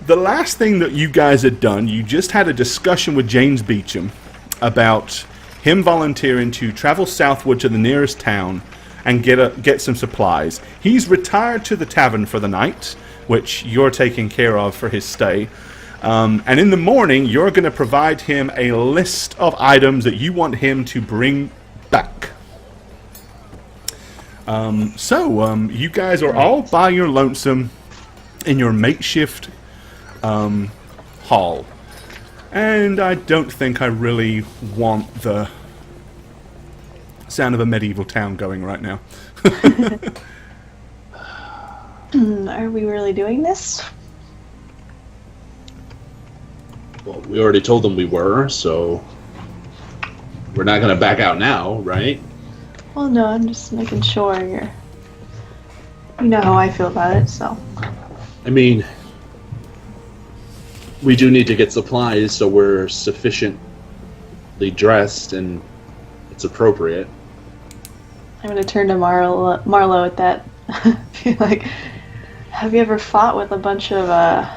the last thing that you guys had done, you just had a discussion with James Beecham about him volunteering to travel southward to the nearest town and get some supplies. He's retired to the tavern for the night, which you're taking care of for his stay. And in the morning, you're going to provide him a list of items that you want him to bring back. So you guys are all by your lonesome in your makeshift hall. And I don't think I really want the sound of a medieval town going right now. Are we really doing this? Well, we already told them we were, so we're not going to back out now, right? Well, no, I'm just making sure you're... You know how I feel about it, so... I mean, we do need to get supplies, so we're sufficiently dressed and it's appropriate. I'm going to turn to Marlo at that. Be like, have you ever fought with a bunch of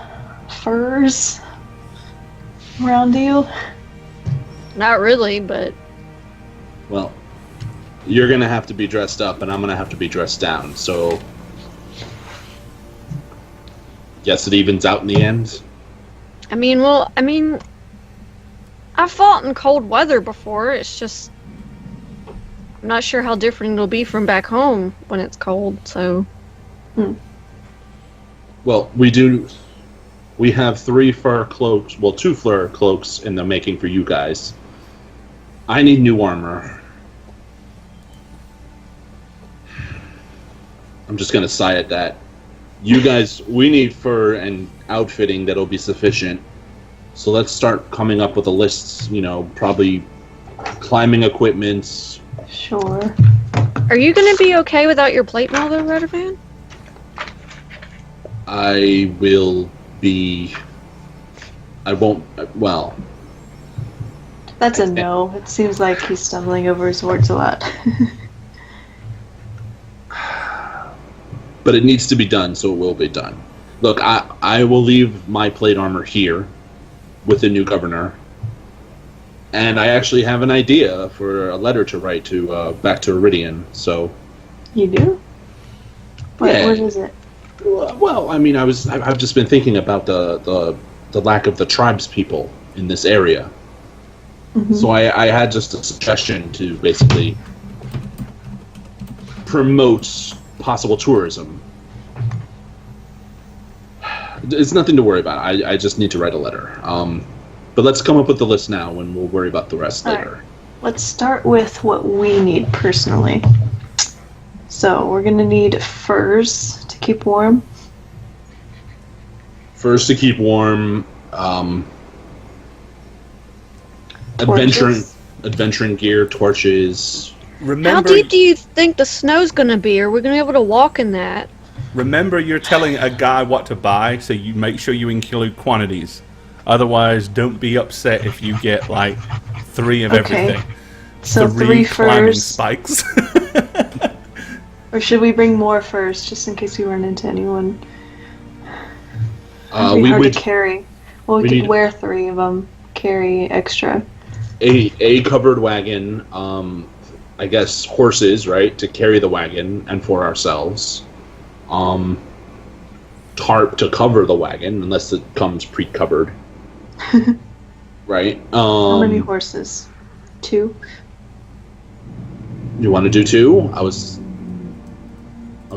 furs around you? Not really, but... Well, you're going to have to be dressed up, and I'm going to have to be dressed down, so... Guess it evens out in the end? I've fought in cold weather before, it's just... I'm not sure how different it'll be from back home when it's cold, so... Well, we have 3 fur cloaks, well, 2 fur cloaks in the making for you guys. I need new armor. I'm just gonna sigh at that. You guys, we need fur and outfitting that'll be sufficient. So let's start coming up with a list, probably climbing equipment. Sure. Are you gonna be okay without your plate mail though, Rudderman? I will be... I won't... Well... That's a no. It seems like he's stumbling over his words a lot. But it needs to be done, so it will be done. Look, I will leave my plate armor here with the new governor. And I actually have an idea for a letter to write to back to Iridian, so... You do? What is it? Well, I mean, I've just been thinking about the lack of the tribes people in this area. Mm-hmm. So I had just a suggestion to basically promote possible tourism. It's nothing to worry about. I just need to write a letter. But let's come up with the list now, and we'll worry about the rest later. Right. Let's start with what we need personally. So we're gonna need furs to keep warm. Furs to keep warm. Adventuring gear, torches. How deep do you think the snow's gonna be? Are we gonna be able to walk in that? Remember, you're telling a guy what to buy, so you make sure you include quantities. Otherwise, don't be upset if you get 3 of everything. So 3 climbing furs. spikes. Or should we bring more furs, just in case we run into anyone? It'd be hard to carry. Well, we could wear 3 of them, carry extra. A covered wagon, I guess horses, right, to carry the wagon and for ourselves. Tarp to cover the wagon, unless it comes pre-covered. Right? How many horses? 2? You want to do 2? I was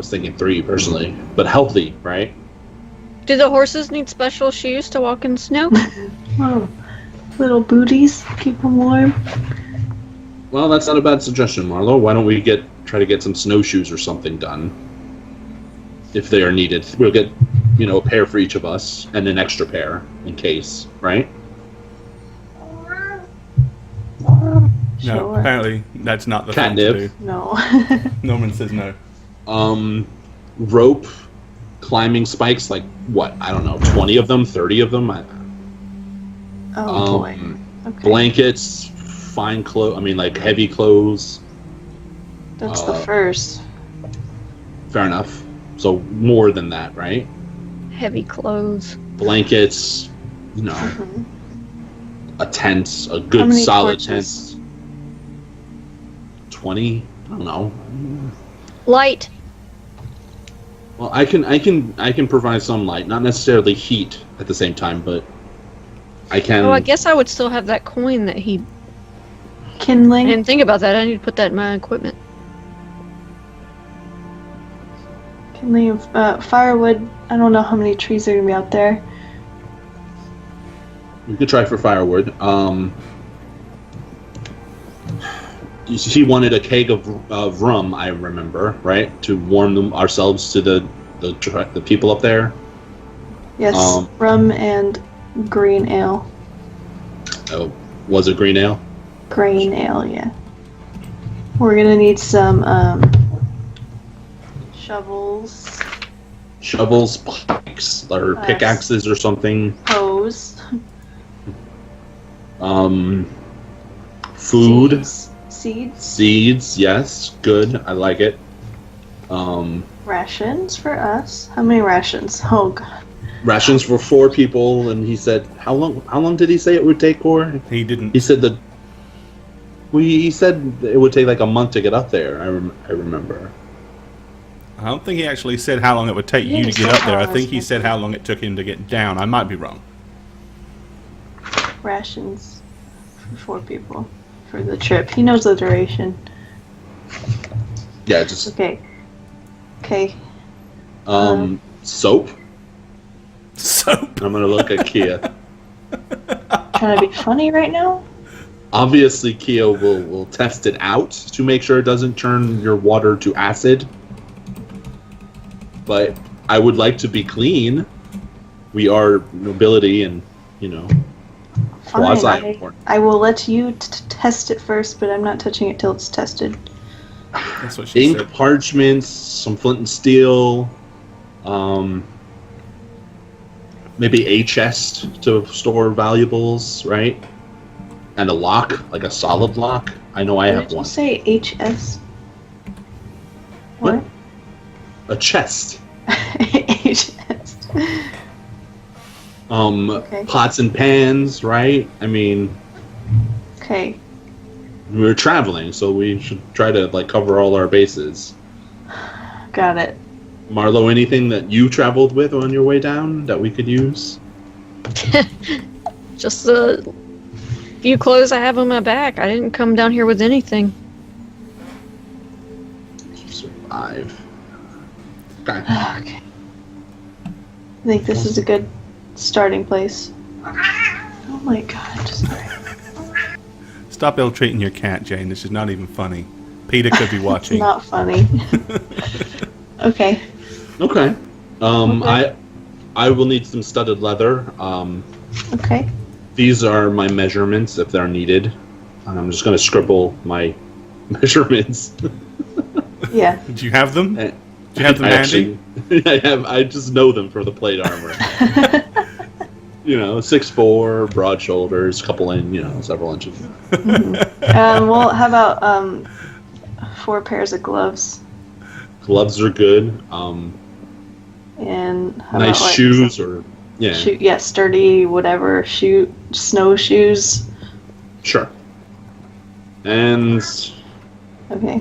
thinking 3 personally, but healthy, right? Do the horses need special shoes to walk in snow? Oh, little booties, keep them warm. Well, that's not a bad suggestion, Marlo. Why don't we try to get some snowshoes or something done? If they are needed. We'll get, a pair for each of us, and an extra pair, in case, right? No, apparently that's not the thing to do. No. Norman says no. Rope, climbing spikes, I don't know, 20 of them, 30 of them? Boy. Okay. Blankets, fine clothes, heavy clothes. That's the first. Fair enough. So more than that, right? Heavy clothes. blankets, a tent, a good many solid torches? tent. 20? I don't know. Light. Well, I can provide some light, not necessarily heat at the same time, but I can. Oh, I guess I would still have that coin that he. I Kindling. didn't think about that. I need to put that in my equipment. Kindling of firewood. I don't know how many trees are gonna be out there. We could try for firewood. He wanted a keg of rum, I remember, right, to warm ourselves to the people up there. Yes, rum and green ale. Oh, was it green ale? Grain ale, yeah. We're gonna need some shovels, Shovels, pikes, or pickaxes or something. hose, Food. seeds, Seeds, yes, good. I like it. rations for us. How many rations? Oh god. Rations for 4 people, and he said, how long did he say it would take, Core? He didn't. He said that. He said it would take like a month to get up there. I remember. I don't think he actually said how long it would take you to didn't get say up there. how I long think it he was said gonna how long it took him to get down. I might be wrong. Rations for 4 people for the trip. He knows the duration. Yeah, just Okay. soap. Soap. I'm gonna look at Kia. Trying to be funny right now? Obviously, Kia will test it out to make sure it doesn't turn your water to acid. But I would like to be clean. We are nobility and, quasi Fine, important. I will let you test it first, but I'm not touching it till it's tested. That's what she Ink, said. parchments, some flint and steel, maybe a chest to store valuables, right? And a lock, like a solid lock. I know I What have did you one. say? HS? What? A chest. HS. Okay. Pots and pans, right? I mean, Okay. we're traveling, so we should try to cover all our bases. Got it. Marlo, anything that you traveled with on your way down that we could use? Just a few clothes I have on my back. I didn't come down here with anything. Survive. Okay. Okay. I think this is a good starting place. Oh my god, sorry. Stop ill-treating your cat, Jane. This is not even funny. Peter could be It's watching. not funny. Okay. Okay. Okay. I will need some studded leather. Okay. These are my measurements if they're needed. I'm just going to scribble my measurements. Yeah. Do you have them? Eh, Do you have them I handy? actually, I just know them for the plate armor. 6'4", broad shoulders, couple in, several inches. Well, how about 4 pairs of gloves? Gloves are good. And how Nice about, shoes or yeah, sturdy, whatever, snowshoes. sure. And Okay.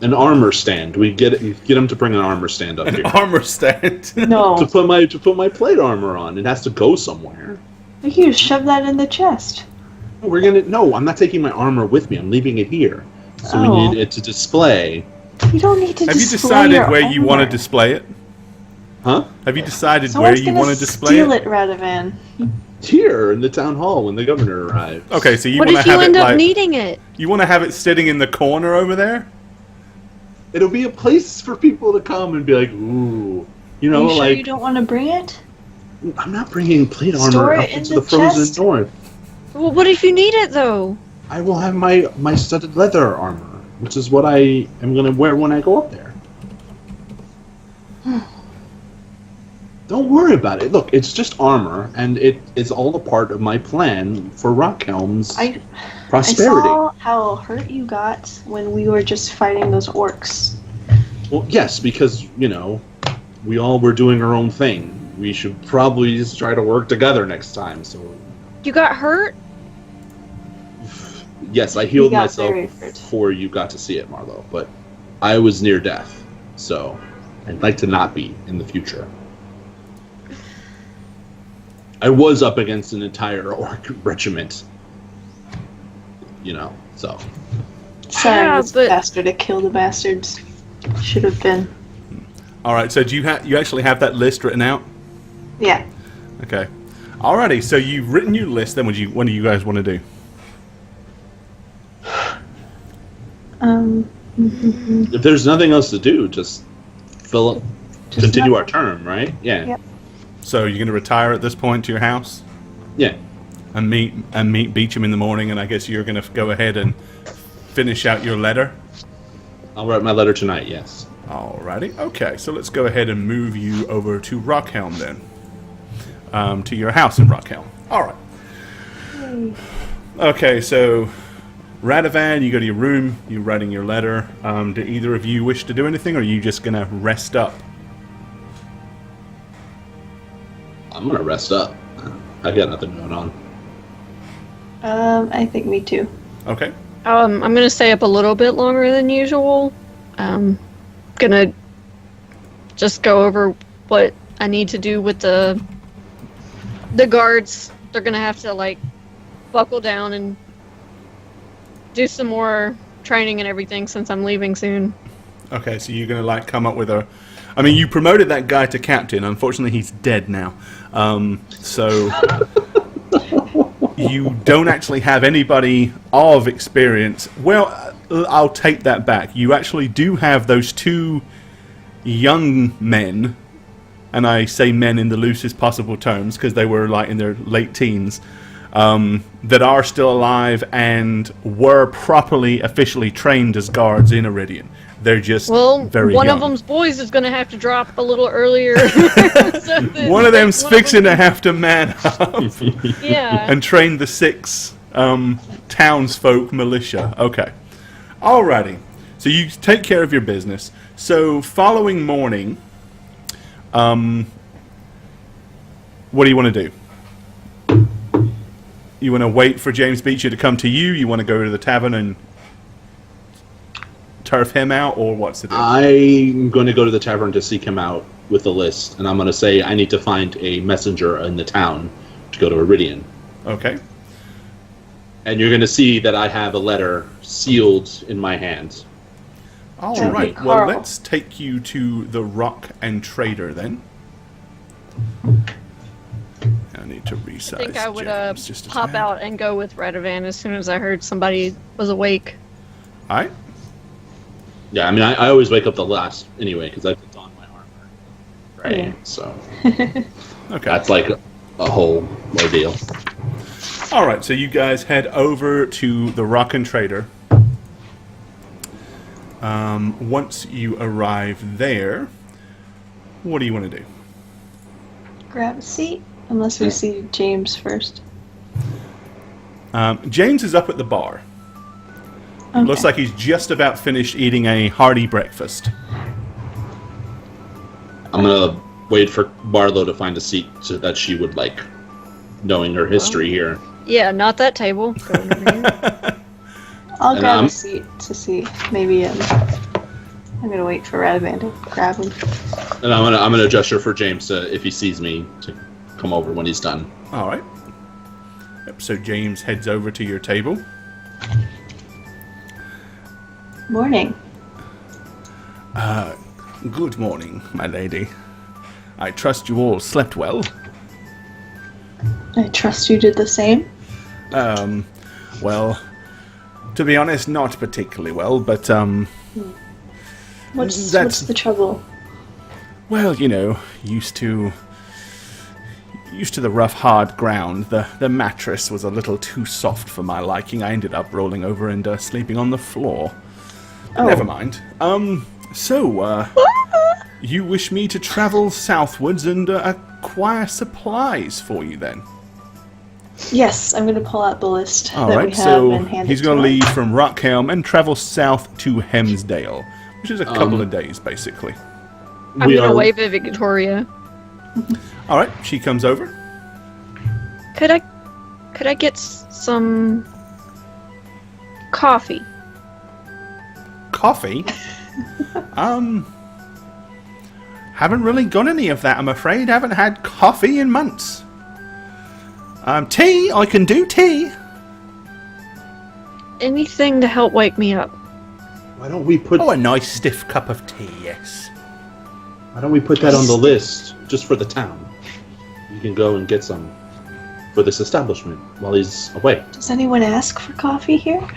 an armor stand. We get him to bring an armor stand up An here armor stand. No. to put my plate armor on. It has to go somewhere. You can just shove that in the chest. No, I'm not taking my armor with me. I'm leaving it here. So we Oh. need it to display. You don't need to Have you display decided your where you want to armor. display it? Huh? Have you decided Someone's where you gonna want to display steal it? it, Radovan. Here in the town hall when the governor arrives. Okay, so you What want if to you have it end up like needing it? you want to have it sitting in the corner over there? It'll be a place for people to come and be like, ooh. Are you sure like, you don't want to bring it? I'm not bringing plate Store armor it up in into the the frozen chest. north. Well, what if you need it though? I will have my studded leather armor, which is what I am going to wear when I go up there. Don't worry about it. Look, it's just armor, and it is all a part of my plan for Rockhelm's I prosperity. saw how hurt you got when we were just fighting those orcs. Well, yes, because, we all were doing our own thing. We should probably just try to work together next time, so... You got hurt? Yes, I healed got myself very hurt. before you got to see it, Marlo, but I was near death, so I'd like to not be in the future. I was up against an entire orc regiment, so... Sorry, Yeah, this but- bastard to kill the bastards. Should have been. All right. So do you actually have that list written out? Yeah. Okay. Alrighty. So you've written your list. Then what do you guys want to do? If there's nothing else to do, just continue our term, right? Yeah. Yep. So you're going to retire at this point to your house Yeah. and meet Beecham in the morning, and I guess you're going to go ahead and finish out your letter. I'll write my letter tonight, yes. Alrighty. Okay. So let's go ahead and move you over to Rockhelm then. To your house in Rockhelm. All right. Okay. So Radovan, you go to your room. You're writing your letter. Do either of you wish to do anything, or are you just going to rest up? I'm going to rest up. I got nothing going on. I think me too. Okay. I'm gonna stay up a little bit longer than usual. Gonna just go over what I need to do with the guards. They're gonna have to buckle down and do some more training and everything since I'm leaving soon. Okay, so you're going to come up with a... I mean, you promoted that guy to captain. Unfortunately, he's dead now. So you don't actually have anybody of experience. Well, I'll take that back. You actually do have those two young men, and I say men in the loosest possible terms because they were in their late teens, that are still alive and were properly, officially trained as guards in Iridian. They're just very one young. of them's boys is gonna have to drop a little earlier. One of them's fixing to have to man up Yeah. and train the 6 townsfolk militia. Okay. Alrighty. So you take care of your business. So following morning, what do you want to do? You want to wait for James Beecher to come to you? You want to go to the tavern and turf him out, or what's the deal? I'm going to go to the tavern to seek him out with the list, and I'm going to say I need to find a messenger in the town to go to Iridian. Okay. And you're going to see that I have a letter sealed in my hand. All That'd be right. Well, Carl. let's take you to the Rock and Trader then. I need to resize. I think I would James just a pop tad. out and go with Radovan as soon as I heard somebody was awake. All right. Yeah, I mean, I always wake up the last anyway because I put on my armor. Right? Yeah. So Okay. that's like a whole ordeal. All right. So you guys head over to the Rock and Trader. Once you arrive there, what do you want to do? Grab a seat, unless we see James first. James is up at the bar. Okay. Looks like he's just about finished eating a hearty breakfast. I'm going to wait for Barlow to find a seat so that she would like, knowing her history here. Yeah, not that table. Go over here. I'll And grab I'm- a seat to see. Maybe I'm gonna wait for Radovan to grab him. And I'm gonna gesture for James if he sees me to come over when he's done. All right. Yep, so James heads over to your table. Morning. Good morning, my lady. I trust you all slept well. I trust you did the same. Well, to be honest, not particularly well, but, What's That's- the trouble? well, used to the rough, hard ground. The mattress was a little too soft for my liking. I ended up rolling over and sleeping on the floor. Oh. Never mind. So, you wish me to travel southwards and acquire supplies for you then? Yes, I'm gonna pull out the list that we Alright, have so and hand he's it going to him. leave from Rockhelm and travel south to Hemsdale, which which is a couple of days, basically. I'm gonna wave at Victoria. All right, she comes over. Could I get some coffee? Coffee? Haven't really got any of that, I'm afraid. Haven't had coffee in months. Tea? I can do tea. Anything to help wake me up. Why don't we put... Oh, a nice stiff cup of tea, yes. Why don't we put that on the list, just for the town? You can go and get some for this establishment while he's away. Does anyone ask for coffee here?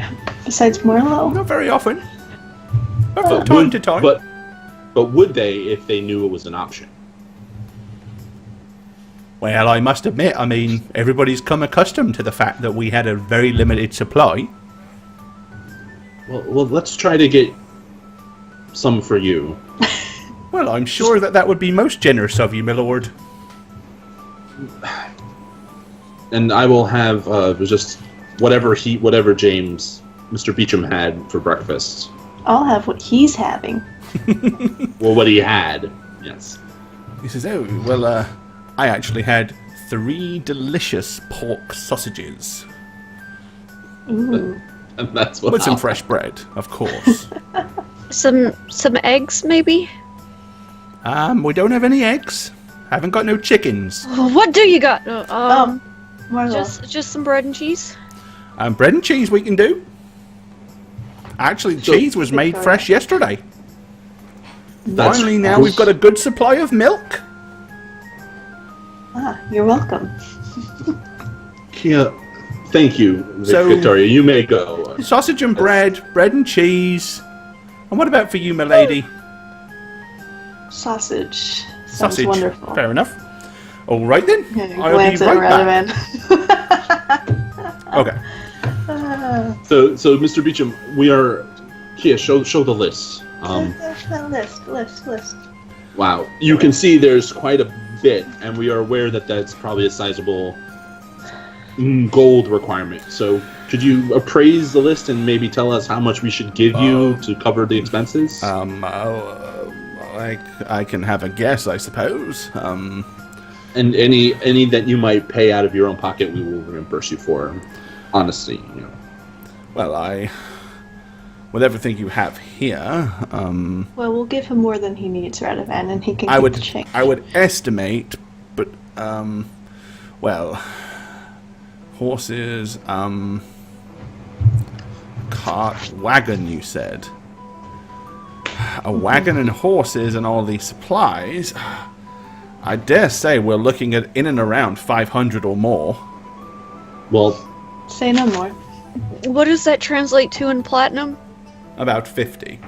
Besides Marlowe? Not very often. But from time to time. But would they if they knew it was an option? Well, I must admit, I mean, everybody's come accustomed to the fact that we had a very limited supply. Well, let's try to get some for you. Well, I'm sure that would be most generous of you, my lord. And I will have just whatever James, Mr. Beecham had for breakfast. I'll have what he's having. Well, what he had, yes. He says, oh, well, I actually had 3 delicious pork sausages. Ooh. And that's what With some fresh bread, of course. Some eggs, maybe? We don't have any eggs. Haven't got no chickens. What do you got? Marlowe. Just some bread and cheese. Bread and cheese we can do. Actually, cheese was made fresh yesterday. Finally, now we've got a good supply of milk. Ah, you're welcome. Yeah, thank you, Victoria. You may go. Sausage and bread and cheese. And what about for you, my lady? Sausage. Sounds Sausage. Wonderful. Fair enough. All right then. I'll be Glance at right back. Okay. So, Mr. Beecham, we are here. Show the list. List. Wow, you can see there's quite a bit, and we are aware that that's probably a sizable gold requirement. So, could you appraise the list and maybe tell us how much we should give you to cover the expenses? I can have a guess, I suppose. And any that you might pay out of your own pocket, we will reimburse you for. Honestly, you know. Well, with everything you have here, Well, we'll give him more than he needs, Radovan, and he can keep the change. I would estimate, but well, horses, cart, wagon. You said a wagon and horses and all these supplies. I dare say we're looking at in and around 500 or more. Well, say no more. What does that translate to in platinum? About 50.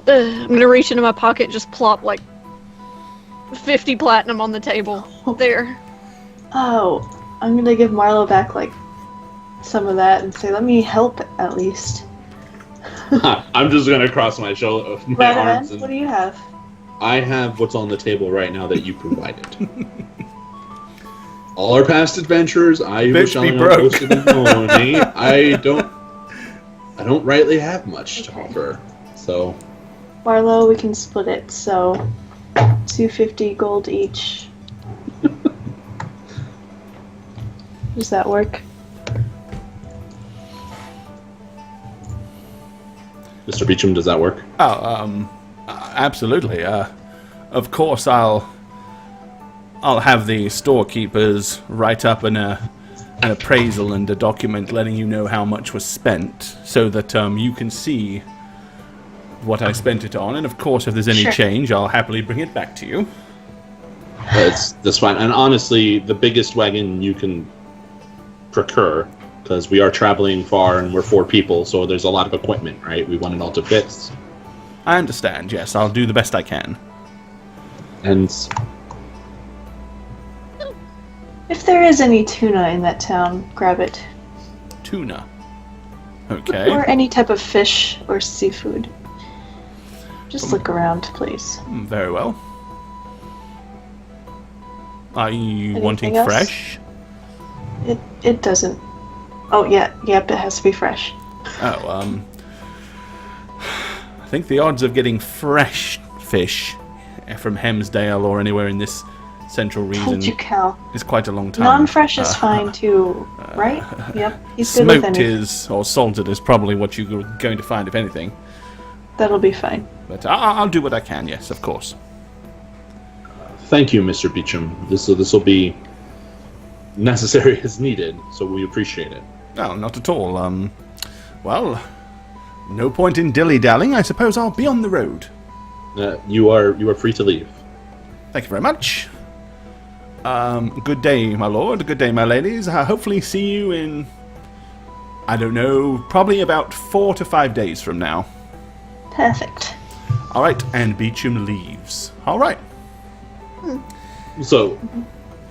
I'm gonna reach into my pocket and just plop like 50 platinum on the table. There. Oh, I'm gonna give Marlowe back like some of that and say, let me help at least. I'm just gonna cross my shoulder, my arms. What do you have? I have what's on the table right now that you provided. All our past adventures, I was selling on posted money. I don't rightly have much to offer. So, Marlowe, we can split it. So, 250 gold each. Does that work? Mr. Beecham, does that work? Oh, absolutely. Of course, I'll have the storekeepers write up an appraisal and a document letting you know how much was spent, so that you can see what I spent it on. And of course, if there's any change, I'll happily bring it back to you. That's fine. And honestly, the biggest wagon you can procure, because we are traveling far and we're 4 people, so there's a lot of equipment, right? We want it all to fit. I understand, yes. I'll do the best I can. And if there is any tuna in that town, grab it. Tuna. Okay. Or any type of fish or seafood. Just look around, please. Very well. Are you Anything wanting else? fresh? It doesn't. Oh, yeah. Yep, it has to be fresh. Oh, I think the odds of getting fresh fish from Hemsdale or anywhere in this central region Told you, Cal. is quite a long time. Non-fresh is fine too, right? Yep, he's good with Smoked anything. is, or salted is probably what you're going to find, if anything. That'll be fine. But I'll do what I can, yes, of course. Thank you, Mr. Beecham. This will be necessary as needed, so we appreciate it. No, not at all. Well, no point in dilly-dallying. I suppose I'll be on the road. You are free to leave. Thank you very much. Good day, my lord. Good day, my ladies. Hopefully see you in, I don't know, probably about 4 to 5 days from now. Perfect. All right, and Beecham leaves. All right. So,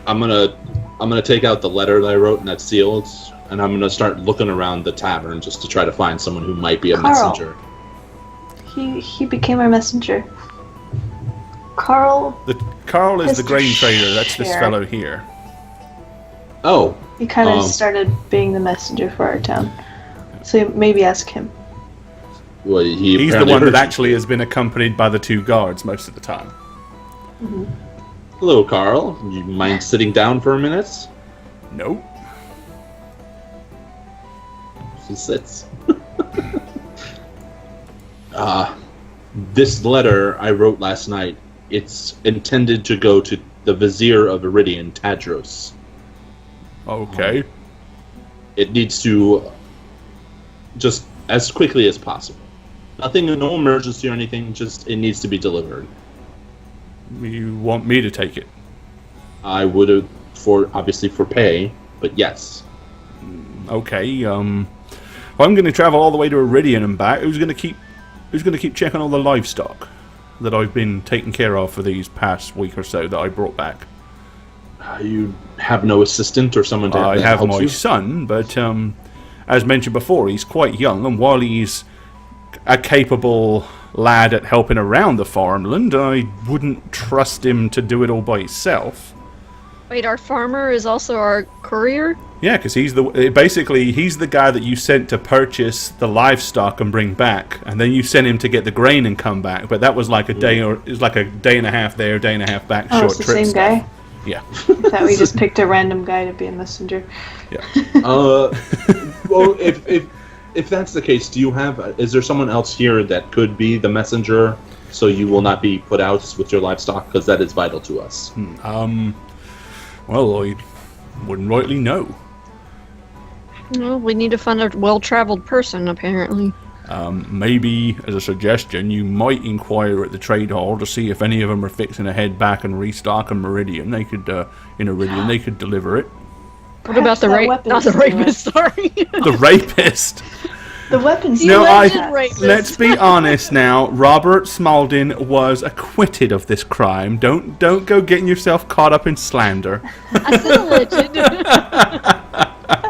I'm gonna take out the letter that I wrote and that's sealed, and I'm gonna start looking around the tavern just to try to find someone who might be a Carl. messenger. He became our messenger. Carl, Carl is Mr. the grain trader. That's this Share. fellow here. Oh, he kind of Um, started being the messenger for our town. So maybe ask him. well, He's the apparently one heard that you. actually has been accompanied by the 2 guards most of the time. Hello, Carl. You mind sitting down for a minute? Nope. He sits. This letter I wrote last night, it's intended to go to the Vizier of Iridian, Tadros. Okay. It needs to just as quickly as possible. Nothing, no emergency or anything, just it needs to be delivered. You want me to take it? I would have, obviously for pay, but yes. Okay. Well, I'm going to travel all the way to Iridian and back. Who's going to keep checking all the livestock that I've been taking care of for these past week or so that I brought back? You have no assistant or someone to I that have helps my you? son, but as mentioned before, he's quite young, and while he's a capable lad at helping around the farmland, I wouldn't trust him to do it all by himself. Wait, our farmer is also our courier? Yeah, because he's the guy that you sent to purchase the livestock and bring back, and then you sent him to get the grain and come back. But that was like a day, or it was like a day and a half there, day and a half back. Oh, short it's the trip same stuff. guy? Yeah, I thought we just picked a random guy to be a messenger. yeah. Well, if that's the case, is there someone else here that could be the messenger, so you will not be put out with your livestock, because that is vital to us. Well, I wouldn't rightly know. Well, we need to find a well-traveled person, apparently. Maybe, as a suggestion, you might inquire at the trade hall to see if any of them are fixing to head back and restock in Meridian. They could, they could deliver it. What about the Perhaps that not the weapons dealer. rapist, sorry. The rapist. The weapons You No, mentioned rapist. let's be honest now. Robert Smaldin was acquitted of this crime. Don't go getting yourself caught up in slander. I said alleged.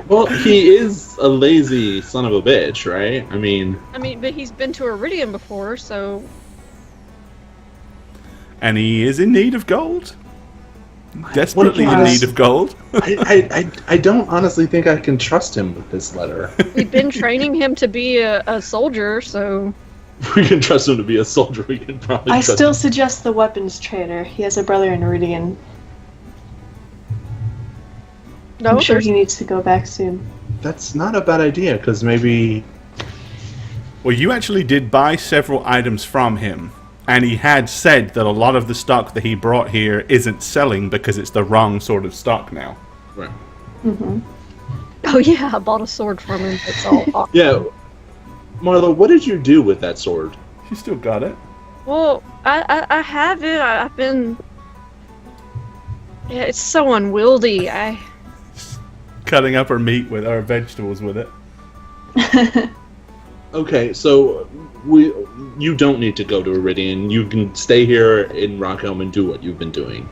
Well, he is a lazy son of a bitch, right? I mean, but he's been to Iridium before, so... And he is in need of gold. Desperately in honest- need of gold. I don't honestly think I can trust him with this letter. We've been training him to be a soldier, so... We can trust him to be a soldier. We can probably I trust still him. suggest the weapons trader. He has a brother in Iridian. No, I'm sure there's- he needs to go back soon. That's not a bad idea, because maybe... Well, you actually did buy several items from him, and he had said that a lot of the stock that he brought here isn't selling because it's the wrong sort of stock now. Right. Oh yeah, I bought a sword from him. It's all... Yeah. Marlo, what did you do with that sword? You still got it. Well, I have it. I've been... Yeah, it's so unwieldy. Cutting up our meat with our vegetables with it. Okay, so you don't need to go to Iridian. You can stay here in Rockhelm and do what you've been doing.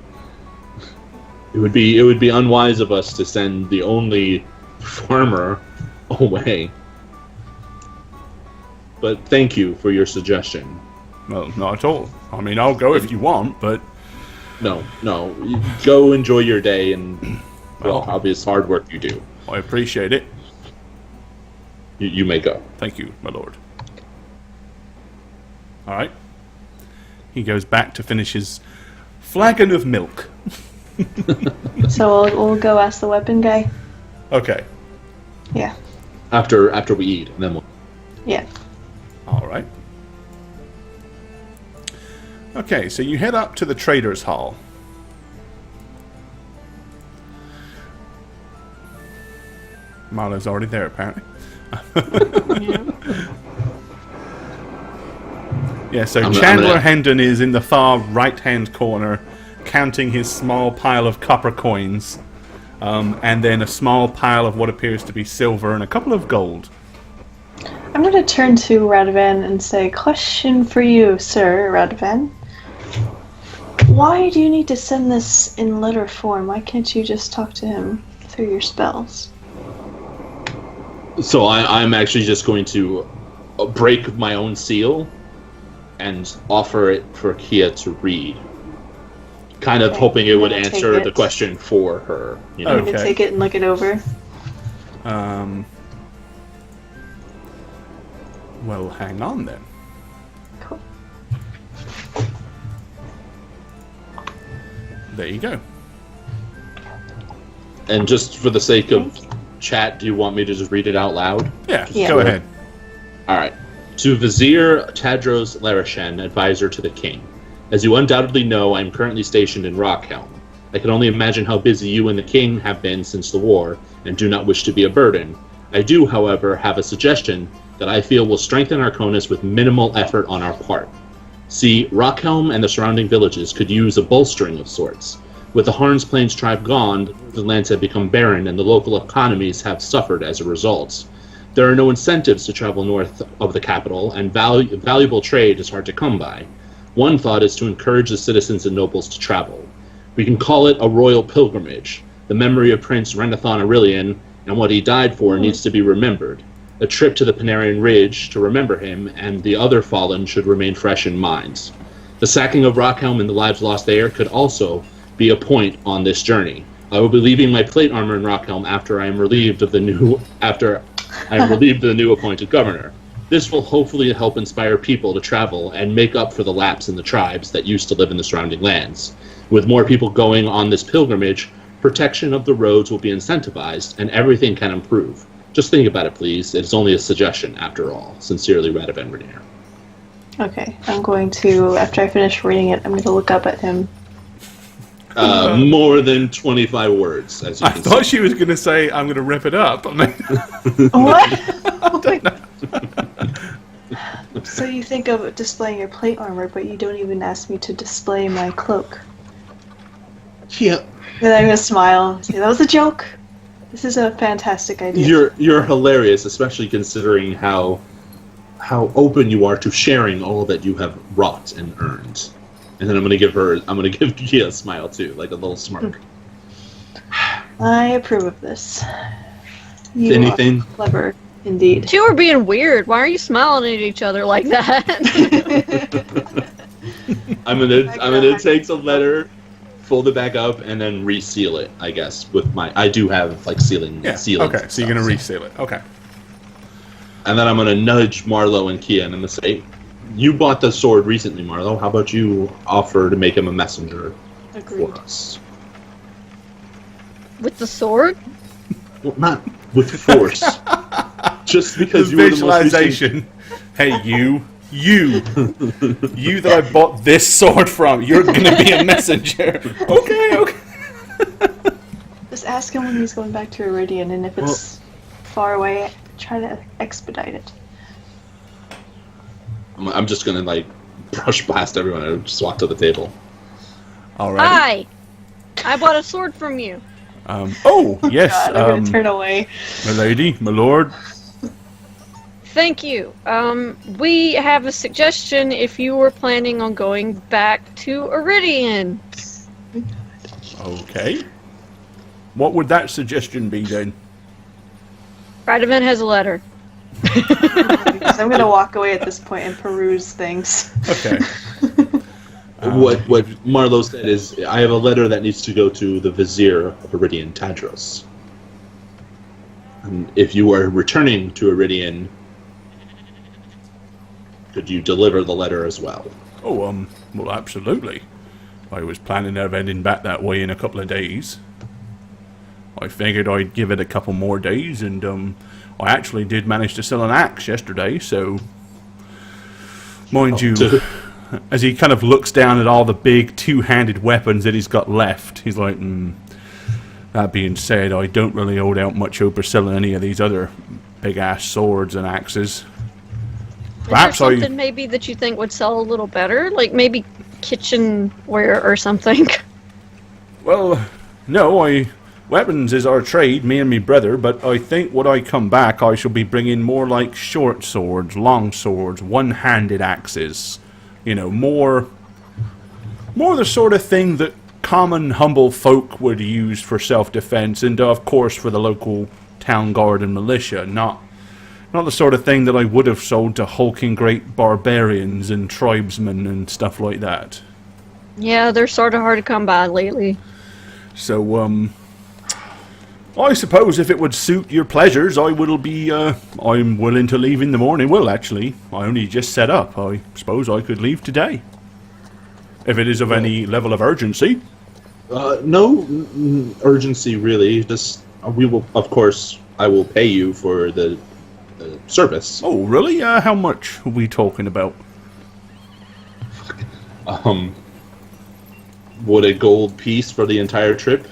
It would be unwise of us to send the only farmer away. But thank you for your suggestion. Well, not at all. I mean, I'll go if you want, but No, you go enjoy your day and Well- obvious hard work you do. I appreciate it. You may go. Thank you, my lord. All right. He goes back to finish his flagon of milk. So we'll go ask the weapon guy. Okay. Yeah. After we eat, and then we'll... Yeah. All right. Okay, so you head up to the Trader's Hall. Marlo's already there, apparently. Yeah, so Chandler Hendon is in the far right-hand corner, counting his small pile of copper coins, and then a small pile of what appears to be silver and a couple of gold. I'm going to turn to Radovan and say, question for you, Sir Radovan. Why do you need to send this in letter form? Why can't you just talk to him through your spells? So I'm actually just going to break my own seal and offer it for Kia to read. Kind of hoping it would answer the question for her. You know? I'm going to take it and look it over. Well, hang on then. Cool. There you go. And just for the sake of chat, do you want me to just read it out loud? Yeah. Go ahead. Alright. To Vizier Tadros Larishan, advisor to the king. As you undoubtedly know, I am currently stationed in Rockhelm. I can only imagine how busy you and the king have been since the war, and do not wish to be a burden. I do, however, have a suggestion that I feel will strengthen Arconis with minimal effort on our part. See, Rockhelm and the surrounding villages could use a bolstering of sorts. With the Harns Plains tribe gone, the lands have become barren and the local economies have suffered as a result. There are no incentives to travel north of the capital, and valuable trade is hard to come by. One thought is to encourage the citizens and nobles to travel. We can call it a royal pilgrimage. The memory of Prince Renathon Aurelian and what he died for needs to be remembered. A trip to the Panarian Ridge to remember him and the other fallen should remain fresh in minds. The sacking of Rockhelm and the lives lost there could also be a point on this journey. I will be leaving my plate armor in Rockhelm after I am relieved of the new appointed governor. This will hopefully help inspire people to travel and make up for the lapse in the tribes that used to live in the surrounding lands. With more people going on this pilgrimage, protection of the roads will be incentivized and everything can improve. Just think about it, please. It's only a suggestion, after all. Sincerely, Radovan Rainier. Okay, I'm going to, after I finish reading it, I'm going to look up at him. More than 25 words, as you can see. I thought she was going to say, I'm going to rip it up. I mean, What? So you think of displaying your plate armor, but you don't even ask me to display my cloak. Yeah. Then I'm going to smile and say, that was a joke. This is a fantastic idea. You're hilarious, especially considering how open you are to sharing all that you have wrought and earned. And then I'm gonna give Gia a smile too, like a little smirk. I approve of this. You Anything? are clever, indeed. Two are being weird. Why are you smiling at each other like that? I'm gonna take the letter, fold it back up, and then reseal it. I guess with I do have like sealing. yeah. Sealing Okay, so you're going to reseal it. Okay. And then I'm gonna nudge Marlo and Kia, and I'm gonna say, "You bought the sword recently, Marlo. How about you offer to make him a messenger Agreed. for us?" With the sword? Well, not with force. Just because The you were the most recent... visualization. Hey, you that I bought this sword from, you're going to be a messenger. Okay. Just ask him when he's going back to Iridian, and if it's far away, try to expedite it. I'm just gonna like brush past everyone and just walk to the table. All right. Hi! I bought a sword from you. Oh, yes. God, I'm going to turn away. My lady, my lord. Thank you. We have a suggestion if you were planning on going back to Iridian. Okay. What would that suggestion be then? Radovan has a letter. Because I'm going to walk away at this point and peruse things. Okay. What Marlo said is, I have a letter that needs to go to the Vizier of Iridian Tadros. And if you are returning to Iridian, Could you deliver the letter as well? Oh, well, absolutely. I was planning of heading back that way in a couple of days. I figured I'd give it a couple more days, and, I actually did manage to sell an axe yesterday, so... Mind you, as he kind of looks down at all the big two-handed weapons that he's got left, he's like, that being said, I don't really hold out much hope for selling any of these other big-ass swords and axes. Perhaps something maybe that you think would sell a little better? Like maybe kitchenware or something? Well, no, weapons is our trade, me and me brother, but I think when I come back I shall be bringing more like short swords, long swords, one-handed axes. You know, more the sort of thing that common, humble folk would use for self-defense, and of course for the local town guard and militia, not the sort of thing that I would have sold to hulking great barbarians and tribesmen and stuff like that. Yeah, they're sort of hard to come by lately. So, I suppose if it would suit your pleasures, I'm willing to leave in the morning. Well, actually, I only just set up. I suppose I could leave today. If it is of any level of urgency. No urgency, really. Just, we will, of course, I will pay you for the service. Oh, really? How much are we talking about? Would a gold piece for the entire trip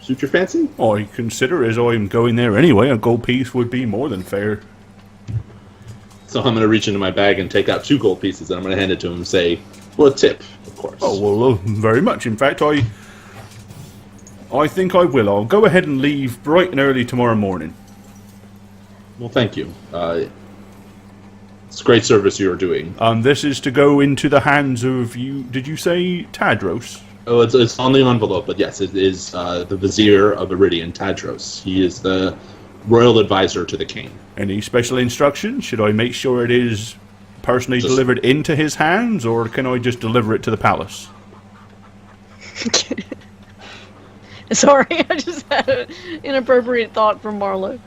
suit your fancy? I consider, as I'm going there anyway, a gold piece would be more than fair. So I'm going to reach into my bag and take out 2 gold pieces, and I'm going to hand it to him and say, well, a tip, of course. Oh, well, very much. In fact, I think I will. I'll go ahead and leave bright and early tomorrow morning. Well, thank you. It's great service you're doing. This is to go into the hands of you. Did you say Tadros? Oh, it's on the envelope, but yes, it is the Vizier of Iridian, Tadros. He is the royal advisor to the king. Any special instructions? Should I make sure it is personally delivered into his hands, or can I just deliver it to the palace? Sorry, I just had an inappropriate thought from Marlo.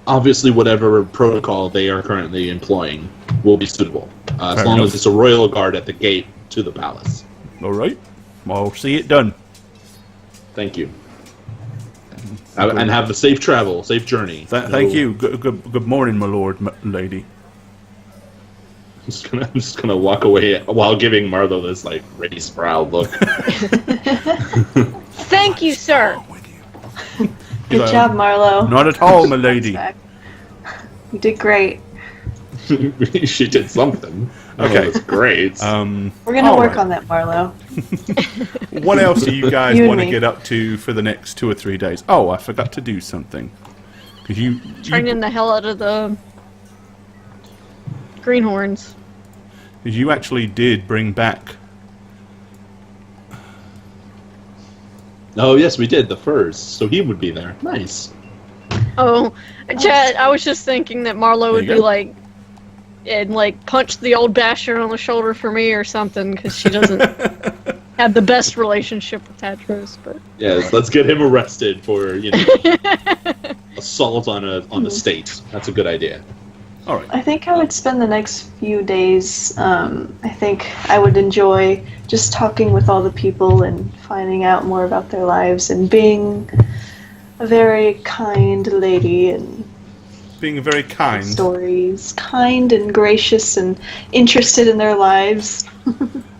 Obviously, whatever protocol they are currently employing will be suitable, as long enough. as it's a royal guard at the gate to the palace. All right. I'll see it done. Thank you. And have a safe travel, safe journey. Thank you. Good morning, my lord, lady. I'm just gonna walk away while giving Marlo this like race proud look. Thank you, sir. Good job, Marlo. Not at all, my lady. You did great. She did something. Okay, that's great. We're gonna work on that, Marlo. What else do you guys You and want to me. get up to for the next 2 or 3 days? Oh, I forgot to do something. Cause you Training the hell out of the greenhorns. you actually did bring back. Oh yes, we did the furs, so he would be there. Nice. Oh, Chad, I was just thinking that Marlo would you be go. like, and like punch the old basher on the shoulder for me or something, because she doesn't have the best relationship with Tadros. But Yes, let's get him arrested for assault on the state. That's a good idea. All right. I think I would spend the next few days. I think I would enjoy just talking with all the people and finding out more about their lives and being a very kind lady and Being very kind. stories, kind and gracious and interested in their lives.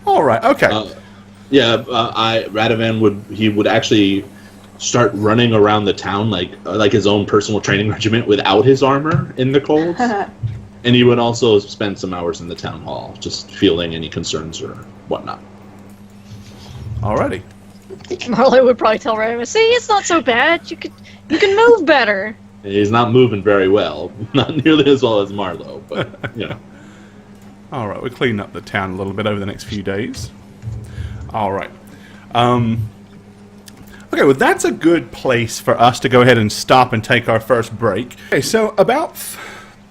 All right. Okay. Radovan would actually start running around the town like his own personal training regiment without his armor in the cold. And he would also spend some hours in the town hall, just feeling any concerns or whatnot. Alrighty. Marlo would probably tell Raven, "See, it's not so bad. You can move better." He's not moving very well, not nearly as well as Marlo, but All right. We'll clean up the town a little bit over the next few days. All right. Okay, well, that's a good place for us to go ahead and stop and take our first break. Okay, so about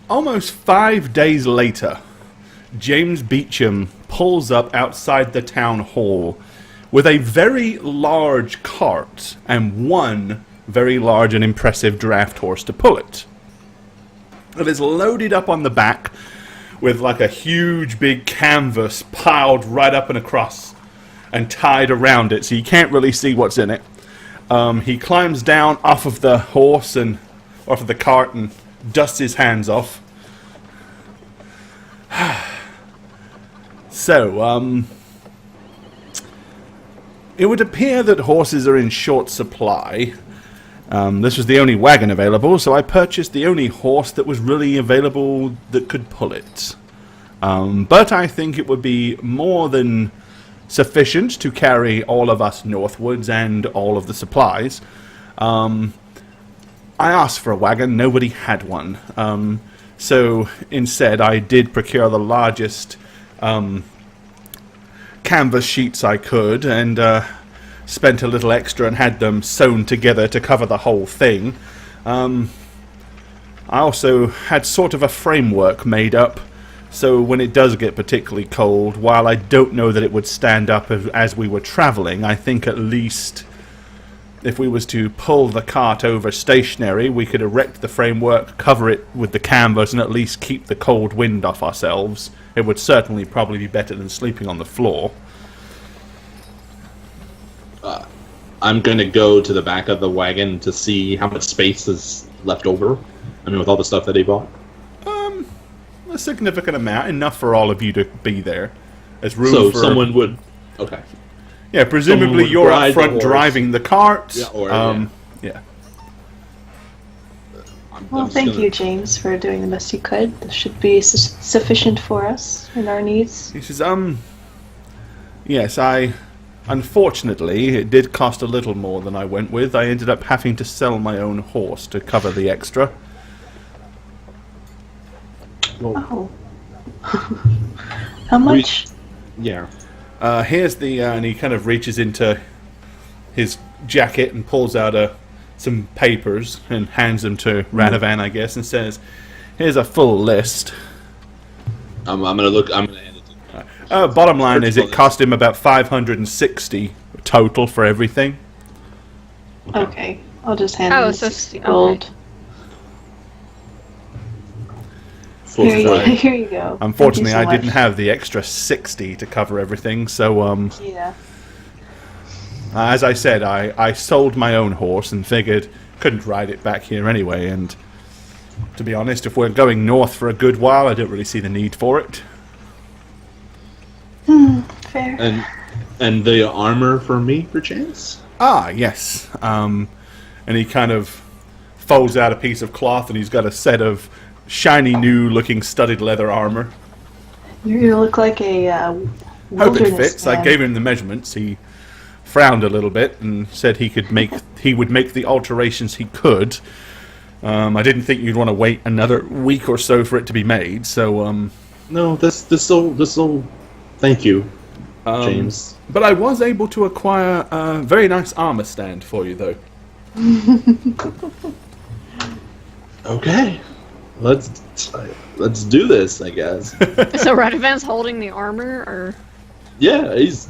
almost 5 days later, James Beecham pulls up outside the town hall with a very large cart and one very large and impressive draft horse to pull it. that is loaded up on the back with like a huge big canvas piled right up and across and tied around it, so you can't really see what's in it. He climbs down off of the horse and off of the cart and dusts his hands off. So, it would appear that horses are in short supply. This was the only wagon available, so I purchased the only horse that was really available that could pull it. But I think it would be more than sufficient to carry all of us northwards and all of the supplies. I asked for a wagon, nobody had one. So instead I did procure the largest canvas sheets I could, and spent a little extra and had them sewn together to cover the whole thing. I also had sort of a framework made up, so when it does get particularly cold, while I don't know that it would stand up as we were travelling, I think at least if we was to pull the cart over stationary, we could erect the framework, cover it with the canvas, and at least keep the cold wind off ourselves. It would certainly probably be better than sleeping on the floor. I'm going to go to the back of the wagon to see how much space is left over. I mean, with all the stuff that he bought. A significant amount, enough for all of you to be there. There's room So for someone would... Okay. Yeah, presumably would you're ride up front the horse. driving the cart. Yeah, or, yeah. Well, thank you, James, for doing the best you could. This should be sufficient for us and our needs. He says, yes, unfortunately, it did cost a little more than I went with. I ended up having to sell my own horse to cover the extra. Oh. How much? Yeah. Here's the, and he kind of reaches into his jacket and pulls out some papers and hands them to Radovan, I guess, and says, here's a full list. I'm going to hand it to Bottom line is it cost him about 560 total for everything. Okay, I'll just hand Oh, him so 60 okay. gold. full supply. Here you go. Unfortunately, Thank you so I didn't much. have the extra 60 to cover everything, so Yeah. as I said, I sold my own horse and figured couldn't ride it back here anyway, and to be honest, if we're going north for a good while, I don't really see the need for it. Fair. And the armor for me, perchance? Ah, yes. And he kind of folds out a piece of cloth, and he's got a set of shiny, new-looking studded leather armor. You're gonna look like a Hope it wilderness fits. I man. gave him the measurements. He frowned a little bit and said he would make the alterations he could. I didn't think you'd want to wait another week or so for it to be made, so No, this'll. Thank you, James. But I was able to acquire a very nice armor stand for you, though. Okay, let's do this, I guess. So Radovan's holding the armor, or Yeah, he's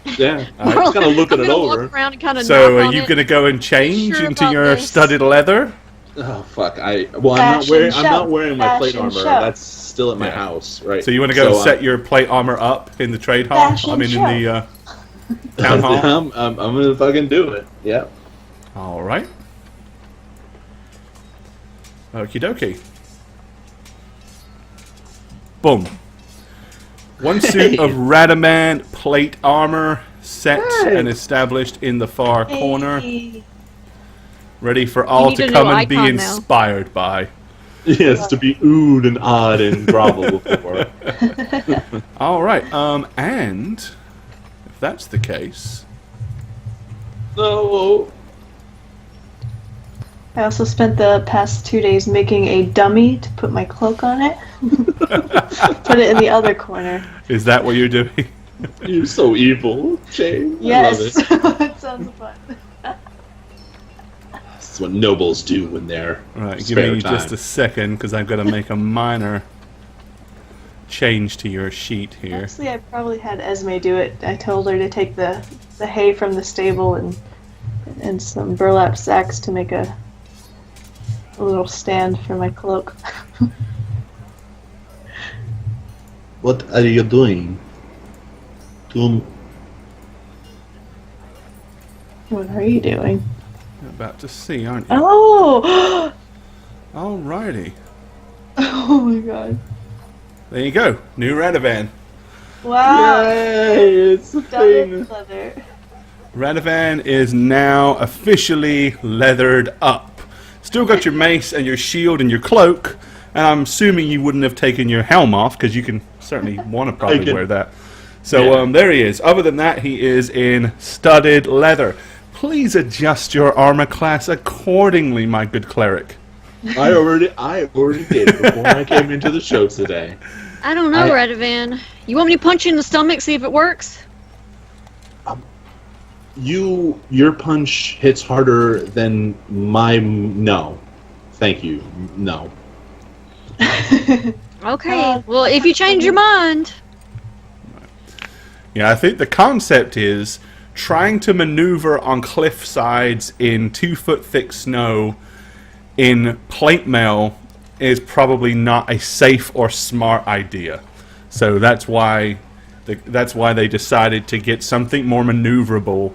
kind of looking I'm it gonna over. Look around and kind of So are you going to go and change Sure into about your this. studded leather? Oh fuck! I'm Fashion not wearing my plate Fashion armor. show. That's still at my Yeah. house, right? So you want to go and set I'm- your plate armor up in the trade hall? Fashion I mean, show. in the town hall? I'm gonna fucking do it. Yeah. All right. Okie dokie. Boom. One suit of Radaman plate armor set Hey. and established in the far corner, Hey. ready for all need to a come new and be icon now. inspired by. Yes, to be oohed and awed and grovel before. All right. And if that's the case, No. I also spent the past 2 days making a dummy to put my cloak on it. Put it in the other corner. is that what you're doing? You're so evil, James. Yes. I love it. That sounds fun. This is what nobles do when they're Right, give spare me time. just a second because I've got to make a minor change to your sheet here. Actually, I probably had Esme do it. I told her to take the hay from the stable and some burlap sacks to make a little stand for my cloak. What are you doing? What are you doing? You're about to see, aren't you? Oh! Alrighty. Oh my god. There you go. New Radovan. Wow. Yay! It's a thing. Studded leather. Radovan is now officially leathered up. Still got your mace and your shield and your cloak, and I'm assuming you wouldn't have taken your helm off, because you can certainly want to probably wear that. So there he is. Other than that, he is in studded leather. Please adjust your armor class accordingly, my good cleric. I already did before I came into the show today. I don't know, Radovan. You want me to punch you in the stomach, see if it works? Your punch hits harder than my. No, thank you. No. Okay. Well, if you change your mind. Yeah, I think the concept is trying to maneuver on cliff sides in 2-foot thick snow in plate mail is probably not a safe or smart idea. So that's why they decided to get something more maneuverable,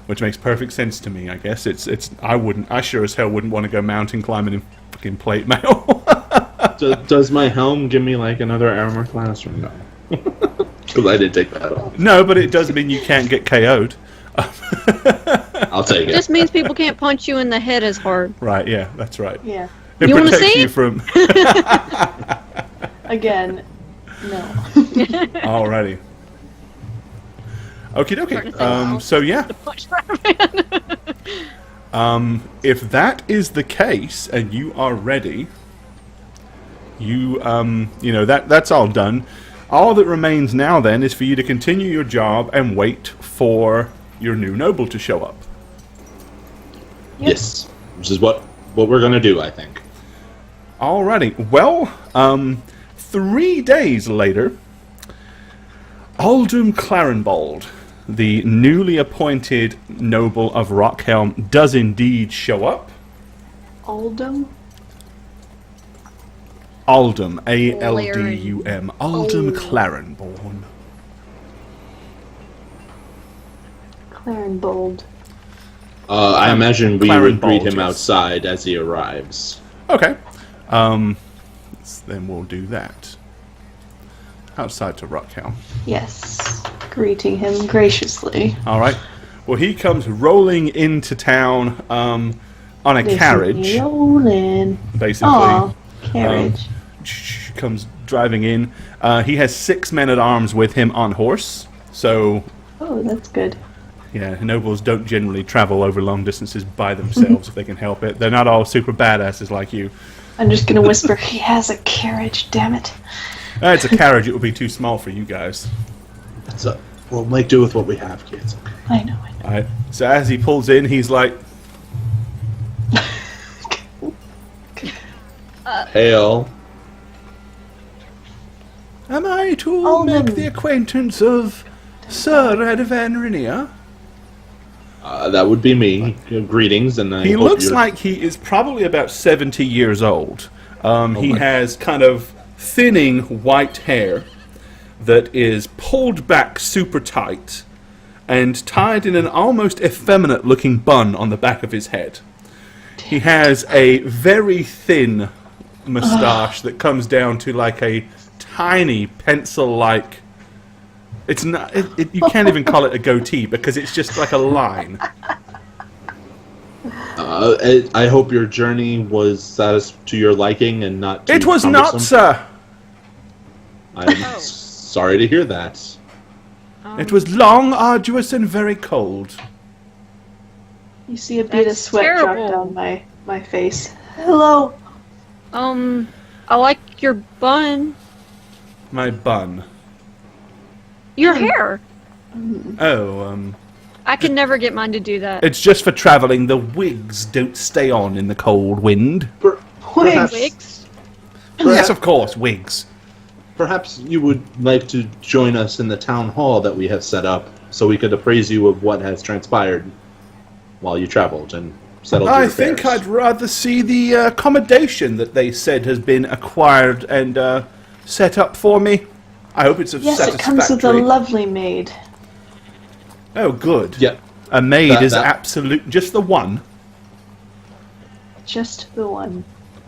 which makes perfect sense to me. I guess I sure as hell wouldn't want to go mountain climbing in fucking plate mail. Does my helm give me like another armor class or no? Because I didn't take that off. No, but it does mean you can't get KO'd. I'll take It it. just means people can't punch you in the head as hard. Right, yeah, that's right. Yeah. It You wanna protects see? you from... Again, no. Alrighty. Okie Starting to dokie. think, wow. So yeah, Punch Radovan. if that is the case and you are ready, that's all done. All that remains now then is for you to continue your job and wait for your new noble to show up. Yes, which is what we're gonna do, I think. Alrighty. Well, 3 days later, Aldum Clarenbold, the newly appointed noble of Rockhelm, does indeed show up. Oldham? Aldum, Aldum, Aldum Clarenborn. Clarenbold. I imagine we Claren would greet Bald, him yes. outside as he arrives. Okay. Then we'll do that. Outside to Rockhelm. Yes. Greeting him graciously. Alright. Well, he comes rolling into town on a carriage, Rolling. basically. Aw, carriage. Comes driving in. He has 6 men-at-arms with him on horse. So, Oh, that's good. yeah, nobles don't generally travel over long distances by themselves if they can help it. They're not all super badasses like you. I'm just gonna whisper, he has a carriage, damn it. It's a carriage. It would be too small for you guys. We'll make do with what we have, kids. I know. Alright. So as he pulls in, he's like, Hail. am I to Aldum. make the acquaintance of Sir Radovan Rinier? That would be me. Greetings, and I He hope looks you're... like he is probably about 70 years old. He my- has kind of thinning white hair that is pulled back super tight and tied in an almost effeminate looking bun on the back of his head. He has a very thin moustache that comes down to like a tiny pencil-like... It's not. You can't even call it a goatee because it's just like a line. I hope your journey was to your liking and not too It was not, cumbersome. sir. I'm sorry to hear that. It was long, arduous, and very cold. You see a bead of That's sweat terrible. drop down my face. Hello. I like your bun. My bun. Your hair. Oh, I can never get mine to do that. it's just for travelling. The wigs don't stay on in the cold wind. Perhaps, Wigs? Yes, of course, wigs. perhaps you would like to join us in the town hall that we have set up so we could appraise you of what has transpired while you traveled and settle your I affairs. think I'd rather see the accommodation that they said has been acquired and set up for me. I hope it's a Yes, satisfactory... it comes with a lovely maid. Oh, good. Yeah. A maid is that- absolute... Just the one? Just the one.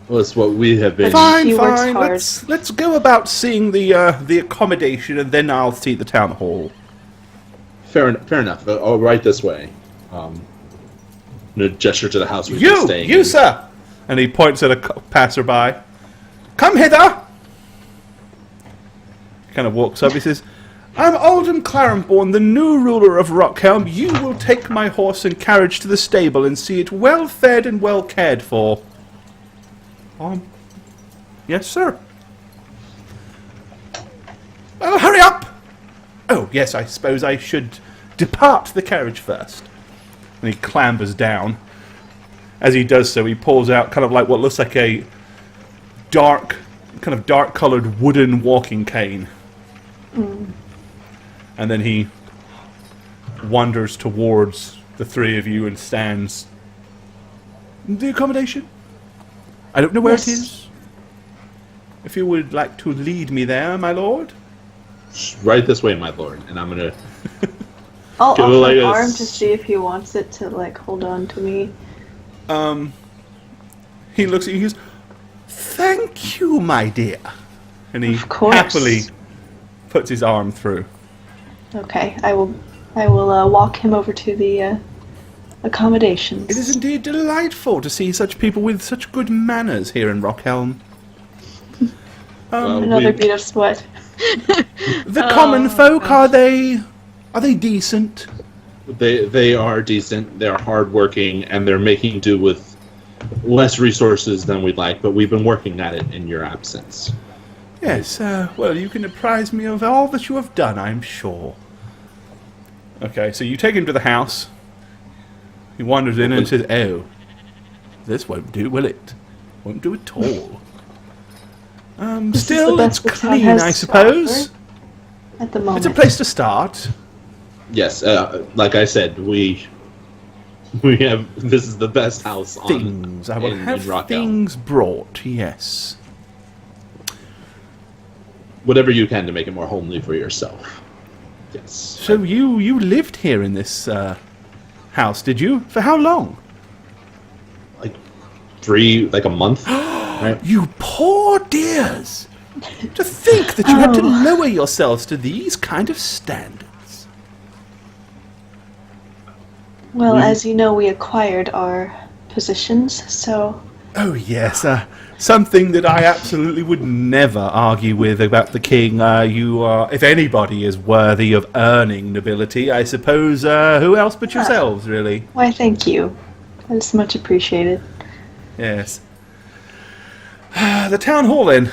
Well, it's what we have been. Fine, She works fine. hard. Let's go about seeing the accommodation, and then I'll see the town hall. Fair enough. I'll right this way. I'm gonna gesture to the house we've been staying You, in. sir! And he points at a passerby. Come hither! Kind of walks up. He says, I'm Alden Clarenborn, the new ruler of Rockhelm. You will take my horse and carriage to the stable and see it well fed and well cared for. Yes, sir. Oh, hurry up! Oh, yes, I suppose I should depart the carriage first. And he clambers down. As he does so, he pulls out kind of like what looks like a dark-colored wooden walking cane. And then he wanders towards the three of you and stands. The accommodation? I don't know where it Yes. is. If you would like to lead me there, my lord. Right this way, my lord. And I'm gonna. I'll Give it offer like an a arm s- to see if he wants it to, like, hold on to me. He looks at you and goes, Thank you, my dear. And he Of course. happily puts his arm through. Okay, I will walk him over to the accommodations. It is indeed delightful to see such people with such good manners here in Rockhelm. Well, Another we- bead of sweat. The common folk, are they decent? They are decent. They're hardworking, and they're making do with less resources than we'd like. But we've been working at it in your absence. Yes, well, you can apprise me of all that you have done, I'm sure. Okay, so you take him to the house. He wanders in and says, Oh, this won't do, will it? Won't do at all. This is Still, the it's best the town clean, has I to suppose. offer at the moment. It's a place to start. Yes, like I said, we have. This is the best house on Things. I will in have Rockhelm. things brought, yes. Whatever you can to make it more homely for yourself. Yes. So you lived here in this house, did you? For how long? like a month. Right? You poor dears! To think that you had to Oh. lower yourselves to these kind of standards. Well, as you know, we acquired our positions, so Oh yes, something that I absolutely would never argue with about the king. You are, if anybody is worthy of earning nobility, I suppose. Who else but yourselves, really? why, thank you. That's much appreciated. Yes. The town hall, then.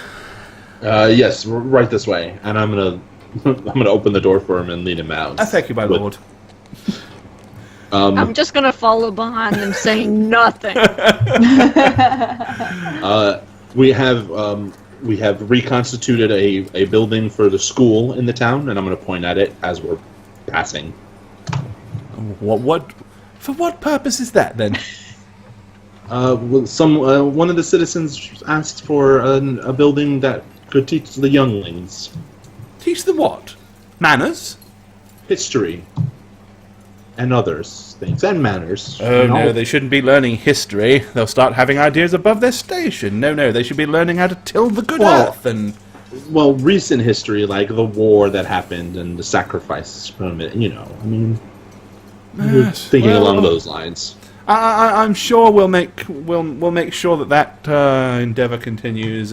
Yes, right this way, and I'm gonna open the door for him and lead him out. Thank you, my With- lord. I'm just gonna follow behind them saying nothing. We have reconstituted a building for the school in the town, and I'm going to point at it as we're passing. What? For what purpose is that, then? One of the citizens asked for a building that could teach the younglings Teach them what? Manners? history and others things and manners. Oh you know? no, they shouldn't be learning history. They'll start having ideas above their station. No, they should be learning how to till the good Well- earth and... Well, recent history, like the war that happened and the sacrifices from it. You know, I mean, we're Yes, thinking well, along those lines. I'm sure we'll make sure that endeavor continues.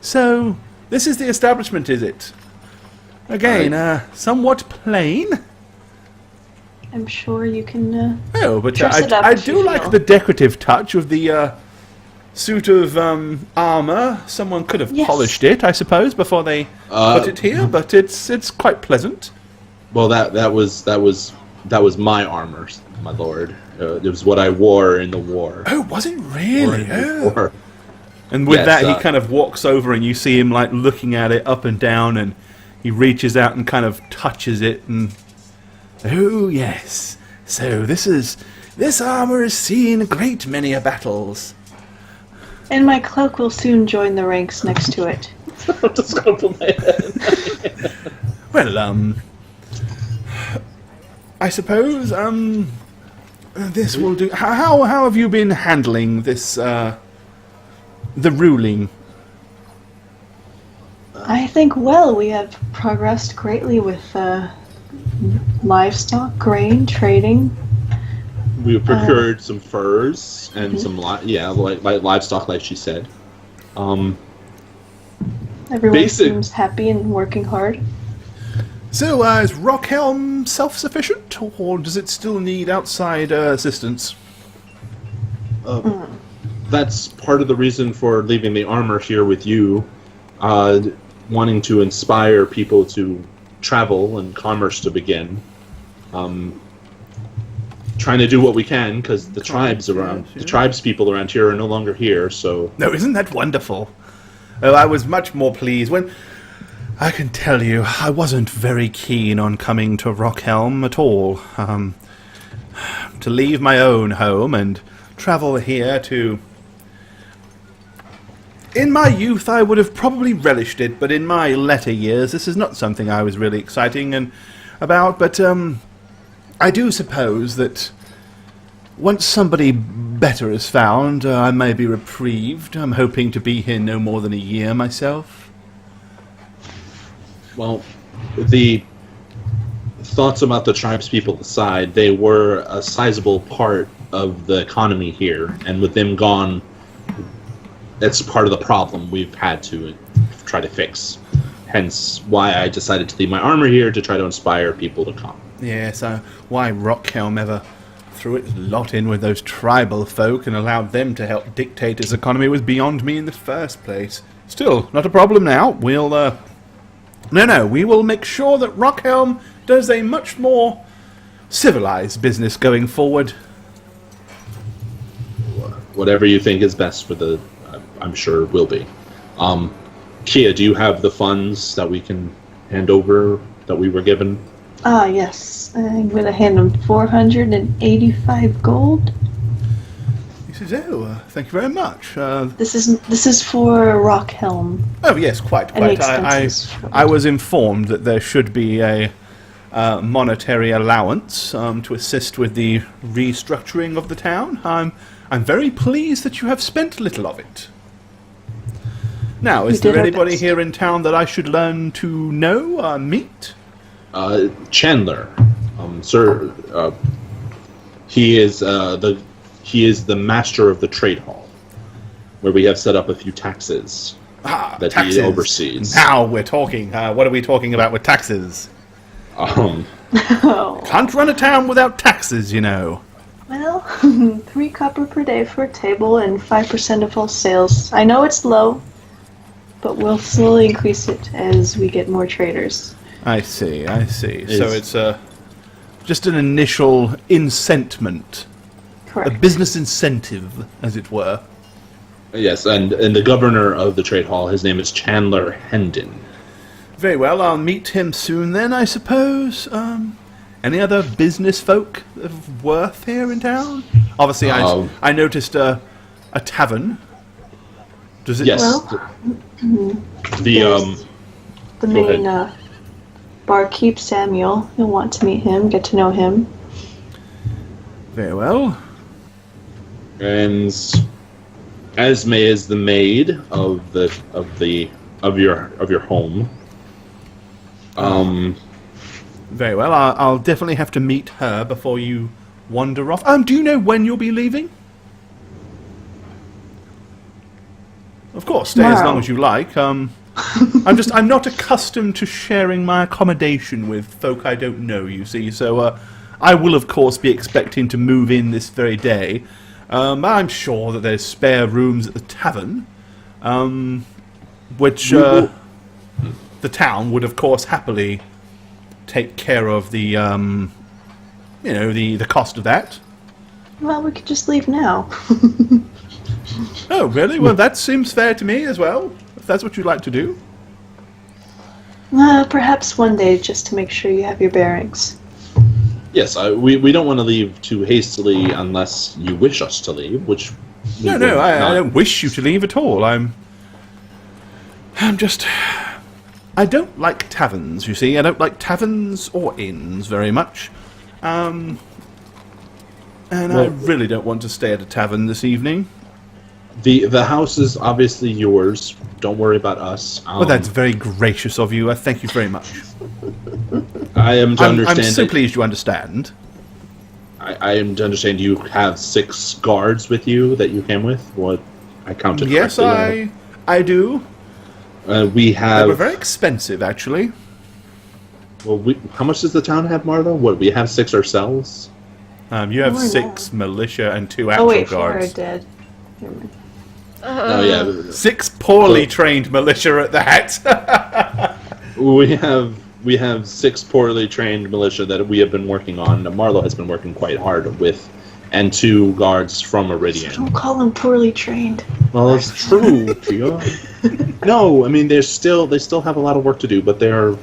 So this is the establishment, is it? Again, somewhat plain. I'm sure you can. Oh, but Dress it up I if do you like feel. the decorative touch of the suit of armor. Someone could have Yes. polished it, I suppose, before they put it here. But it's quite pleasant. Well, that was my armor, my lord. It was what I wore in the war. Oh, was it Or really? in the Oh. war. And with Yes, that, he kind of walks over, and you see him like looking at it up and down, and he reaches out and kind of touches it, and oh yes. So this is This armor has seen a great many battles. And my cloak will soon join the ranks next to it. I'm just gonna put my head. Well, I suppose, this will do. How have you been handling this, the ruling? I think, well, we have progressed greatly with livestock, grain, trading. We procured some furs and some livestock, like she said. Everyone seems happy and working hard. So, is Rockhelm self-sufficient, or does it still need outside assistance? That's part of the reason for leaving the armor here with you, wanting to inspire people to travel and commerce to begin. Trying to do what we can, because the tribes people around here are no longer here, so... No, isn't that wonderful? Oh, I was much more pleased when... I can tell you, I wasn't very keen on coming to Rockhelm at all. To leave my own home and travel here to... In my youth, I would have probably relished it, but in my latter years, this is not something I was really exciting about, but, I do suppose that once somebody better is found, I may be reprieved. I'm hoping to be here no more than a year myself. Well, the thoughts about the tribespeople aside, they were a sizable part of the economy here, and with them gone, that's part of the problem we've had to try to fix. Hence why I decided to leave my armor here to try to inspire people to come. Yes, why Rockhelm ever threw its lot in with those tribal folk and allowed them to help dictate its economy was beyond me in the first place. Still, not a problem now. We'll, we will make sure that Rockhelm does a much more civilized business going forward. Whatever you think is best for the... I'm sure will be. Kia, do you have the funds that we can hand over that we were given? Yes. I'm going to hand them 485 gold. He says, thank you very much. This is for Rockhelm. Oh, yes, quite. I was informed that there should be a monetary allowance to assist with the restructuring of the town. I'm very pleased that you have spent little of it. Now, is there anybody here in town that I should learn to know, meet? Chandler, sir. He is the master of the trade hall, where we have set up a few taxes that taxes. He oversees. Now we're talking. What are we talking about with taxes? Can't run a town without taxes, you know. Well, 3 copper per day for a table and 5% of all sales. I know it's low, but we'll slowly increase it as we get more traders. I see. So it's just an initial incentment. Correct. A business incentive, as it were. Yes, and the governor of the trade hall, his name is Chandler Hendon. Very well, I'll meet him soon then, I suppose. Any other business folk of worth here in town? Obviously, I noticed a tavern. Does it? Yes. Well, the main barkeep, Samuel. You'll want to meet him, get to know him. Very well. And Esme is the maid of your home. Very well. I'll definitely have to meet her before you wander off. Do you know when you'll be leaving? Of course, stay as long as you like. I'm not accustomed to sharing my accommodation with folk I don't know, you see, so I will of course be expecting to move in this very day. I'm sure that there's spare rooms at the tavern, which the town would of course happily take care of the the cost of that. Well, we could just leave now. Oh, really? Well, that seems fair to me as well, if that's what you'd like to do. Perhaps one day, just to make sure you have your bearings. Yes, we don't want to leave too hastily unless you wish us to leave, which... No, I don't wish you to leave at all. I'm just... I don't like taverns, you see. I don't like taverns or inns very much. And I really don't want to stay at a tavern this evening. The house is obviously yours. Don't worry about us. Well, that's very gracious of you. I thank you very much. I am to understand... I'm so pleased you understand. I am to understand you have 6 guards with you that you came with? What I counted yes, correctly. Yes, I do. We have... They were very expensive, actually. Well, how much does the town have, Marlo? What, we have 6 ourselves? You have 6 militia and 2 actual guards. 4 are dead. Oh, yeah. 6 poorly trained militia at that. We have 6 poorly trained militia that we have been working on. Marlo has been working quite hard with, and 2 guards from Iridian. So don't call them poorly trained. Well, it's true, Gia. No, I mean they still have a lot of work to do, but they're...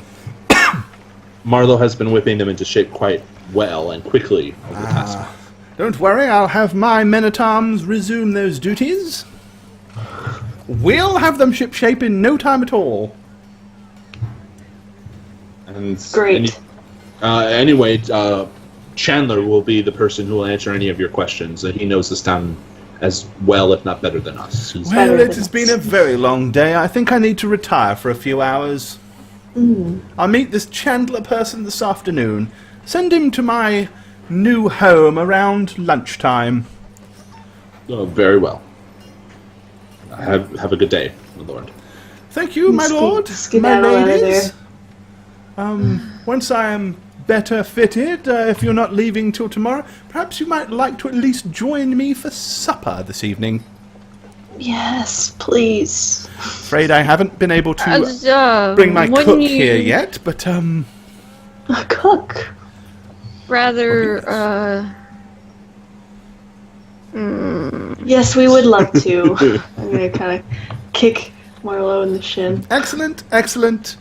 Marlo has been whipping them into shape quite well and quickly over the past month. Don't worry, I'll have my men-at-arms resume those duties. We'll have them ship-shape in no time at all. And Great. Anyway, Chandler will be the person who will answer any of your questions. He knows this town as well, if not better than us. Well, it has been a very long day. I think I need to retire for a few hours. I'll meet this Chandler person this afternoon. Send him to my new home around lunchtime. Oh, very well. Have a good day, my lord. Thank you, my lord, my ladies. Once I am better fitted, if you're not leaving till tomorrow, perhaps you might like to at least join me for supper this evening. Yes, please. Afraid I haven't been able to bring my cook here yet, but A cook? Rather, Yes, we would love to. I'm gonna kind of kick Marlo in the shin. Excellent, excellent.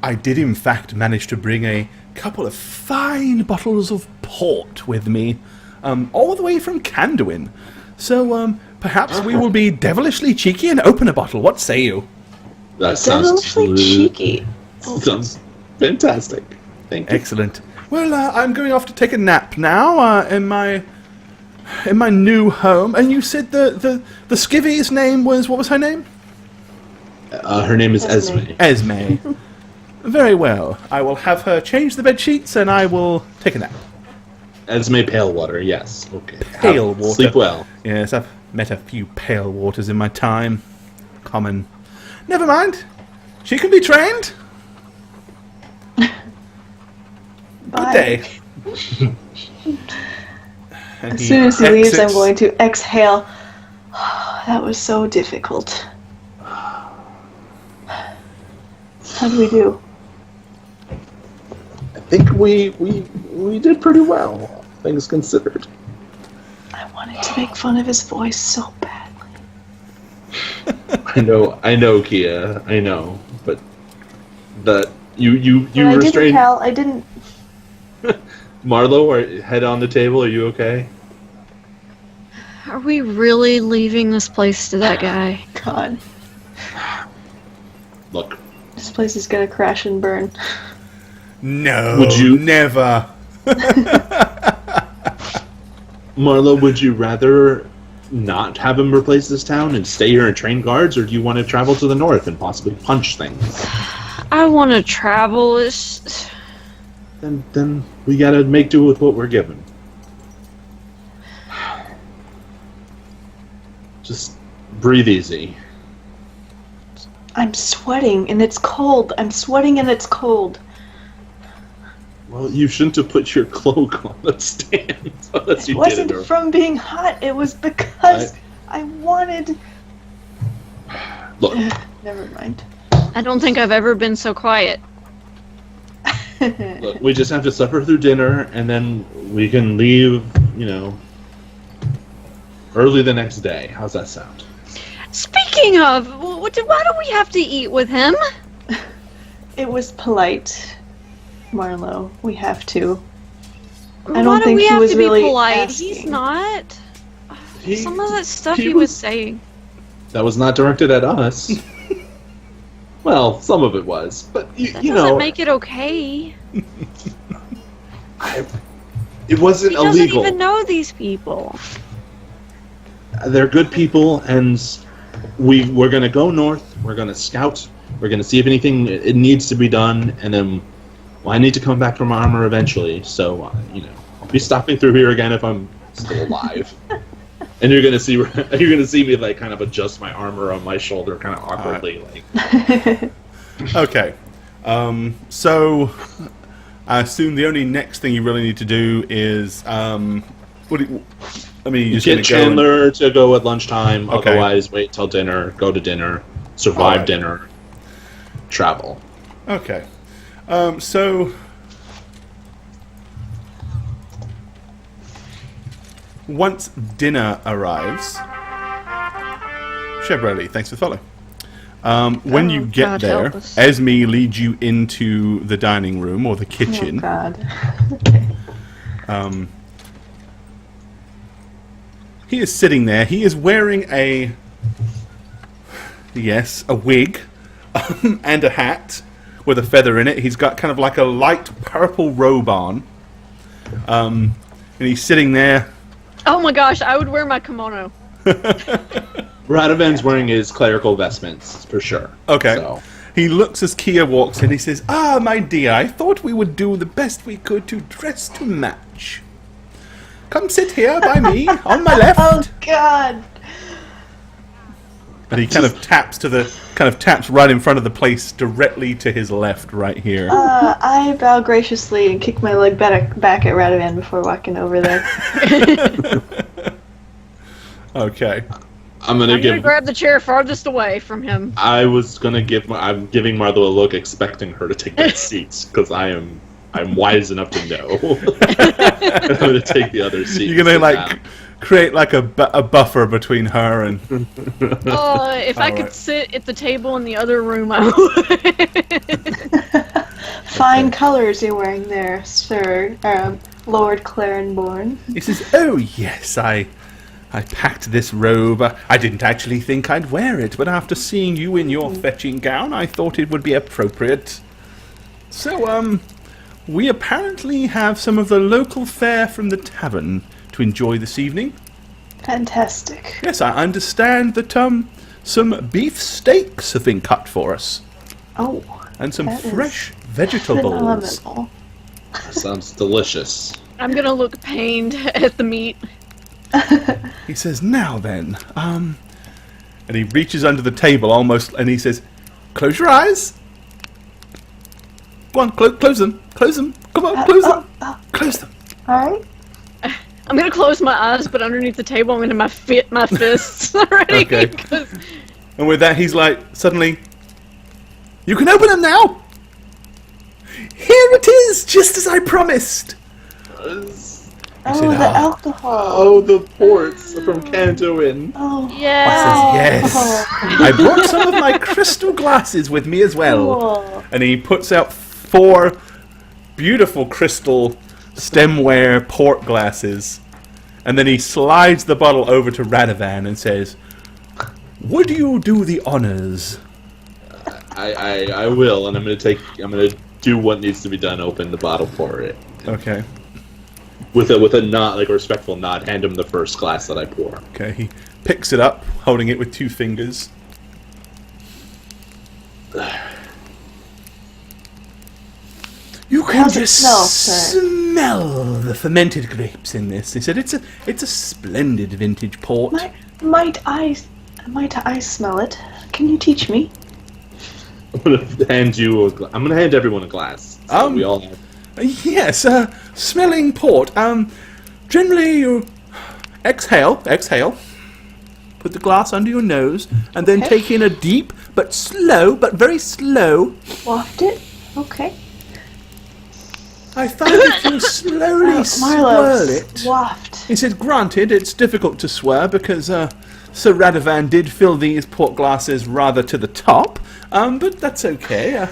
I did in fact manage to bring a couple of fine bottles of port with me, all the way from Canduin. So, perhaps we will be devilishly cheeky and open a bottle. What say you? That sounds Devilishly cheeky. Sounds fantastic. Thank you. Excellent. Well, I'm going off to take a nap now, in my new home. And you said the skivvy's name was, what was her name? Her name is Esme. Esme. Very well. I will have her change the bed sheets and I will take a nap. Esme Palewater, yes. Okay. Palewater. Sleep well. Yes, I've met a few pale waters in my time. Common. Never mind. She can be trained. Good day. As soon as he leaves, I'm going to exhale. That was so difficult. How do we do? I think we did pretty well, things considered. I wanted to make fun of his voice so badly. I know, Kia. I know, but you restrained. I didn't. Marlo, head on the table. Are you okay? are we really leaving this place to that guy? God. Look. This place is gonna crash and burn. No, would you never? Marlo, would you rather not have him replace this town and stay here and train guards, or do you want to travel to the north and possibly punch things? I want to travel. It's... Then we gotta make do with what we're given. Just breathe easy. I'm sweating and it's cold. I'm sweating and it's cold. Well, you shouldn't have put your cloak on the stand. Unless you It wasn't did it, from being hot. It was because I wanted... Look. Never mind. I don't think I've ever been so quiet. Look, we just have to suffer through dinner, and then we can leave, early the next day. How's that sound? Speaking of, why do we have to eat with him? It was polite, Marlo. We have to. I don't Why do think we he have was to be really polite? He's asking. not. He- Some of that stuff he he was was- saying. That was not directed at us. Well, some of it was, but That you doesn't know, make it okay. it wasn't He doesn't illegal. even know these people. They're good people, and we're gonna go north. We're gonna scout. We're gonna see if anything it needs to be done, and then I need to come back from armor eventually. So I'll be stopping through here again if I'm still alive. And you're gonna see me like kind of adjust my armor on my shoulder, kind of awkwardly, like. Okay. So I assume the only next thing you really need to do is you're just Get gonna Chandler to go at lunchtime. Okay. Otherwise, wait till dinner. Go to dinner. Survive Alright. dinner. Travel. Okay. So once dinner arrives, Chevroli, thanks for the follow. When you get God there, help us. Esme leads you into the dining room or the Oh kitchen. God. He is sitting there. He is wearing a wig and a hat with a feather in it. He's got kind of like a light purple robe on. And he's sitting there. Oh my gosh, I would wear my kimono. Radovan's wearing his clerical vestments for sure. Okay. So. He looks as Kia walks in. He says, "Ah, my dear, I thought we would do the best we could to dress to match. Come sit here by me, on my left." Oh God. And he kind of taps right in front of the place, directly to his left, right here. I bow graciously and kick my leg back at Radovan before walking over there. Okay. I'm gonna I'm gonna grab the chair farthest away from him. I'm giving Martha a look, expecting her to take that seat because I'm wise enough to know. I'm gonna take the other seat. You're gonna create like a buffer between her and. If I could Alright. sit at the table in the other room, I would. Fine colors you're wearing there, sir. Lord Cairnemoore. He says, "Oh yes, I packed this robe. I didn't actually think I'd wear it, but after seeing you in your fetching gown, I thought it would be appropriate. So, we apparently have some of the local fare from the tavern to enjoy this evening. Fantastic. Yes, I understand that, some beef steaks have been cut for us, Oh, and some that is fresh vegetables." phenomenal. Sounds delicious. I'm gonna look pained at the meat. He says, "Now then, and he reaches under the table almost, and he says, "Close your eyes. Go on, close them. Close them. Come on, close them. Close them." Alright. I'm gonna close my eyes, but underneath the table, I'm gonna have my fists already. Okay. 'cause- And with that, he's like, suddenly, "You can open them now. Here it is, just as I promised." Oh, said, the "Ah." alcohol. Oh, the ports from Cantowin. Oh, Yeah. Yes. I brought some of my crystal glasses with me as well. cool. And he puts out 4 beautiful crystal stemware port glasses. And then he slides the bottle over to Radovan and says, "Would you do the honors?" I will, and I'm gonna do what needs to be done. Open the bottle, pour it. Okay. With a nod, like a respectful nod, hand him the first glass that I pour. Okay, he picks it up, holding it with 2 fingers. You can How's it just smell, sir? smell the fermented grapes in this. He said, "It's a splendid vintage port." Might I smell it? Can you teach me? I'm gonna I'm gonna hand everyone a glass. So we all have. Yes, smelling port. Generally you exhale. Put the glass under your nose, and then Okay. take in a deep but very slow. Waft it? Okay. I find if you slowly swirl Marlo, it. waft. He said, "Granted, it's difficult to swear because Sir Radovan did fill these port glasses rather to the top, but that's okay."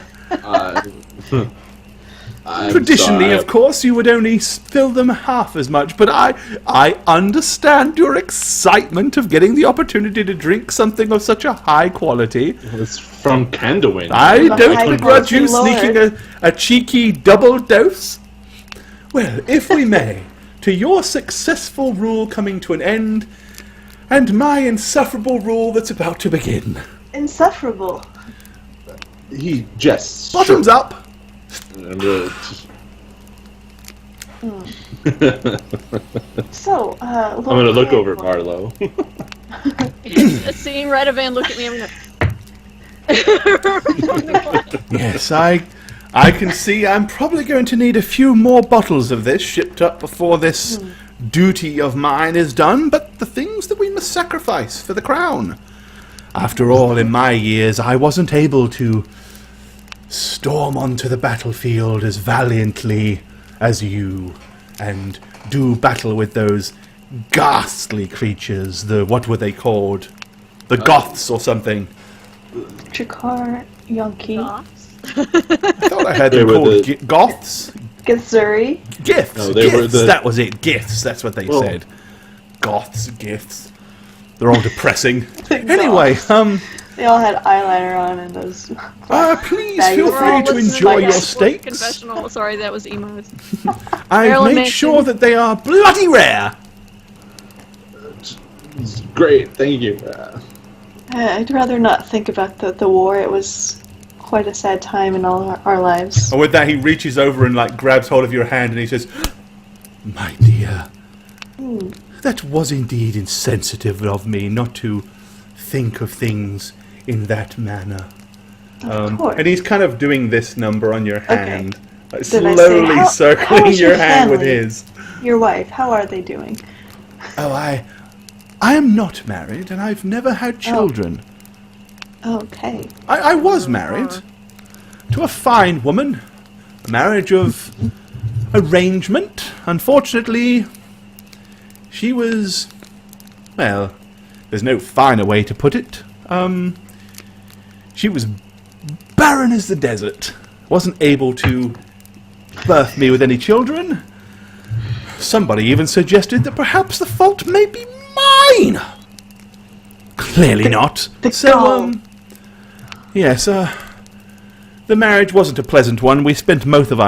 Traditionally, sorry. of course, you would only fill them half as much, but I understand your excitement of getting the opportunity to drink something of such a high quality. It's from Candlewind. I High don't begrudge you quality sneaking lord. a cheeky double dose. Well, if we may, to your successful rule coming to an end, and my insufferable rule that's about to begin. Insufferable. He jests. Bottoms sure. up. And, So, I'm gonna look over at Marlowe. Seeing Radovan look at me, I'm gonna. Yes, I can see I'm probably going to need a few more bottles of this shipped up before this duty of mine is done, but the things that we must sacrifice for the crown. After all, in my years, I wasn't able to storm onto the battlefield as valiantly as you, and do battle with those ghastly creatures, what were they called? The Goths or something. Chikar, Yonki, I thought I had They them were called the- Goths? Githzuri. Gifts. No, they were Gifts. the- That was it. Gifts. That's what they Well- said. Goths. Gifts. They're all depressing. The Anyway, Goths. They all had eyeliner on and those. please Baggy feel We're free all to listening enjoy to your my steaks. Confessional. Sorry, that was emos. I've Marilyn made Manson. sure that they are bloody rare. Great, thank you. I'd rather not think about the war. It was quite a sad time in all our lives. And with that, he reaches over and grabs hold of your hand and he says, "My dear, that was indeed insensitive of me not to think of things in that manner." Of course. And he's kind of doing this number on your hand, Did I say, slowly how circling is your your hand with family? his. Your wife, how are they doing? Oh, I am not married, and I've never had children. Okay. I was married to a fine woman, a marriage of arrangement. Unfortunately, she was, well, there's no finer way to put it. She was barren as the desert. Wasn't able to birth me with any children. Somebody even suggested that perhaps the fault may be mine. Clearly not. the So, gall. yes, the marriage wasn't a pleasant one. We spent most of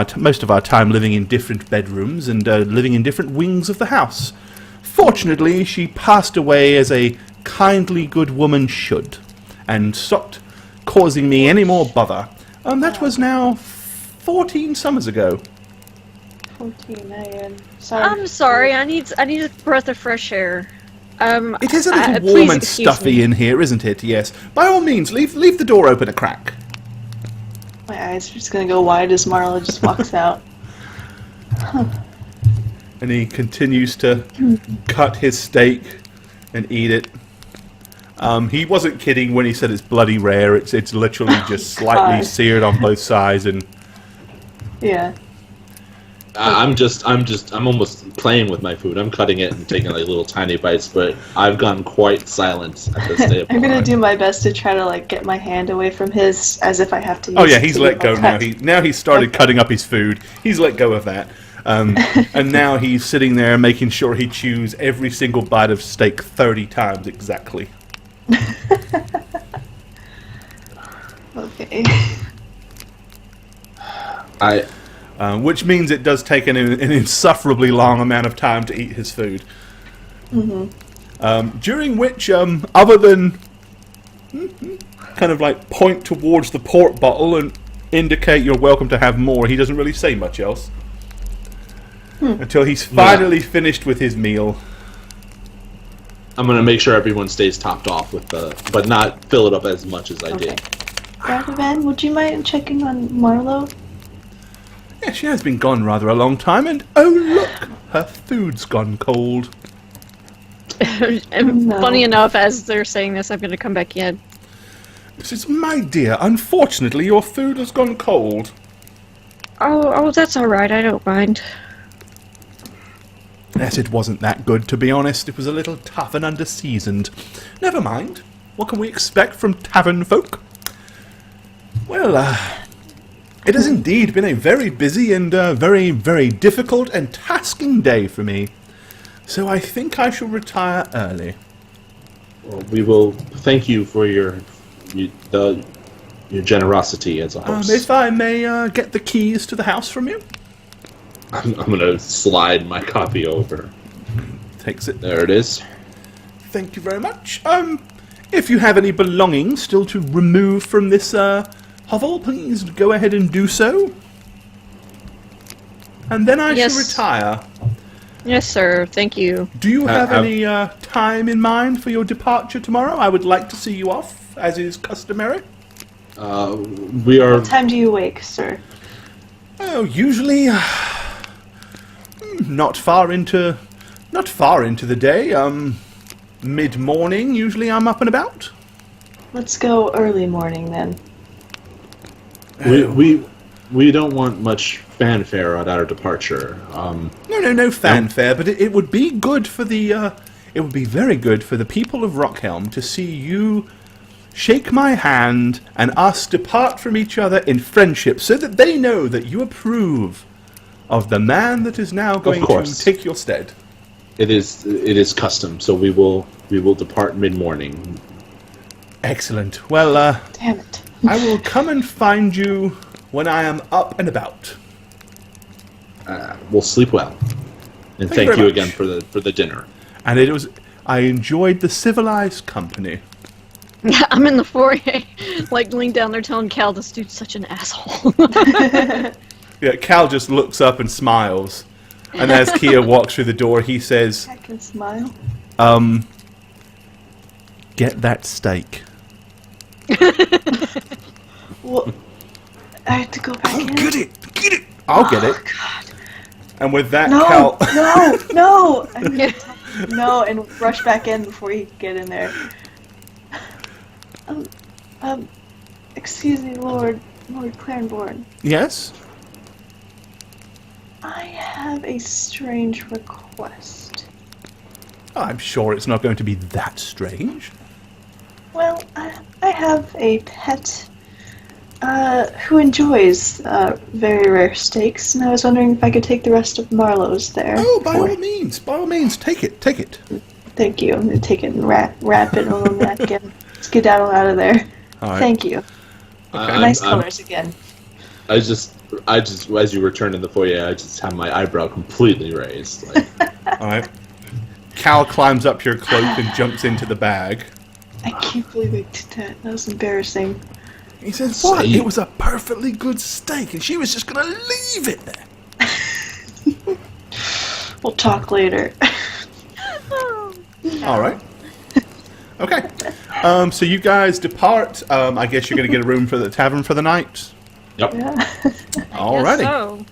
our time living in different bedrooms and living in different wings of the house. Fortunately, she passed away as a kindly good woman should, and stopped causing me any more bother. That was now 14 summers ago. 14. I am sorry. I'm sorry. I need a breath of fresh air. It is a little please warm and excuse stuffy me. in here, isn't it? Yes. By all means, leave the door open a crack. My eyes are just gonna go wide as Marla just walks out. And he continues to cut his steak and eat it. He wasn't kidding when he said it's bloody rare. It's literally just slightly God. seared on both sides, and Yeah. I'm almost playing with my food. I'm cutting it and taking little tiny bites, but I've gone quite silent at this day of I'm my gonna life. do my best to try to get my hand away from his, as if I have to. Use oh yeah, it he's to let get my go now. cut. Now he's started Okay. cutting up his food. He's let go of that, and now he's sitting there making sure he chews every single bite of steak 30 times exactly. Okay. Which means it does take an insufferably long amount of time to eat his food. During which, other than kind of point towards the port bottle and indicate you're welcome to have more, he doesn't really say much else. Until he's finally finished with his meal. I'm gonna make sure everyone stays topped off with but not fill it up as much as I Okay. did. Radovan, would you mind checking on Marlo? Yeah, she has been gone rather a long time, and oh look, her food's gone cold. And No. funny enough, as they're saying this, I'm going to come back in. She says, "My dear, unfortunately your food has gone cold." Oh, that's all right. I don't mind. Yes, it wasn't that good, to be honest. It was a little tough and under-seasoned. Never mind. What can we expect from tavern folk? Well, It has indeed been a very busy and very, very difficult and tasking day for me. So I think I shall retire early. Well, we will thank you for your generosity as a host. If I may get the keys to the house from you? I'm going to slide my copy over. Takes it. There it is. Thank you very much. If you have any belongings still to remove from this hovel, please go ahead and do so. And then I shall retire. Yes, sir. Thank you. Do you have any time in mind for your departure tomorrow? I would like to see you off, as is customary. We are... What time do you wake, sir? Oh, usually not far into the day. Mid-morning, usually I'm up and about. Let's go early morning then. We don't want much fanfare at our departure. No fanfare, but it would be good for the it would be very good for the people of Rockhelm to see you shake my hand and us depart from each other in friendship, so that they know that you approve of the man that is now going to take your stead. It is custom, so we will depart mid-morning. Excellent. Well, damn it. I will come and find you when I am up and about. We'll sleep well, and thank you again for the dinner. And I enjoyed the civilized company. Yeah, I'm in the foyer, like laying down there telling Cal this dude's such an asshole. Yeah, Cal just looks up and smiles. And as Kia walks through the door, he says, I can smile. Get that steak. Well, I have to go back in. Get it! I'll get it. God. And with that, No, Cal... no! No, and rush back in before you get in there. Excuse me, Lord Cairnemoore. Yes? I have a strange request. I'm sure it's not going to be that strange. Well, I have a pet who enjoys very rare steaks, and I was wondering if I could take the rest of Marlowe's there. Oh, by all means, take it. Thank you. I'm going to take it and wrap it in a little napkin. Skedaddle out of there. All right. Thank you. Nice colors again. I just, as you return in the foyer, I just have my eyebrow completely raised. Like, All right. Cal climbs up your cloak and jumps into the bag. I can't believe I did that. That was embarrassing. He says, "What? It was a perfectly good steak, and she was just going to leave it there." We'll talk later. All right. Okay. So you guys depart. I guess you're going to get a room for the tavern for the night. yep. Yeah. Alrighty.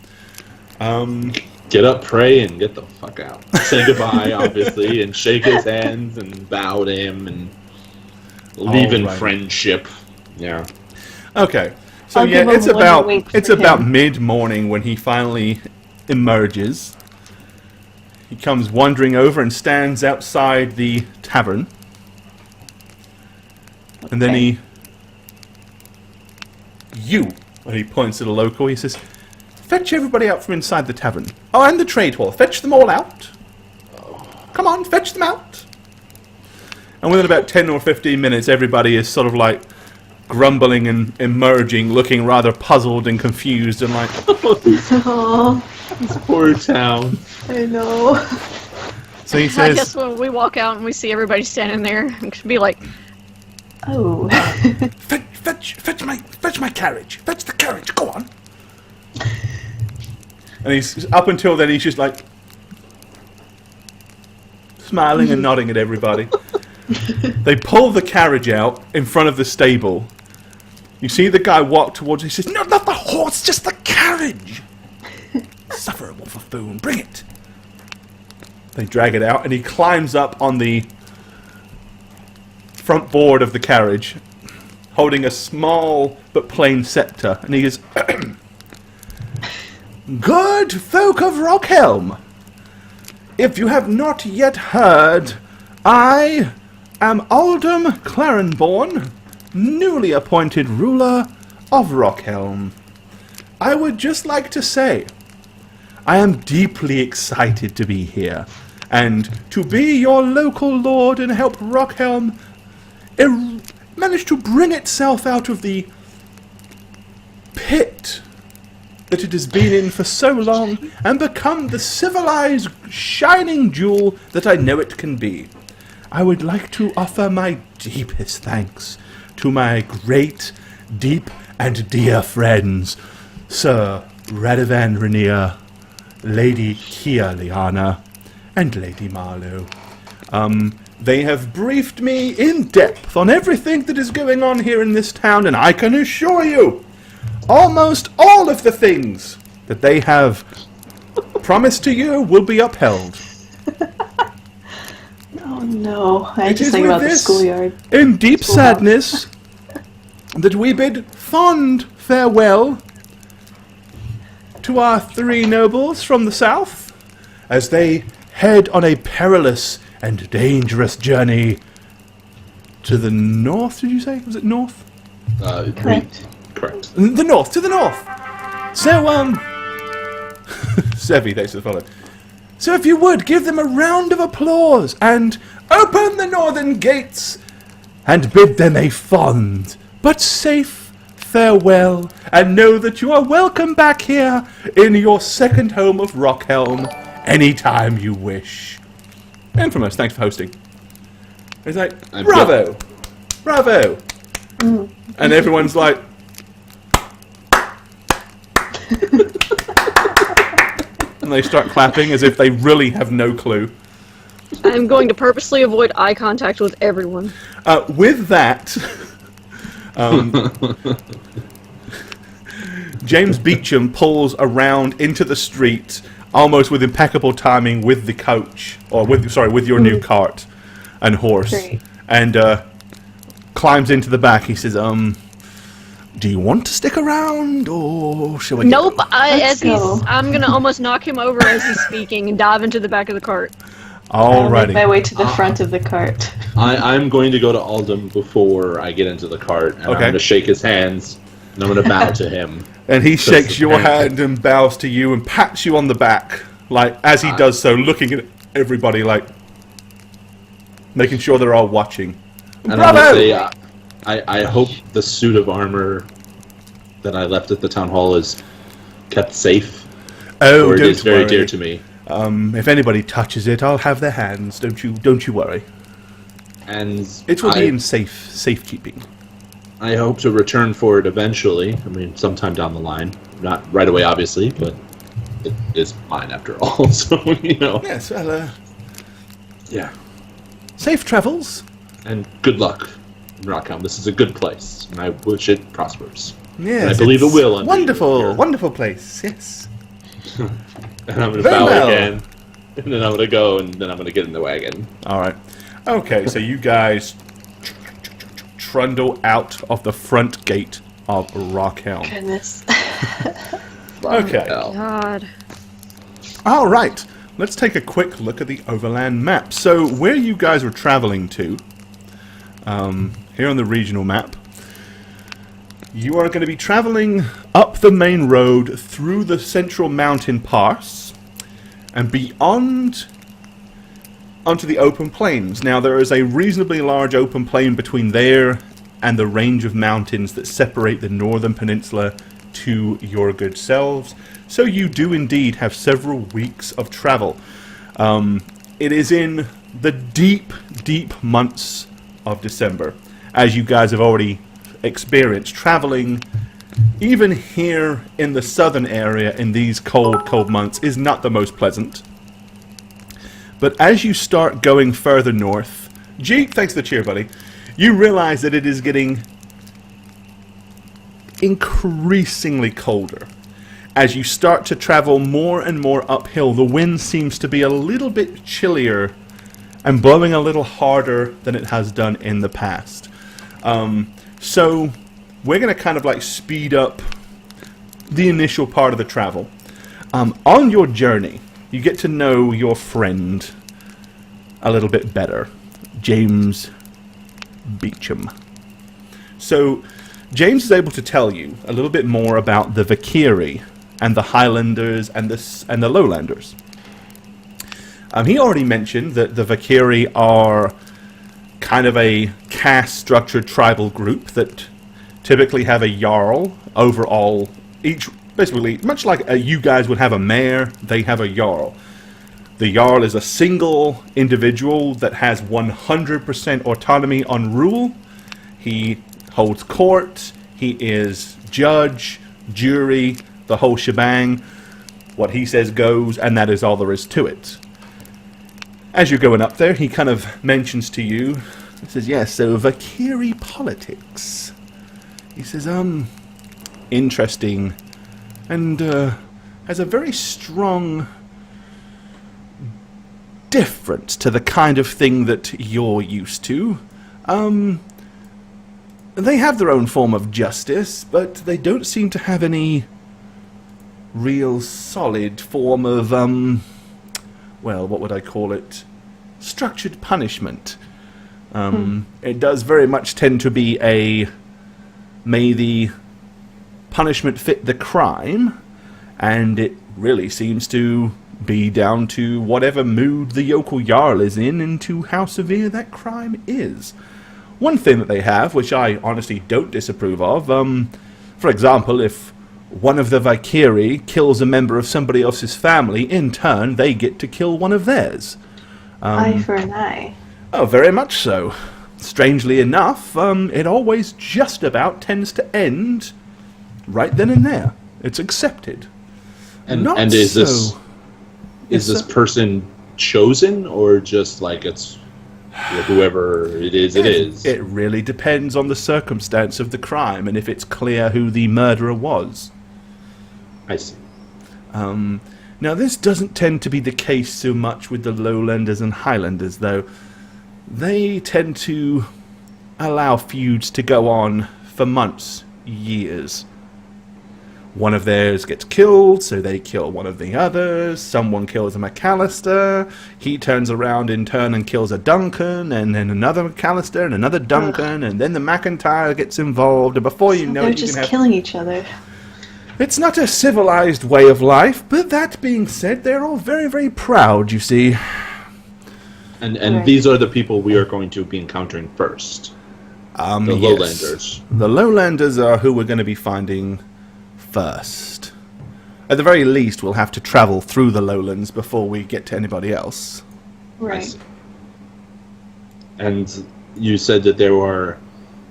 So. Get up, pray, and get the fuck out. Say goodbye, obviously, and shake his hands and bow to him and leave in friendship. Yeah. Okay. So I'll yeah, give him one wink it's for about him. mid-morning when he finally emerges. He comes wandering over and stands outside the tavern. And then Okay. and he points at a local, he says, "Fetch everybody out from inside the tavern. Oh, and the trade hall. Fetch them all out. Come on, fetch them out." And within about 10 or 15 minutes, everybody is sort of like grumbling and emerging, looking rather puzzled and confused and like, Oh, This poor town. I know. so he I says, guess when we walk out and we see everybody standing there, it could be like, Oh. fetch my carriage. Fetch the carriage. Go on. And he's up until then he's just like smiling and nodding at everybody. They pull the carriage out in front of the stable. You see the guy walk towards it. He says, "No, not the horse, just the carriage." Sufferable buffoon, bring it. They drag it out, and he climbs up on the front board of the carriage, holding a small but plain scepter, and he goes, "Good folk of Rockhelm, if you have not yet heard, I am Aldham Clarenborn, newly appointed ruler of Rockhelm. I would just like to say, I am deeply excited to be here, and to be your local lord and help Rockhelm manage to bring itself out of the pit that it has been in for so long and become the civilized, shining jewel that I know it can be. I would like to offer my deepest thanks to my great, deep, and dear friends, Sir Radovan Rainier, Lady Kia Liana, and Lady Marlowe. They have briefed me in depth on everything that is going on here in this town, and I can assure you, almost all of the things that they have promised to you will be upheld. Oh no, I It just is think with about the this, schoolyard. in deep Schoolhouse. sadness, that we bid fond farewell to our three nobles from the south as they head on a perilous and dangerous journey to the north, did you say? Was it north? Correct. Correct. The north, to the north! So, Sevi, thanks for the follow. So if you would, give them a round of applause and open the northern gates and bid them a fond but safe farewell, and know that you are welcome back here in your second home of Rockhelm anytime you wish. And from us, thanks for hosting. It's like, bravo! Bravo! And everyone's like... and they start clapping as if they really have no clue. I'm going to purposely avoid eye contact with everyone. With that... James Beecham pulls around into the street, almost with impeccable timing, with the coach, or with your new cart and horse, Great. and climbs into the back. He says, "Do you want to stick around, or shall we?" Nope. Let's go. I'm gonna almost knock him over as he's speaking and dive into the back of the cart. I'll make Alrighty. my way to the front of the cart. I'm going to go to Aldum before I get into the cart, and I'm Okay. going to shake his hands, and I'm going to bow to him. And he shakes the your hand. hand and bows to you and pats you on the back, like as he does so, looking at everybody, like making sure they're all watching. And Bravo! I'm going to say, I hope the suit of armor that I left at the town hall is kept safe, Oh, or it don't is very worry. dear to me. If anybody touches it, I'll have their hands. Don't you worry. And It will be in safekeeping. I hope to return for it eventually. I mean, sometime down the line. Not right away, obviously, but it is mine after all. So, you know. Yes, well, Yeah. safe travels. And good luck, Rockham. This is a good place, and I wish it prospers. Yes, And I believe it's it will. under Wonderful, you here. wonderful place. Yes. And I'm going to Very bow well. again, and then I'm going to go, and then I'm going to get in the wagon. All right. Okay, so you guys trundle out of the front gate of Rockhelm. Goodness. Okay. Hell. God. All right. Let's take a quick look at the overland map. So where you guys are traveling to, here on the regional map, you are going to be traveling up the main road through the central mountain pass and beyond onto the open plains. Now there is a reasonably large open plain between there and the range of mountains that separate the northern peninsula to your good selves. So you do indeed have several weeks of travel. It is in the deep, deep months of December, as you guys have already experienced. Traveling, even here in the southern area in these cold, cold months, is not the most pleasant. But as you start going further north, Jeep, thanks for the cheer, buddy, you realize that it is getting increasingly colder. As you start to travel more and more uphill, the wind seems to be a little bit chillier and blowing a little harder than it has done in the past. So we're going to kind of like speed up the initial part of the travel. On your journey, you get to know your friend a little bit better, James Beecham. So James is able to tell you a little bit more about the Vakiri and the Highlanders and the Lowlanders. He already mentioned that the Vakiri are kind of a caste-structured tribal group that typically have a Jarl over all, basically, much like you guys would have a mayor, they have a Jarl. The Jarl is a single individual that has 100% autonomy on rule. He holds court, he is judge, jury, the whole shebang. What he says goes, and that is all there is to it. As you're going up there, he kind of mentions to you, he says, yes, so Vakiri politics. He says, interesting, and has a very strong difference to the kind of thing that you're used to. They have their own form of justice, but they don't seem to have any real solid form of, well, what would I call it? Structured punishment. It does very much tend to be a, may the punishment fit the crime, and it really seems to be down to whatever mood the yokel Jarl is in and to how severe that crime is. One thing that they have, which I honestly don't disapprove of, for example, if one of the Vakiri kills a member of somebody else's family, in turn, they get to kill one of theirs. Eye for an eye. Oh, very much so. Strangely enough, it always just about tends to end right then and there. It's accepted. And is this person chosen, or just like it's whoever it is, it is? It really depends on the circumstance of the crime and if it's clear who the murderer was. I see. Now, this doesn't tend to be the case so much with the Lowlanders and Highlanders, though. They tend to allow feuds to go on for months, years. One of theirs gets killed, so they kill one of the others. Someone kills a McAllister. He turns around in turn and kills a Duncan, and then another McAllister, and another Duncan, and then the McIntyre gets involved, and before you know They're it, you just can have... killing each other. It's not a civilized way of life, but that being said, they're all very, very proud, you see. And Right. these are the people we are going to be encountering first. The Lowlanders. The Lowlanders are who we're going to be finding first. At the very least, we'll have to travel through the lowlands before we get to anybody else. I Right. see. And you said that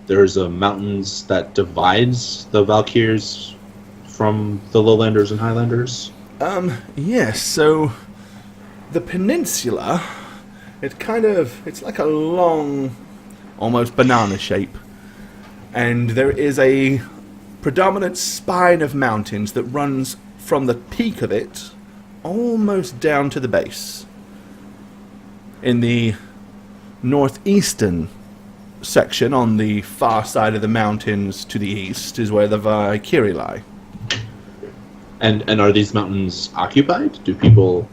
there's a mountains that divides the Valkyries from the Lowlanders and Highlanders? Yes, so the peninsula, it's like a long, almost banana shape. And there is a predominant spine of mountains that runs from the peak of it almost down to the base. In the northeastern section, on the far side of the mountains to the east, is where the Valkyrie lie. And are these mountains occupied? Do people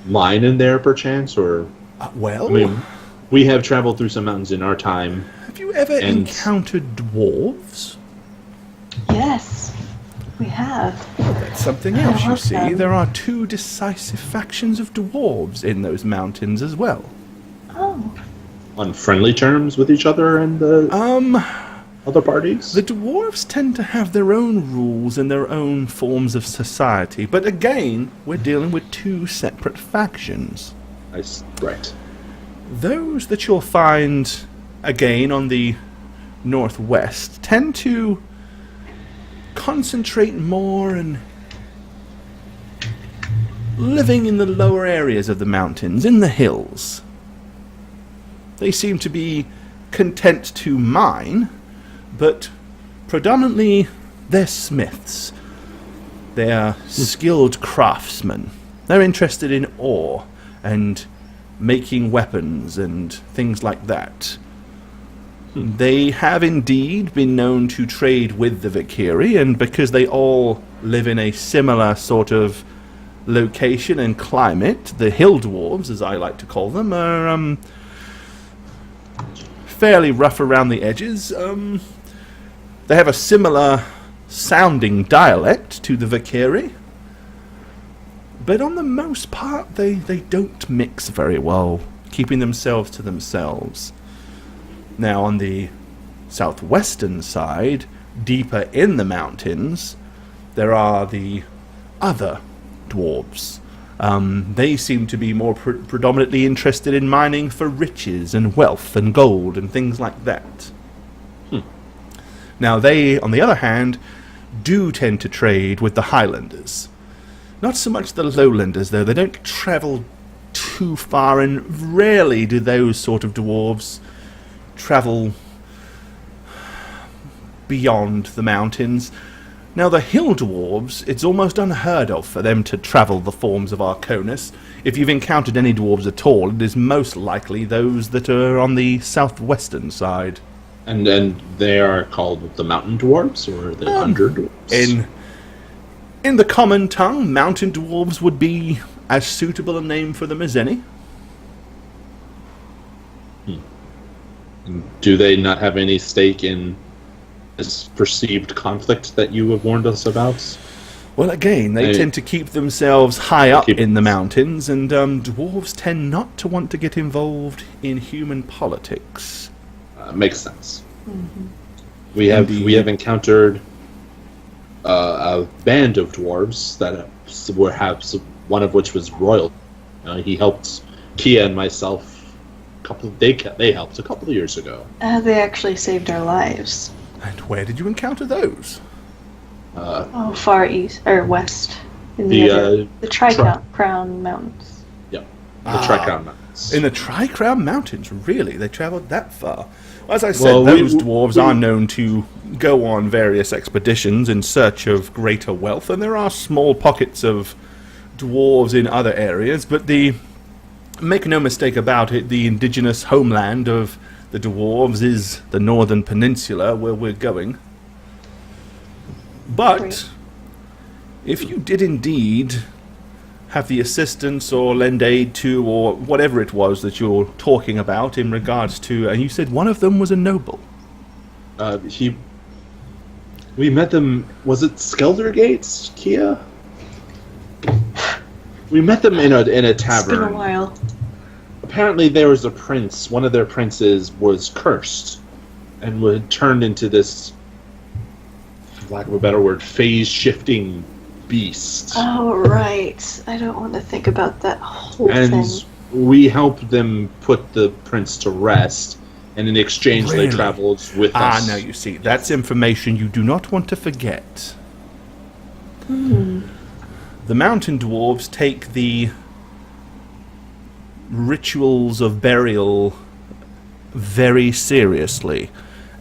mine in there perchance, or? Well, I mean, we have traveled through some mountains in our time. have you ever encountered dwarves? Yes, we have. That's something I else, you love see. them. There are two decisive factions of dwarves in those mountains as well. Oh, On friendly terms with each other and the other parties? The dwarves tend to have their own rules and their own forms of society, but again, we're dealing with two separate factions. Right. Those that you'll find, again, on the northwest, tend to concentrate more on living in the lower areas of the mountains, in the hills. They seem to be content to mine, but predominantly they're smiths. They're skilled craftsmen. They're interested in ore and making weapons and things like that. They have indeed been known to trade with the Vakiri, and because they all live in a similar sort of location and climate, the hill dwarves, as I like to call them, are fairly rough around the edges. They have a similar sounding dialect to the Vakiri, but on the most part they don't mix very well, keeping themselves to themselves. Now on the southwestern side, deeper in the mountains, there are the other dwarves. They seem to be more predominantly interested in mining for riches and wealth and gold and things like that. Now they, on the other hand, do tend to trade with the Highlanders. Not so much the Lowlanders, though. They don't travel too far, and rarely do those sort of dwarves travel beyond the mountains. Now the hill dwarves, it's almost unheard of for them to travel the forms of Arconis. If you've encountered any dwarves at all, it is most likely those that are on the southwestern side. And they are called the Mountain Dwarfs, or the Underdwarfs? In the common tongue, Mountain Dwarves would be as suitable a name for them as any. Do they not have any stake in this perceived conflict that you have warned us about? Well, again, they tend to keep themselves high up in the mountains, and dwarves tend not to want to get involved in human politics. Makes sense. Mm-hmm. We have encountered a band of dwarves that were one of which was royal. He helped Kia and myself. They helped a couple of years ago. They actually saved our lives. And where did you encounter those? Far east or west in the Tri-Crown Mountains. Yep, the Tri-Crown Mountains. In the Tri-Crown Mountains, really? They travelled that far? As I said, those dwarves are known to go on various expeditions in search of greater wealth, and there are small pockets of dwarves in other areas, but make no mistake about it, the indigenous homeland of the dwarves is the northern peninsula where we're going. But if you did indeed have the assistance or lend aid to, or whatever it was that you're talking about in regards to, and you said one of them was a noble. We met them, was it Skeldergates, Kia? We met them in a tavern. It's been a while. Apparently there was a prince, one of their princes was cursed, and would turn into this, for lack of a better word, phase-shifting beast. Oh, right. I don't want to think about that whole thing. And we helped them put the prince to rest, and in exchange they traveled with us. Now you see, that's information you do not want to forget. The Mountain Dwarves take the rituals of burial very seriously,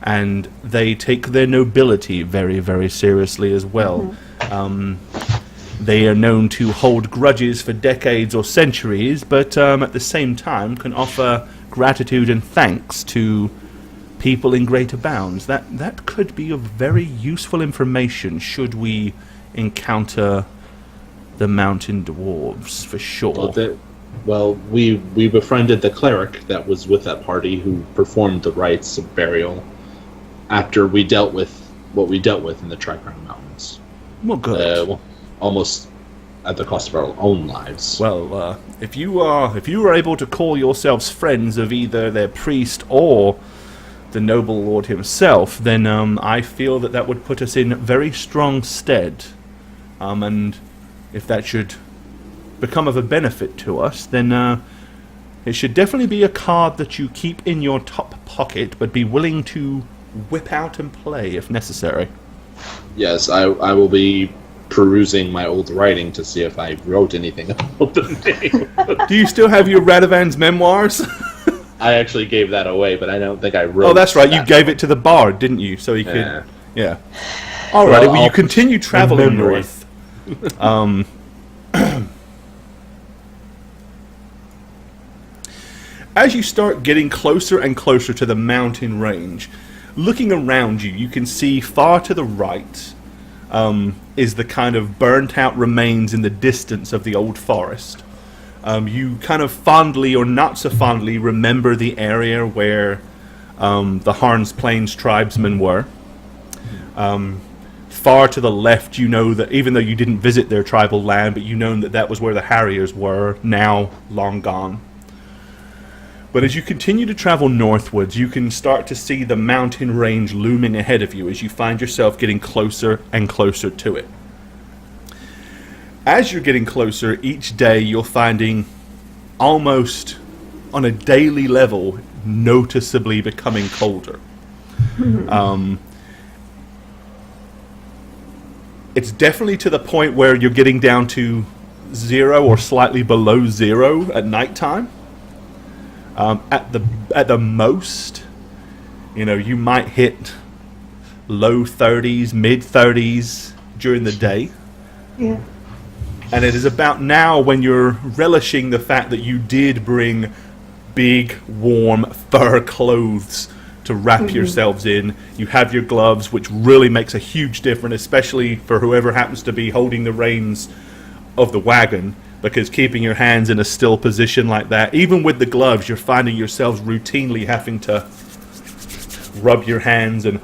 and they take their nobility very, very seriously as well. They are known to hold grudges for decades or centuries, but at the same time can offer gratitude and thanks to people in greater bounds. That could be of very useful information should we encounter the Mountain Dwarves, for sure. Well, we befriended the cleric that was with that party who performed the rites of burial after we dealt with what we dealt with in the Tri-Crown Mountains. Well, good. Almost at the cost of our own lives. Well, if you are able to call yourselves friends of either their priest or the noble lord himself, then I feel that would put us in very strong stead. And if that should become of a benefit to us, then it should definitely be a card that you keep in your top pocket, but be willing to whip out and play if necessary. Yes, I will be perusing my old writing to see if I wrote anything about the name. Do you still have your Radovan's memoirs? I actually gave that away, but I don't think I wrote. Oh, that's right. You gave it to the bard, didn't you? So he could. Yeah. All right. Well, you continue traveling north. As you start getting closer and closer to the mountain range, looking around you, you can see far to the right is the kind of burnt-out remains in the distance of the old forest. You kind of fondly, or not so fondly, remember the area where the Harns Plains tribesmen were. Far to the left, you know that even though you didn't visit their tribal land, but you know that that was where the Harriers were, now long gone. But as you continue to travel northwards, you can start to see the mountain range looming ahead of you as you find yourself getting closer and closer to it. As you're getting closer, each day you're finding almost on a daily level noticeably becoming colder. It's definitely to the point where you're getting down to 0 or slightly below 0 at nighttime. At the most, you might hit low 30s, mid 30s during the day. Yeah. And it is about now when you're relishing the fact that you did bring big, warm fur clothes to wrap yourselves in. You have your gloves, which really makes a huge difference, especially for whoever happens to be holding the reins of the wagon, because keeping your hands in a still position like that, even with the gloves, you're finding yourselves routinely having to rub your hands and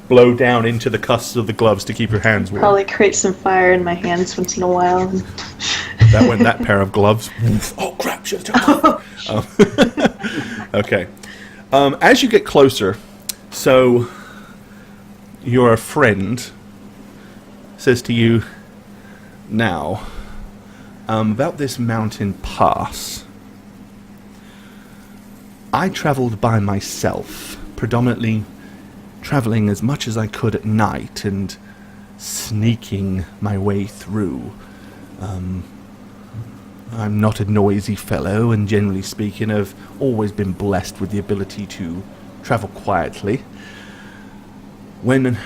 blow down into the cusps of the gloves to keep your hands warm. Probably create some fire in my hands once in a while. That went that pair of gloves. Oh, crap. Okay. As you get closer, so your friend says to you, now, about this mountain pass. I traveled by myself, predominantly traveling as much as I could at night and sneaking my way through. I'm not a noisy fellow, and generally speaking, I've always been blessed with the ability to travel quietly. When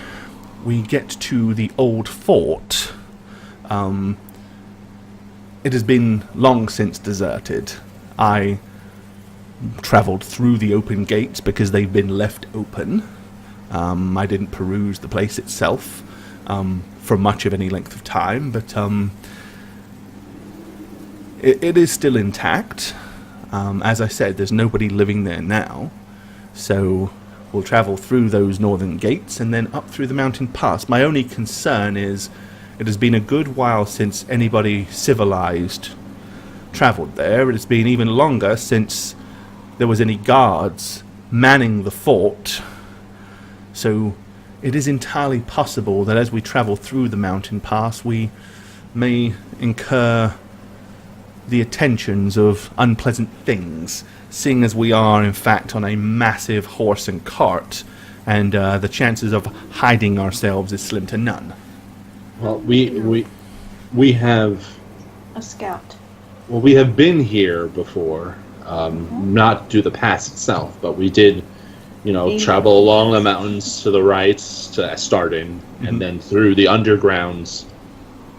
we get to the old fort, it has been long since deserted. I traveled through the open gates because they've been left open. I didn't peruse the place itself for much of any length of time, but it is still intact. As I said, there's nobody living there now, so we'll travel through those northern gates and then up through the mountain pass. My only concern is it has been a good while since anybody civilized traveled there. It has been even longer since there was any guards manning the fort, so it is entirely possible that as we travel through the mountain pass, we may incur the attentions of unpleasant things, seeing as we are, in fact, on a massive horse and cart, and the chances of hiding ourselves is slim to none. Well, we have A scout. well, we have been here before, not through the pass itself, but we did, travel along the mountains to the right to starting, and then through the undergrounds,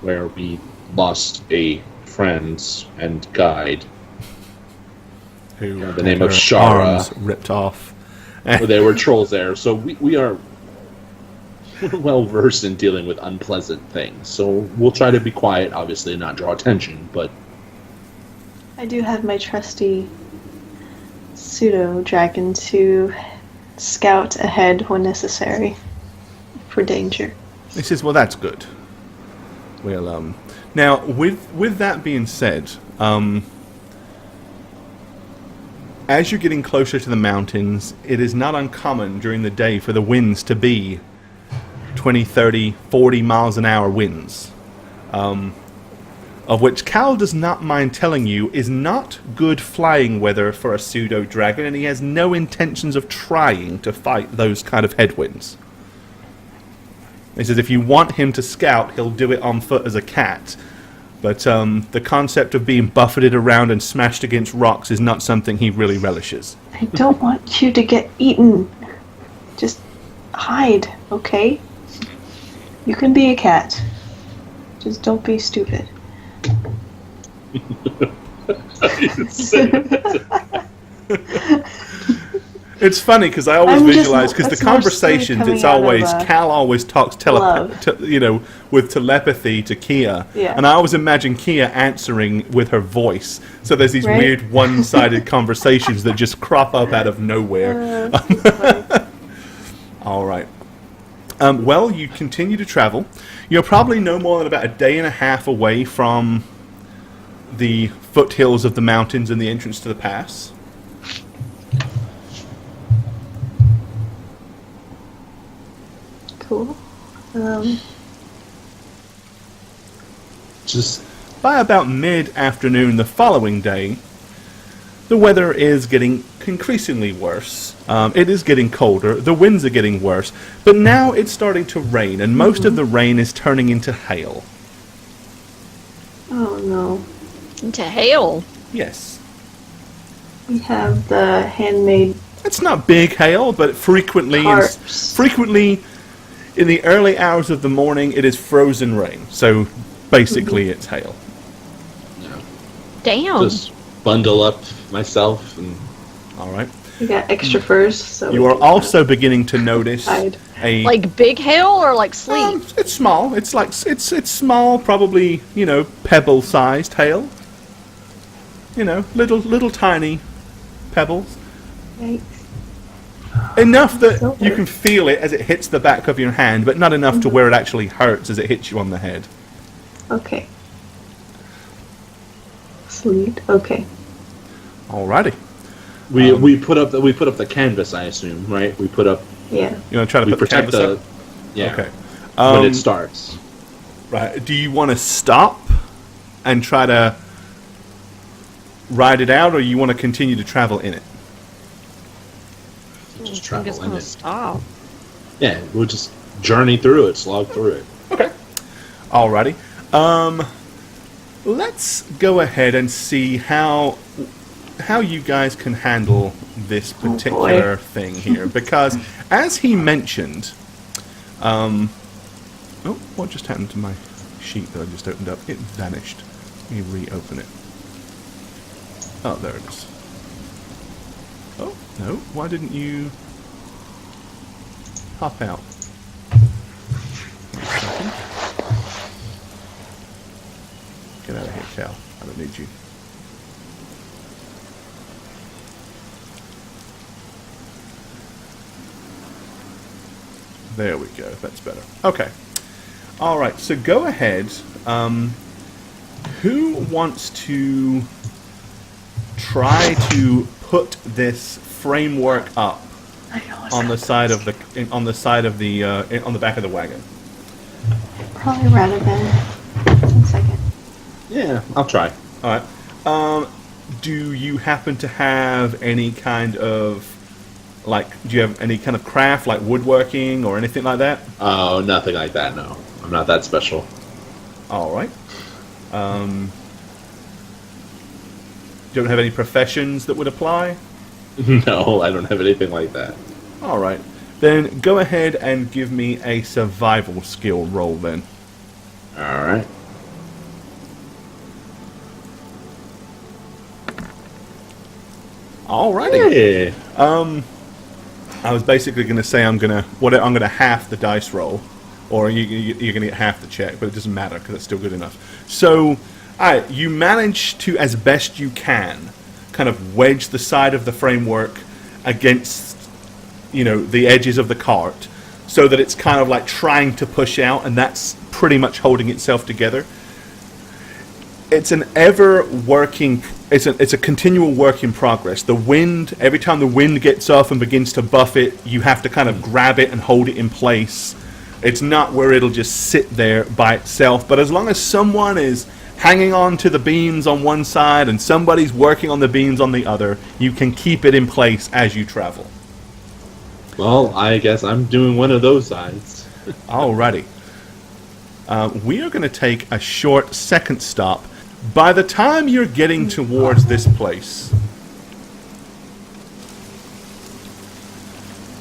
where we lost a friend and guide, Who the name had of her Shara. arms ripped off. Well, there were trolls there, so we're well versed in dealing with unpleasant things. So we'll try to be quiet, obviously, and not draw attention. But I do have my trusty pseudo dragon to scout ahead when necessary for danger. He says, well, that's good. Well, now, with that being said, as you're getting closer to the mountains, it is not uncommon during the day for the winds to be 20, 30, 40 miles an hour winds, of which Cal does not mind telling you is not good flying weather for a pseudo-dragon, and he has no intentions of trying to fight those kind of headwinds. He says if you want him to scout, he'll do it on foot as a cat, but the concept of being buffeted around and smashed against rocks is not something he really relishes. I don't want you to get eaten. Just hide, okay? You can be a cat. Just don't be stupid. It's funny because I always I'm just- visualize, because the that's more conversations, coming it's out of, always, Cal always talks love. with telepathy to Kia. Yeah. And I always imagine Kia answering with her voice. So there's these Right? weird one-sided conversations that just crop up out of nowhere. All right. Well, you continue to travel. You're probably no more than about a day and a half away from the foothills of the mountains and the entrance to the pass. Cool. Just By about mid-afternoon the following day, the weather is getting increasingly worse. It is getting colder, the winds are getting worse, but now it's starting to rain, and most of the rain is turning into hail. Oh no. Into hail. Yes. We have the handmade It's not big hail, but frequently in the early hours of the morning, it is frozen rain. So basically, it's hail. Damn. just bundle up myself and All right. We got extra furs, so You we are can, also beginning to notice hide. a Like big hail or like sleet? it's small. It's like it's small, probably pebble-sized hail. Little tiny pebbles. Yikes. Enough that Silver. you can feel it as it hits the back of your hand, but not enough to where it actually hurts as it hits you on the head. Okay. Sleet. Okay. Alrighty. we put up the canvas, I assume, right? We put up Yeah. You want to try to we put the protect canvas up? yeah Okay. when it starts. Right. Do you want to stop and try to ride it out, or you want to continue to travel in it? Just I think it's travel in gonna it. stop. Yeah, we'll just journey through it, slog through it. Okay. Alrighty. Let's go ahead and see how you guys can handle this particular thing here, because as he mentioned, what just happened to my sheet that I just opened up? It vanished. Let me reopen it. Oh, there it is. Oh, no, why didn't you pop out? One second. Get out of here, Cal. I don't need you. There we go. That's better. Okay. All right. So go ahead. Who wants to try to put this framework up I know. on the side of the on the back of the wagon? Probably rather than 1 second. Yeah, I'll try. All right. Do you happen to have any kind of do you have any kind of craft, like woodworking or anything like that? Oh, nothing like that. No, I'm not that special. All right. Don't have any professions that would apply? No, I don't have anything like that. All right. Then go ahead and give me a survival skill roll then. All right. Alrighty. Yeah. I was basically going to say I'm going to half the dice roll, or you're going to get half the check, but it doesn't matter because it's still good enough. So, alright, you manage to, as best you can, kind of wedge the side of the framework against, the edges of the cart, so that it's kind of like trying to push out, and that's pretty much holding itself together. It's an ever-working... It's a continual work in progress. The wind, every time the wind gets up and begins to buff it, you have to kind of grab it and hold it in place. It's not where it'll just sit there by itself. But as long as someone is hanging on to the beams on one side and somebody's working on the beams on the other, you can keep it in place as you travel. Well, I guess I'm doing one of those sides. Alrighty. We are going to take a short second stop. By the time you're getting towards this place,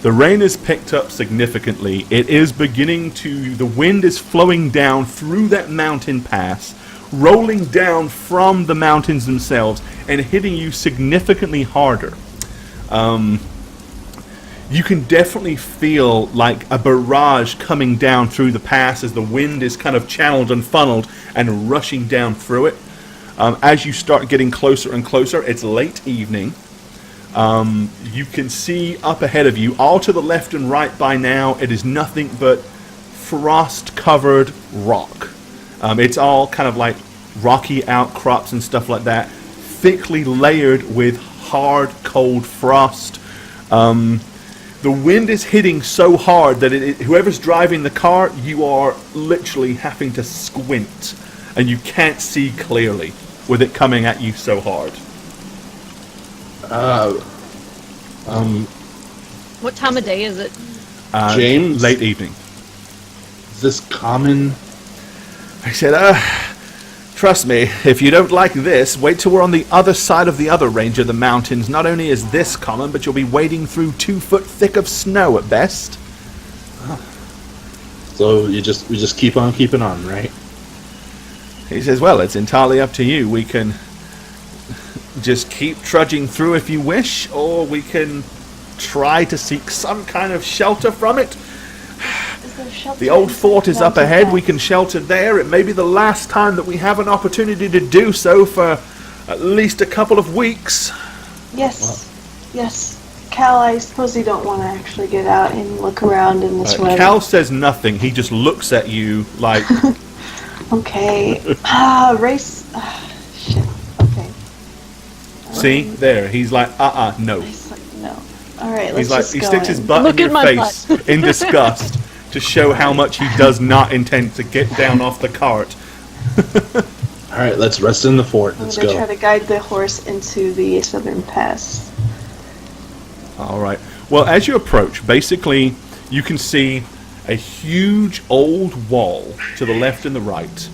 the rain has picked up significantly. It is beginning to... The wind is flowing down through that mountain pass, rolling down from the mountains themselves, and hitting you significantly harder. You can definitely feel like a barrage coming down through the pass as the wind is kind of channeled and funneled and rushing down through it. As you start getting closer and closer, it's late evening. You can see up ahead of you, all to the left and right by now, it is nothing but frost-covered rock. It's all kind of like rocky outcrops and stuff like that, thickly layered with hard, cold frost. The wind is hitting so hard that whoever's driving the car, you are literally having to squint, and you can't see clearly with it coming at you so hard. What time of day is it? James? Late evening. Is this common? I said, trust me, if you don't like this, wait till we're on the other side of the other range of the mountains. Not only is this common, but you'll be wading through 2 foot thick of snow at best. So we just keep on keeping on, right? He says, well, it's entirely up to you. We can just keep trudging through if you wish, or we can try to seek some kind of shelter from it. The old fort is up ahead. We can shelter there. It may be the last time that we have an opportunity to do so for at least a couple of weeks. Yes. Yes. Cal, I suppose you don't want to actually get out and look around in this weather. Cal says nothing. He just looks at you like... Okay. Race... shit. Okay. See? There. He's like, no. He's like, no. Alright, let's He's like, just he go sticks his in. butt Look in at your my face in disgust to show how much he does not intend to get down off the cart. Alright, let's rest in the fort. I'm Let's going to go. try to guide the horse into the southern pass. All right. Well, as you approach, basically, you can see a huge old wall to the left and the right.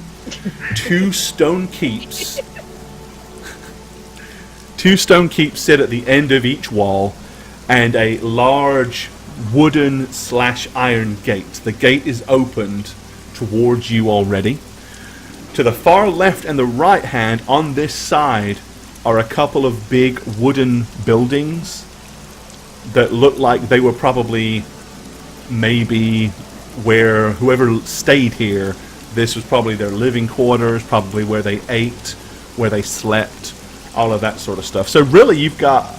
2 stone keeps. 2 stone keeps sit at the end of each wall, and a large wooden/iron gate. The gate is opened towards you already. To the far left and the right hand on this side are a couple of big wooden buildings that look like they were probably maybe where whoever stayed here, this was probably their living quarters, probably where they ate, where they slept, all of that sort of stuff. So really you've got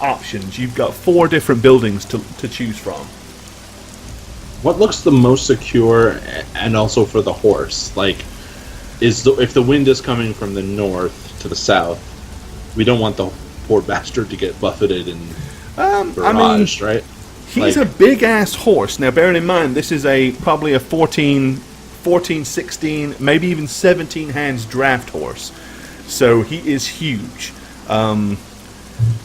options. You've got 4 different buildings to choose from. What looks the most secure, and also for the horse? Like, if the wind is coming from the north to the south, we don't want the poor bastard to get buffeted and barraged, right? He's a big-ass horse. Now, bearing in mind, this is probably a 14, 16, maybe even 17 hands draft horse. So he is huge.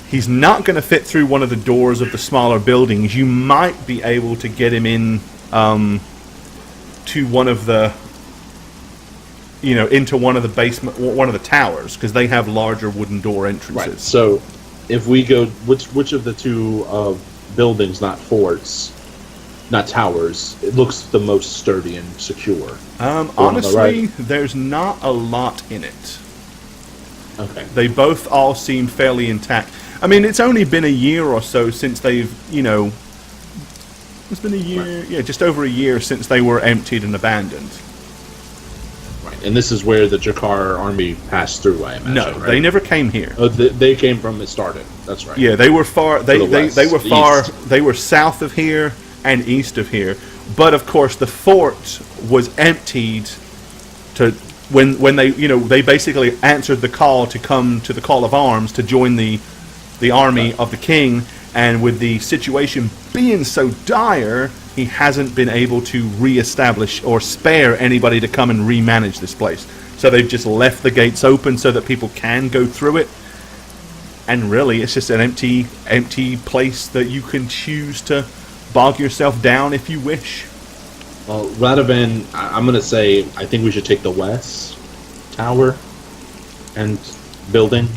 He's not going to fit through one of the doors of the smaller buildings. You might be able to get him in to one of the, into one of the basement, one of the towers, because they have larger wooden door entrances. Right. So, if we go, which of the 2 buildings, not forts, not towers, it looks the most sturdy and secure? Honestly, there's not a lot in it. Okay. They both all seem fairly intact. I mean, it's only been a year or so since they've, it's been a year, right. Just over a year since they were emptied and abandoned. Right, and this is where the Jakar army passed through, I imagine. No, right? they never came here. Oh, they came from it started. That's right. Yeah, they were far. They were far. East. They were south of here and east of here. But of course, the fort was emptied to when they they basically answered the call to come to the call of arms to join the army of the king. And with the situation being so dire, he hasn't been able to reestablish or spare anybody to come and remanage this place. So they've just left the gates open so that people can go through it. And really, it's just an empty place that you can choose to bog yourself down if you wish. Well, Radovan, I'm going to say I think we should take the west tower and building.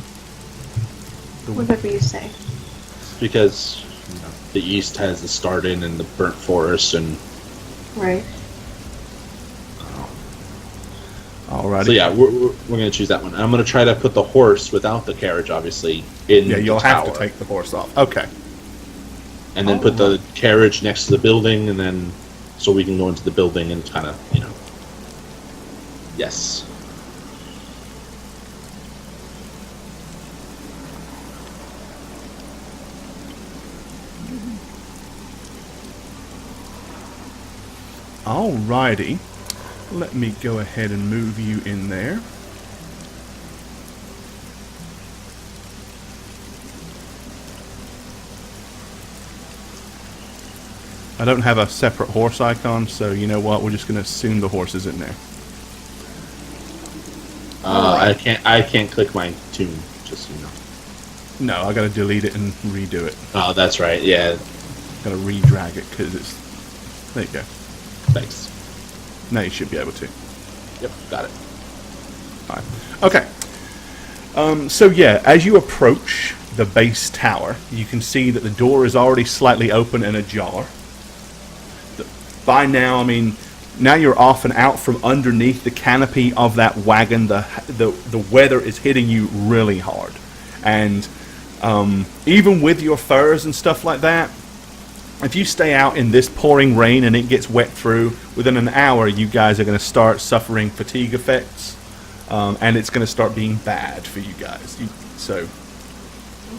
Whatever you say. Because the east has the Starden and the burnt forest and... Right. Alrighty. So yeah, we're going to choose that one. I'm going to try to put the horse without the carriage, obviously, in the you'll tower. have to take the horse off. Okay. And then put the carriage next to the building, and then so we can go into the building and kind of, Yes. Alrighty. Let me go ahead and move you in there. I don't have a separate horse icon, so you know what? We're just going to assume the horse is in there. I can't click my tune, just so you know. No, I got to delete it and redo it. Oh, that's right. Yeah. Got to re-drag it because it's. There you go. Thanks. Now you should be able to. Yep. Got it. Fine. Okay. So yeah, as you approach the base tower, you can see that the door is already slightly open and ajar. By now, I mean, now you're off and out from underneath the canopy of that wagon. The weather is hitting you really hard, and even with your furs and stuff like that, if you stay out in this pouring rain and it gets wet through, within an hour you guys are going to start suffering fatigue effects, and it's going to start being bad for you guys.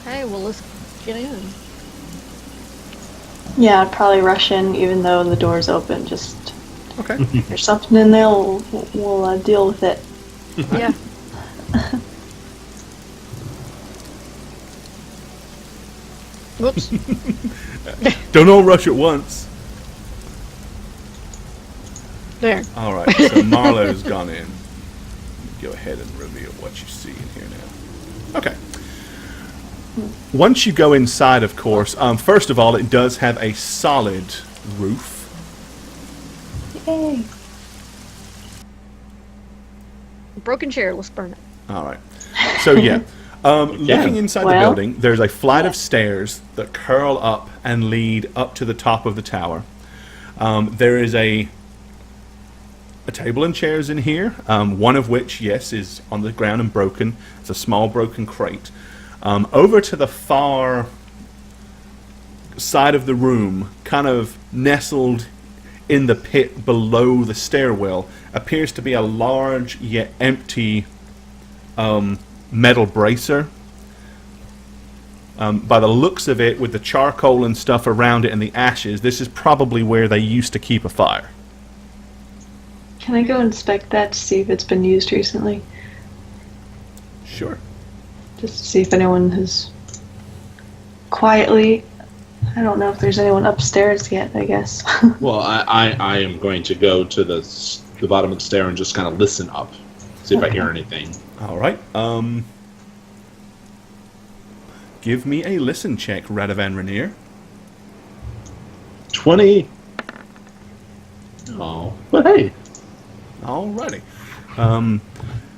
Okay, well, let's get in. Yeah, I'd probably rush in even though the door's open. Just Okay. if there's something in there, we'll deal with it. Yeah. Whoops. Don't all rush at once. There. All right, so Marlowe's gone in. Go ahead and reveal what you see in here now. Okay. Once you go inside, of course, first of all, it does have a solid roof. Yay! Broken chair, let's burn it. All right. So, yeah. Looking inside the Well, building, there's a flight of stairs that curl up and lead up to the top of the tower. There is a table and chairs in here, one of which, yes, is on the ground and broken. It's a small broken crate. Over to the far side of the room, kind of nestled in the pit below the stairwell, appears to be a large yet empty metal bracer. By the looks of it, with the charcoal and stuff around it and the ashes, this is probably where they used to keep a fire. Can I go inspect that to see if it's been used recently? Sure. Just to see if anyone has quietly. I don't know if there's anyone upstairs yet, I guess. Well, I am going to go to the bottom of the stair and just kind of listen up, see if I hear anything. All right. Give me a listen check, Radovan Rainier. 20. Oh, but hey. Alrighty.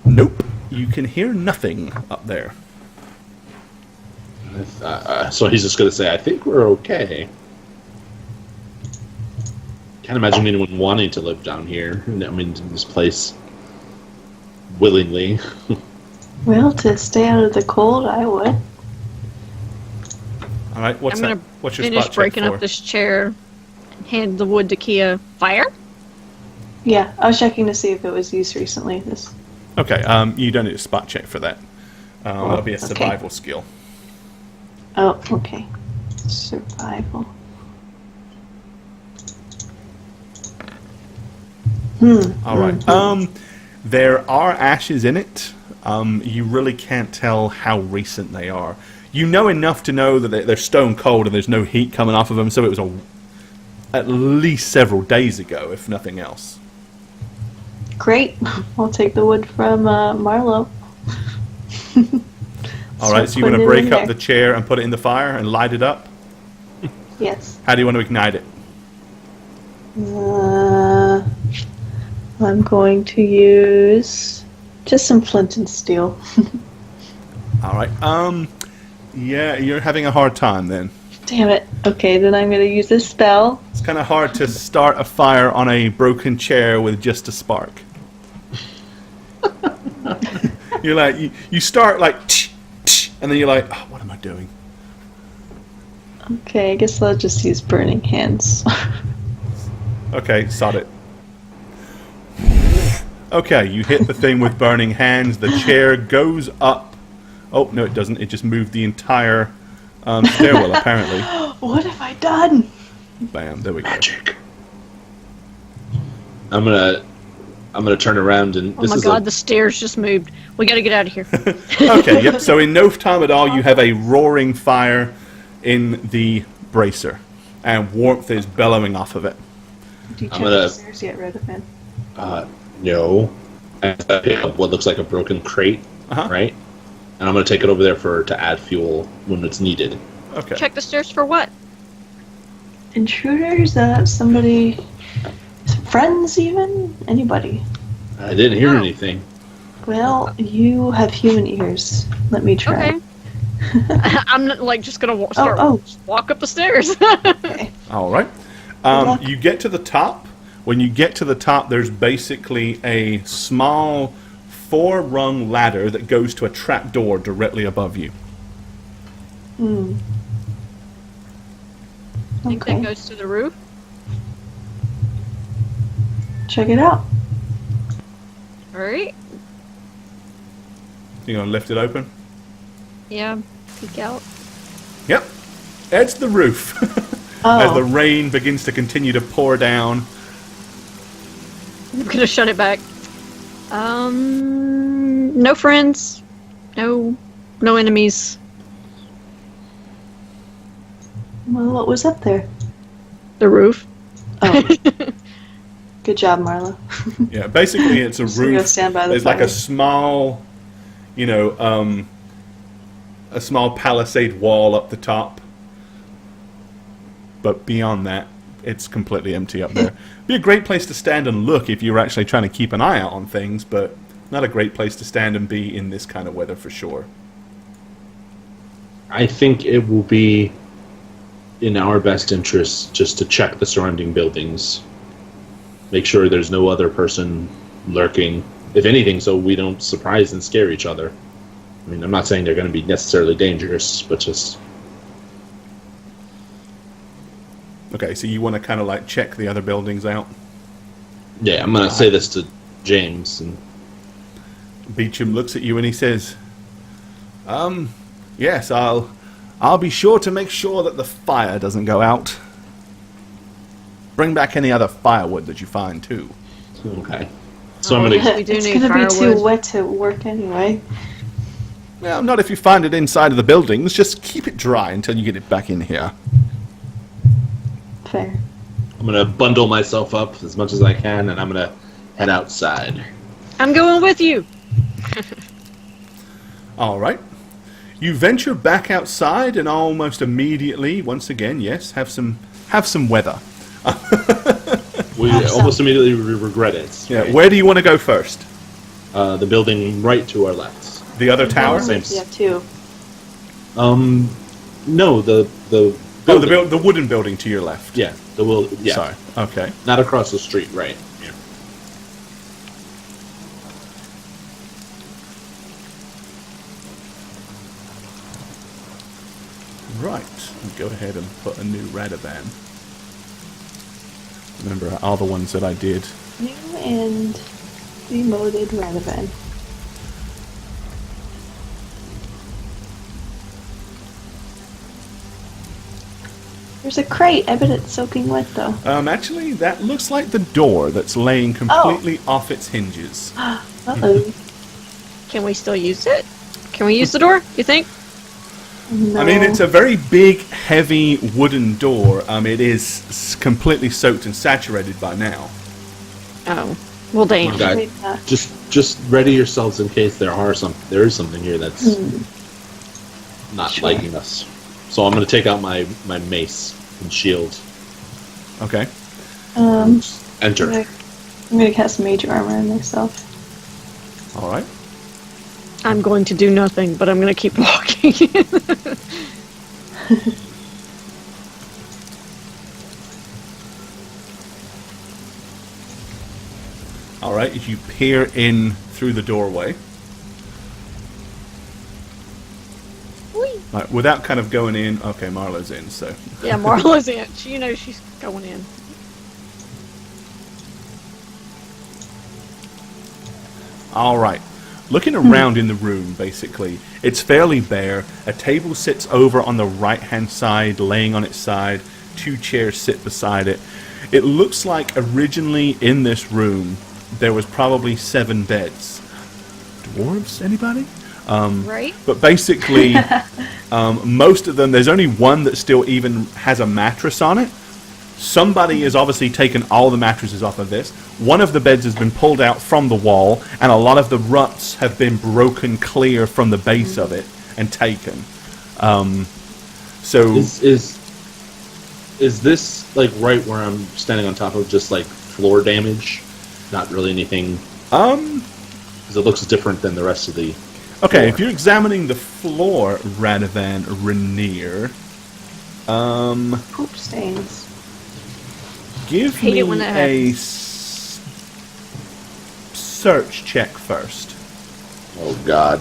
Nope. You can hear nothing up there. So he's just going to say, I think we're okay. Can't imagine anyone wanting to live down here. I mean, in this place. Willingly. Well, to stay out of the cold, I would. Alright, what's I'm that? gonna What's your finish spot check breaking for? up this chair and hand the wood to Kia. Fire? Yeah, I was checking to see if it was used recently. This. Okay, you don't need a spot check for that. That'll be a survival skill. Oh, okay. Survival. Alright. There are ashes in it. You really can't tell how recent they are. You know enough to know that they're stone cold and there's no heat coming off of them, so it was at least several days ago, if nothing else. Great. I'll take the wood from Marlo. Alright, so you want to break up the chair and put it in the fire and light it up? Yes. How do you want to ignite it? I'm going to use just some flint and steel. Alright, yeah, you're having a hard time then. Damn it. Okay, then I'm going to use this spell. It's kind of hard to start a fire on a broken chair with just a spark. You're like, you start like, and then you're like, oh, what am I doing? Okay, I guess I'll just use burning hands. Okay, sod it. Okay, you hit the thing with burning hands. The chair goes up. Oh, no, it doesn't. It just moved the entire stairwell, apparently. What have I done? Bam, there we go. Magic. I'm gonna turn around and Oh my god, the stairs just moved. We gotta get out of here. Okay, yep. So in no time at all, you have a roaring fire in the bracer, and warmth is bellowing off of it. Do you check the stairs yet, Redfin? No. I pick up what looks like a broken crate, right? And I'm gonna take it over there to add fuel when it's needed. Okay. Check the stairs for what? Intruders? Somebody... Friends, even? Anybody? I didn't hear anything. Well, you have human ears. Let me try. Okay. I'm not, like, just gonna walk up the stairs. Okay. All right. You get to the top. When you get to the top, there's basically a small 4-rung ladder that goes to a trap door directly above you. Hmm. I think that goes to the roof. Check it out. Alright. You gonna lift it open? Yeah, peek out. Yep. It's the roof. As the rain begins to continue to pour down. I'm gonna shut it back. No friends. No enemies. Well, what was up there? The roof. Oh. Good job, Marla. Yeah, basically it's a roof. Stand by the There's like a small, a small palisade wall up the top. But beyond that, it's completely empty up there. Be a great place to stand and look if you're actually trying to keep an eye out on things, but not a great place to stand and be in this kind of weather for sure. I think it will be in our best interest just to check the surrounding buildings. Make sure there's no other person lurking. If anything, so we don't surprise and scare each other. I mean, I'm not saying they're going to be necessarily dangerous, but just... Okay, so you want to kind of like check the other buildings out? Yeah, I'm going to say this to James. And Beecham looks at you and he says, yes, I'll be sure to make sure that the fire doesn't go out. Bring back any other firewood that you find, too. Okay. So I'm going to... It's going to be too wet to work anyway. Well, not if you find it inside of the buildings. Just keep it dry until you get it back in here. Fair. I'm going to bundle myself up as much as I can, and I'm going to head outside. I'm going with you. All right. You venture back outside, and almost immediately, once again, yes, have some weather. We almost immediately regret it. Yeah. Right? Where do you want to go first? The building right to our left. The other tower? Yeah, two. No, the building. Oh, the wooden building to your left. Yeah, yeah. Sorry. Okay. Not across the street, right? Yeah. Right. Go ahead and put a new Radavan. Remember all the ones that I did. New and remoted Radavan. There's a crate. I bet it's soaking wet, though. Actually, that looks like the door that's laying completely off its hinges. Uh-oh. Can we still use it? Can we use the door, you think? No. I mean, it's a very big, heavy wooden door. It is completely soaked and saturated by now. Oh. Well, damn. Okay. Just ready yourselves in case there is something here that's not liking us. So I'm going to take out my mace and shield. Okay. Enter. I'm going to cast Mage Armor on myself. All right. I'm going to do nothing, but I'm going to keep walking. All right. As you peer in through the doorway. Right, without kind of going in. Okay, Marla's in, so. Yeah, Marla's in. She's going in. All right. Looking around in the room, basically, it's fairly bare. A table sits over on the right-hand side, laying on its side. 2 chairs sit beside it. It looks like originally in this room there was probably 7 beds. Dwarves, anybody? Right? But basically, most of them, there's only one that still even has a mattress on it. Somebody has obviously taken all the mattresses off of this. One of the beds has been pulled out from the wall, and a lot of the ruts have been broken clear from the base of it and taken. So is this like right where I'm standing on top of, just like floor damage? Not really anything. Because it looks different than the rest of the. Okay, floor. if you're examining the floor, Radovan Rainier, Poop stains. give Hate me it when that a happens. search check first. Oh God.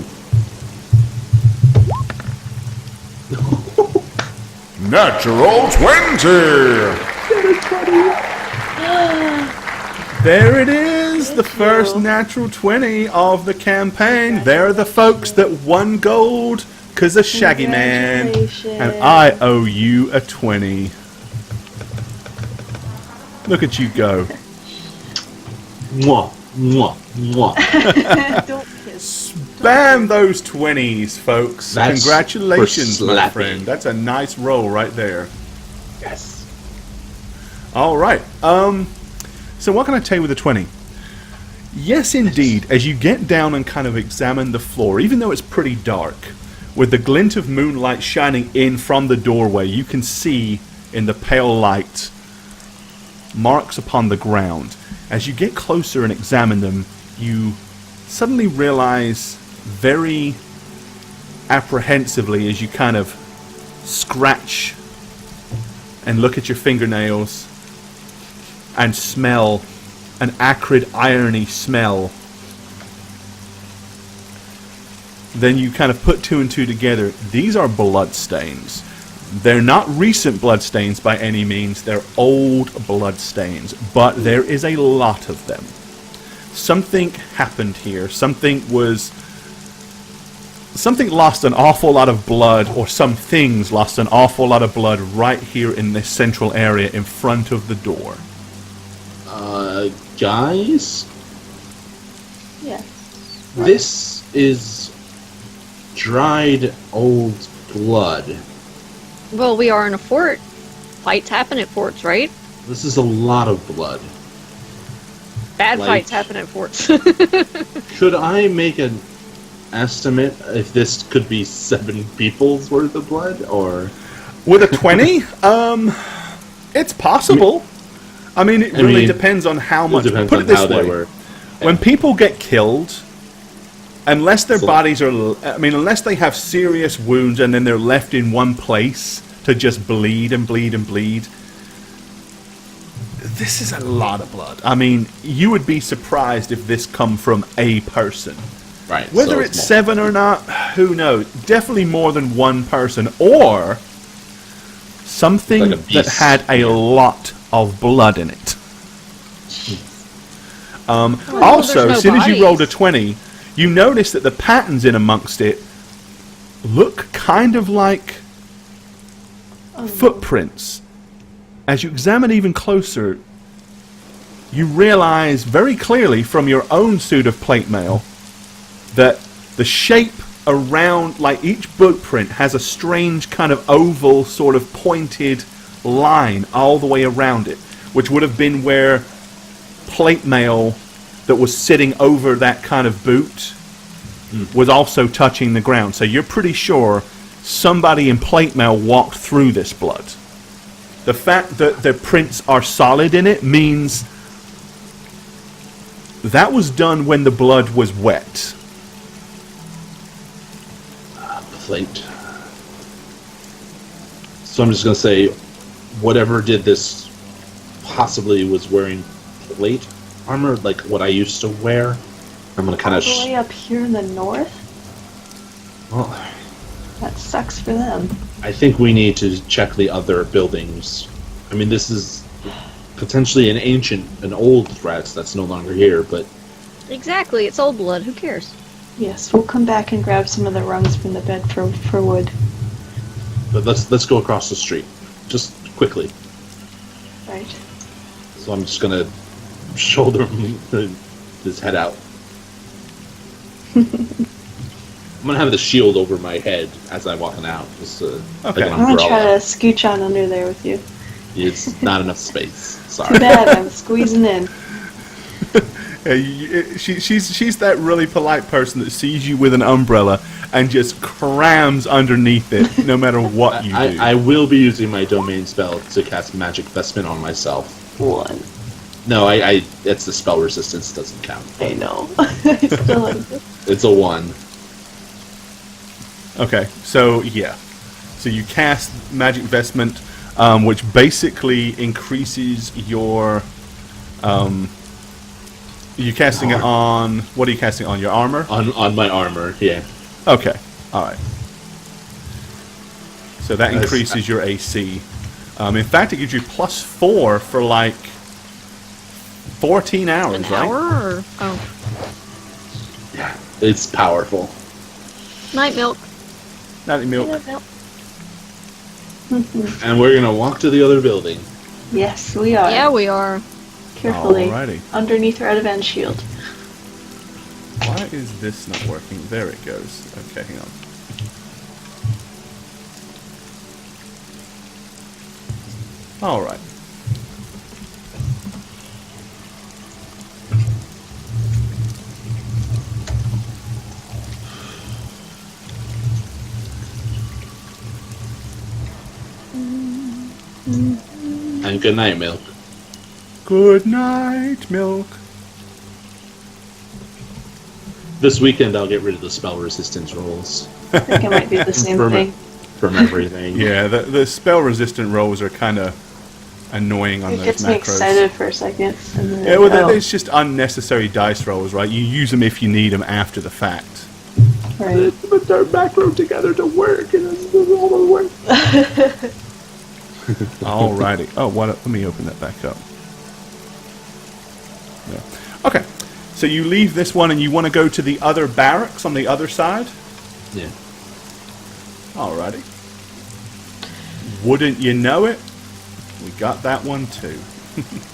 Natural 20! There it is, the Thank first you. natural 20 of the campaign. They're the folks that won gold because of Shaggy Man. And I owe you a 20. Look at you go. Mwah, mwah, mwah. Don't kiss. Spam those 20s, folks. That's Congratulations, for my slapping. friend. That's a nice roll right there. Yes. All right. So what can I tell you with a 20? Yes, indeed. As you get down and kind of examine the floor, even though it's pretty dark, with the glint of moonlight shining in from the doorway, you can see in the pale light marks upon the ground. As you get closer and examine them, you suddenly realize very apprehensively as you kind of scratch and look at your fingernails and smell an acrid, irony smell. Then you kind of put 2 and 2 together. These are blood stains. They're not recent blood stains by any means. They're old blood stains, but there is a lot of them. Something happened here. Something lost an awful lot of blood, or some things lost an awful lot of blood right here in this central area in front of the door. Guys, Yes. this is dried old blood. Well, we are in a fort. Fights happen at forts, right? This is a lot of blood. Bad Like- fights happen at forts. Should I make an estimate if this could be 7 people's worth of blood, or? With a 20, it's possible. I mean, it really depends on how much. It depends Put on it this how they way: were. when people get killed, unless their So- bodies are, unless they have serious wounds and then they're left in one place to just bleed and bleed and bleed, this is a lot of blood. I mean, you would be surprised if this come from a person. Right. Whether so it's more. 7 or not, who knows? Definitely more than one person, or something Like a that beast. had a lot of blood in it. Also, there's as no soon as you rolled a bodies. 20, you notice that the patterns in amongst it look kind of like footprints. As you examine even closer, you realize very clearly from your own suit of plate mail that the shape around, like each footprint has a strange kind of oval sort of pointed line all the way around it, which would have been where plate mail that was sitting over that kind of boot was also touching the ground. So you're pretty sure somebody in plate mail walked through this blood. The fact that the prints are solid in it means that was done when the blood was wet. Plate. So I'm just gonna say, whatever did this possibly was wearing plate armor, like what I used to wear. I'm gonna kind All of. the way up here in the north? Well, That sucks for them. I think we need to check the other buildings. I mean, this is potentially an old threat that's no longer here, but Exactly, it's old blood. Who cares? Yes, we'll come back and grab some of the rungs from the bed for wood. let's go across the street, just quickly. Right. So I'm just gonna shoulder his head out. I'm gonna have the shield over my head as I'm walking out. Just Okay. like an I'm gonna umbrella. try to scooch on under there with you. It's not enough space. Too Sorry. bad, I'm squeezing in. She's that really polite person that sees you with an umbrella and just crams underneath it, no matter what you do. I will be using my domain spell to cast Magic Vestment on myself. 1. No, it's the spell resistance doesn't count. I know. I still like it. It's a 1. Okay, so yeah. So you cast Magic Vestment, which basically increases your... you're casting it on... What are you casting on? Your armor? On my armor, yeah. Okay, alright. So that increases your AC. In fact, it gives you +4 for like 14 hours, An right? hour? Or, oh. Yeah. It's powerful. Night milk. Not milk. Night milk. And we're gonna walk to the other building. Yes, we are. Yeah, we are. Carefully. Alrighty. Underneath our advance shield. Why is this not working? There it goes. Okay, hang on. Alright. And good night, Milk. Good night, milk. This weekend I'll get rid of the spell resistance rolls I think it might be the same From- thing. from everything. Yeah, the spell resistant rolls are kind of annoying on It those gets macros. me excited for a second. And then Yeah, well, oh, it's just unnecessary dice rolls, right? You use them if you need them after the fact. right. But they're macro together to work, and this is all the work. Alrighty. Oh, let me open that back up. Yeah. Okay. So you leave this one and you want to go to the other barracks on the other side? Yeah. Alrighty. Wouldn't you know it? We got that one too.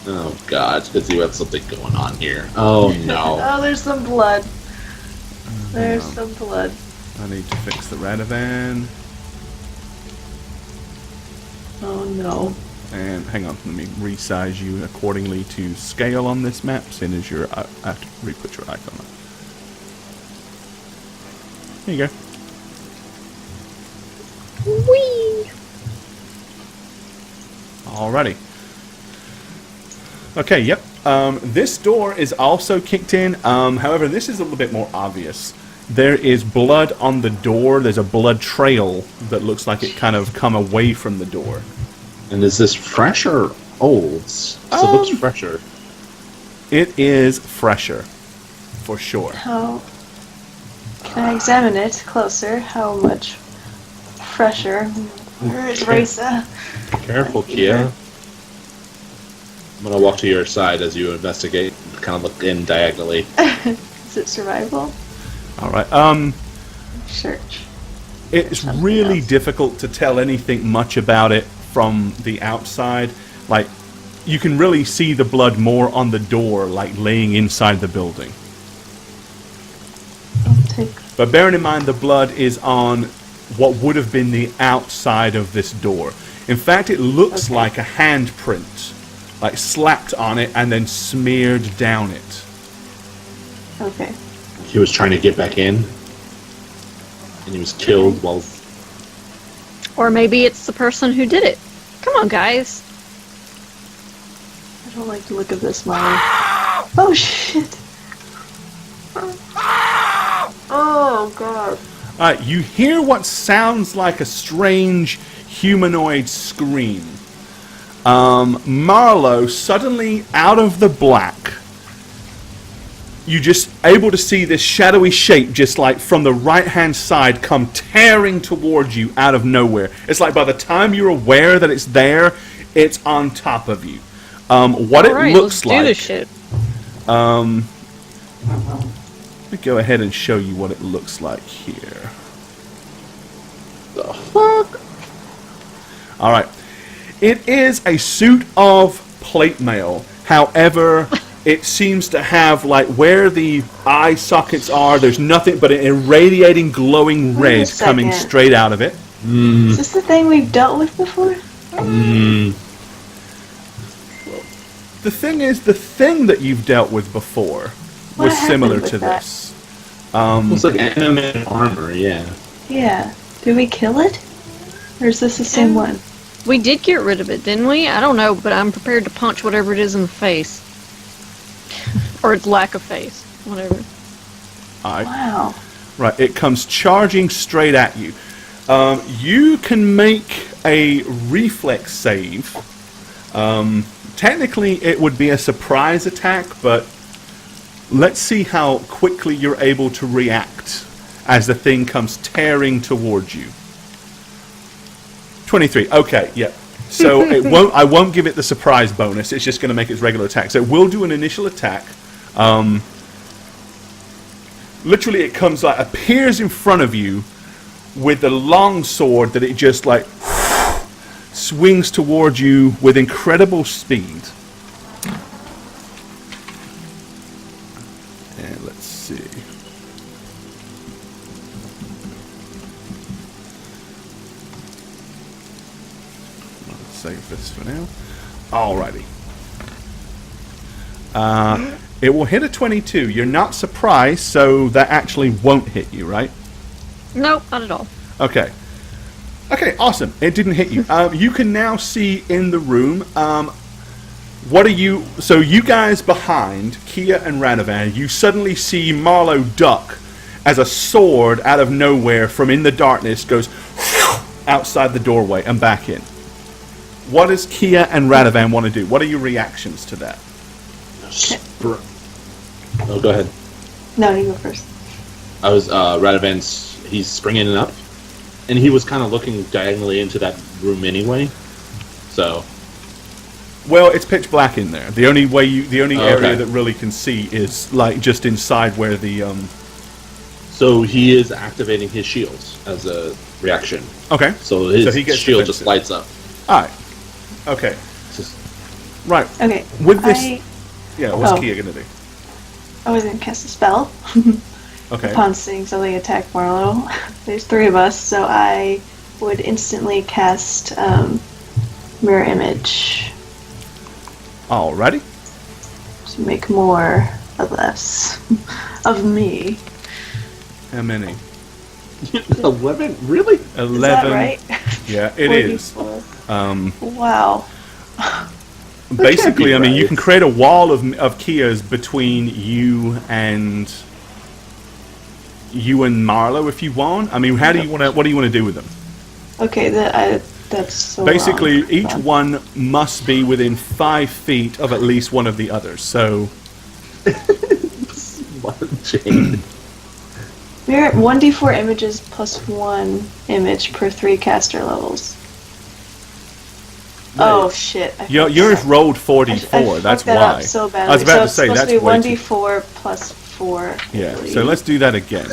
Oh God, because you have something going on here. Oh no. Oh, there's some blood. There's some blood. I need to fix the Radovan. Oh no. And hang on, let me resize you accordingly to scale on this map, seeing as you're, I have to re-put your icon on. There you go. Whee! Alrighty. Okay, yep. This door is also kicked in. However, this is a little bit more obvious. There is blood on the door. There's a blood trail that looks like it kind of come away from the door. And is this fresh or old? So it looks fresher. It is fresher, for sure. How can I examine it closer? How much fresher? Where is Raisa? Careful, Kia. I'm gonna walk to your side as you investigate. Kind of look in diagonally. Is it survival? Alright, Search. it's Something really else. difficult to tell anything much about it from the outside. Like, you can really see the blood more on the door, like laying inside the building. I'll take. But bearing in mind the blood is on what would have been the outside of this door. In fact, it looks Okay. like a handprint, like slapped on it and then smeared down it. Okay. He was trying to get back in, and he was killed while. Or maybe it's the person who did it. Come on, guys. I don't like the look of this, Molly. Oh shit! Oh god. Alright, you hear what sounds like a strange humanoid scream. Marlowe, suddenly out of the black, you just able to see this shadowy shape just like from the right hand side come tearing towards you out of nowhere. It's like by the time you're aware that it's there, it's on top of you. What it Alright, looks let's do this like, shit. let me go ahead and show you what it looks like here. The fuck? Alright. It is a suit of plate mail. However, it seems to have, like, where the eye sockets are, there's nothing but an irradiating, glowing Wait a red coming second. straight out of it. Is this the thing we've dealt with before? The thing is, the thing that you've dealt with before What was similar happened to with that? this. It's like animated armor, yeah. Yeah. Did we kill it? Or is this the same one? We did get rid of it, didn't we? I don't know, but I'm prepared to punch whatever it is in the face. Or its lack of face. Whatever. Alright. Wow. Right, it comes charging straight at you. You can make a reflex save. Technically, it would be a surprise attack, but let's see how quickly you're able to react as the thing comes tearing towards you. 23. Okay, yeah. So it won't. I won't give it the surprise bonus. It's just going to make its regular attack. So it will do an initial attack. Literally, it comes like appears in front of you with a long sword that it just like swings towards you with incredible speed. And let's see. Let's save this for now. Alrighty. It will hit a 22. You're not surprised, so that actually won't hit you, right? Nope, not at all. Okay. Okay, awesome. It didn't hit you. You can now see in the room. What are you... So you guys behind, Kia and Radovan, you suddenly see Marlowe duck as a sword out of nowhere from in the darkness goes outside the doorway and back in. What does Kia and Radovan want to do? What are your reactions to that? Oh, go ahead. No, you go first. I was, Radovan's, he's springing up, and he was kind of looking diagonally into that room anyway, so... Well, it's pitch black in there. The only way the only area okay. that really can see is, like, just inside where the, So he is activating his shields as a reaction. Okay. So his he gets shield just defensive. lights up. Alright. Okay. It's just- Right. Okay. With this... Yeah, what's Oh. Kia going to do? I was going to cast a spell. Okay. Upon seeing something attack Marlowe. There's 3 of us, so I would instantly cast Mirror Image Alrighty. to make more of us. Of me. How many? 11? Really? 11. Is that right? Yeah, it is. 44. Wow. Basically, I mean, you right. can create a wall of Kias between you and Marlowe if you want. I mean, how do you want to? What do you want to do with them? Okay, that's so Basically, wrong. each one must be within 5 feet of at least one of the others. So, Jane. Mirror 1d4 images plus 1 image per 3 caster levels. Oh shit! I fucked yours that. rolled I 44. That's fucked that why. up so I badly. was about to it's say supposed that's to be way too. 1d4 plus 4. I Yeah. believe. So let's do that again.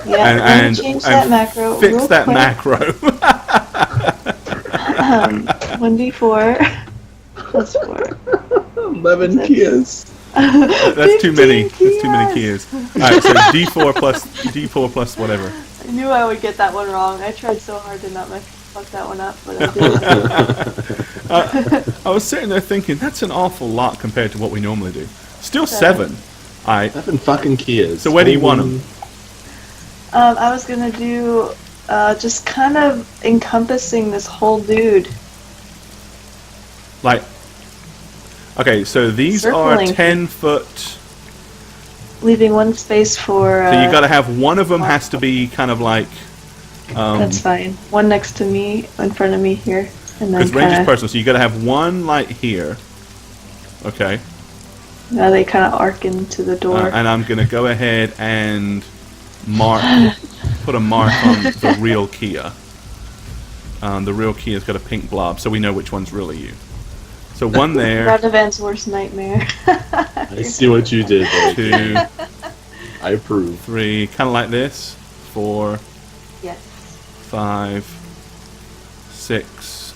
Yeah, and change that macro. fix real that quick. macro. 1d4 plus 4. 11 That's- Kias. That's too many. 15 That's too many Kias. Kias. All right. So D4 plus whatever. I knew I would get that one wrong. I tried so hard to not fuck that one up, but I did. I was sitting there thinking that's an awful lot compared to what we normally do. Still 7. All right. 7 fucking Kias. So where do you want them? I was gonna do just kind of encompassing this whole dude. Like, okay, so these Circling. are 10 foot. Leaving one space for. So you got to have one of them has to be kind of like. That's fine. One next to me, in front of me here, and then Because range is kind of. personal, so you got to have one like here. Okay. Now they kind of arc into the door. And I'm gonna go ahead and put a mark on the real Kia. The real Kia's got a pink blob, so we know which one's really you. So one there, Radovan's worst nightmare. I see what you did there. 2, I approve. 3, kind of like this. 4, Yes. 5, 6,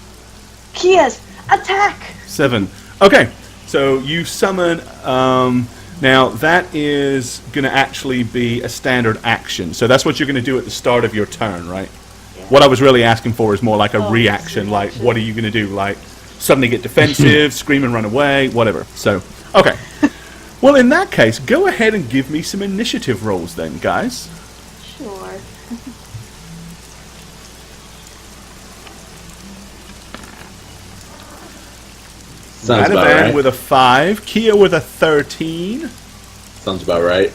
Kias, attack! 7. Okay, So you summon. Now that is going to actually be a standard action. So that's what you're going to do at the start of your turn, right? Yeah. What I was really asking for is more like a Oh, reaction. it's a Like, reaction. what are you going to do? Like, suddenly get defensive, scream and run away, whatever. So, okay. Well, in that case, go ahead and give me some initiative rolls then, guys. Sure. Sounds about Adavan right. with a 5, Kia with a 13, Sounds about right.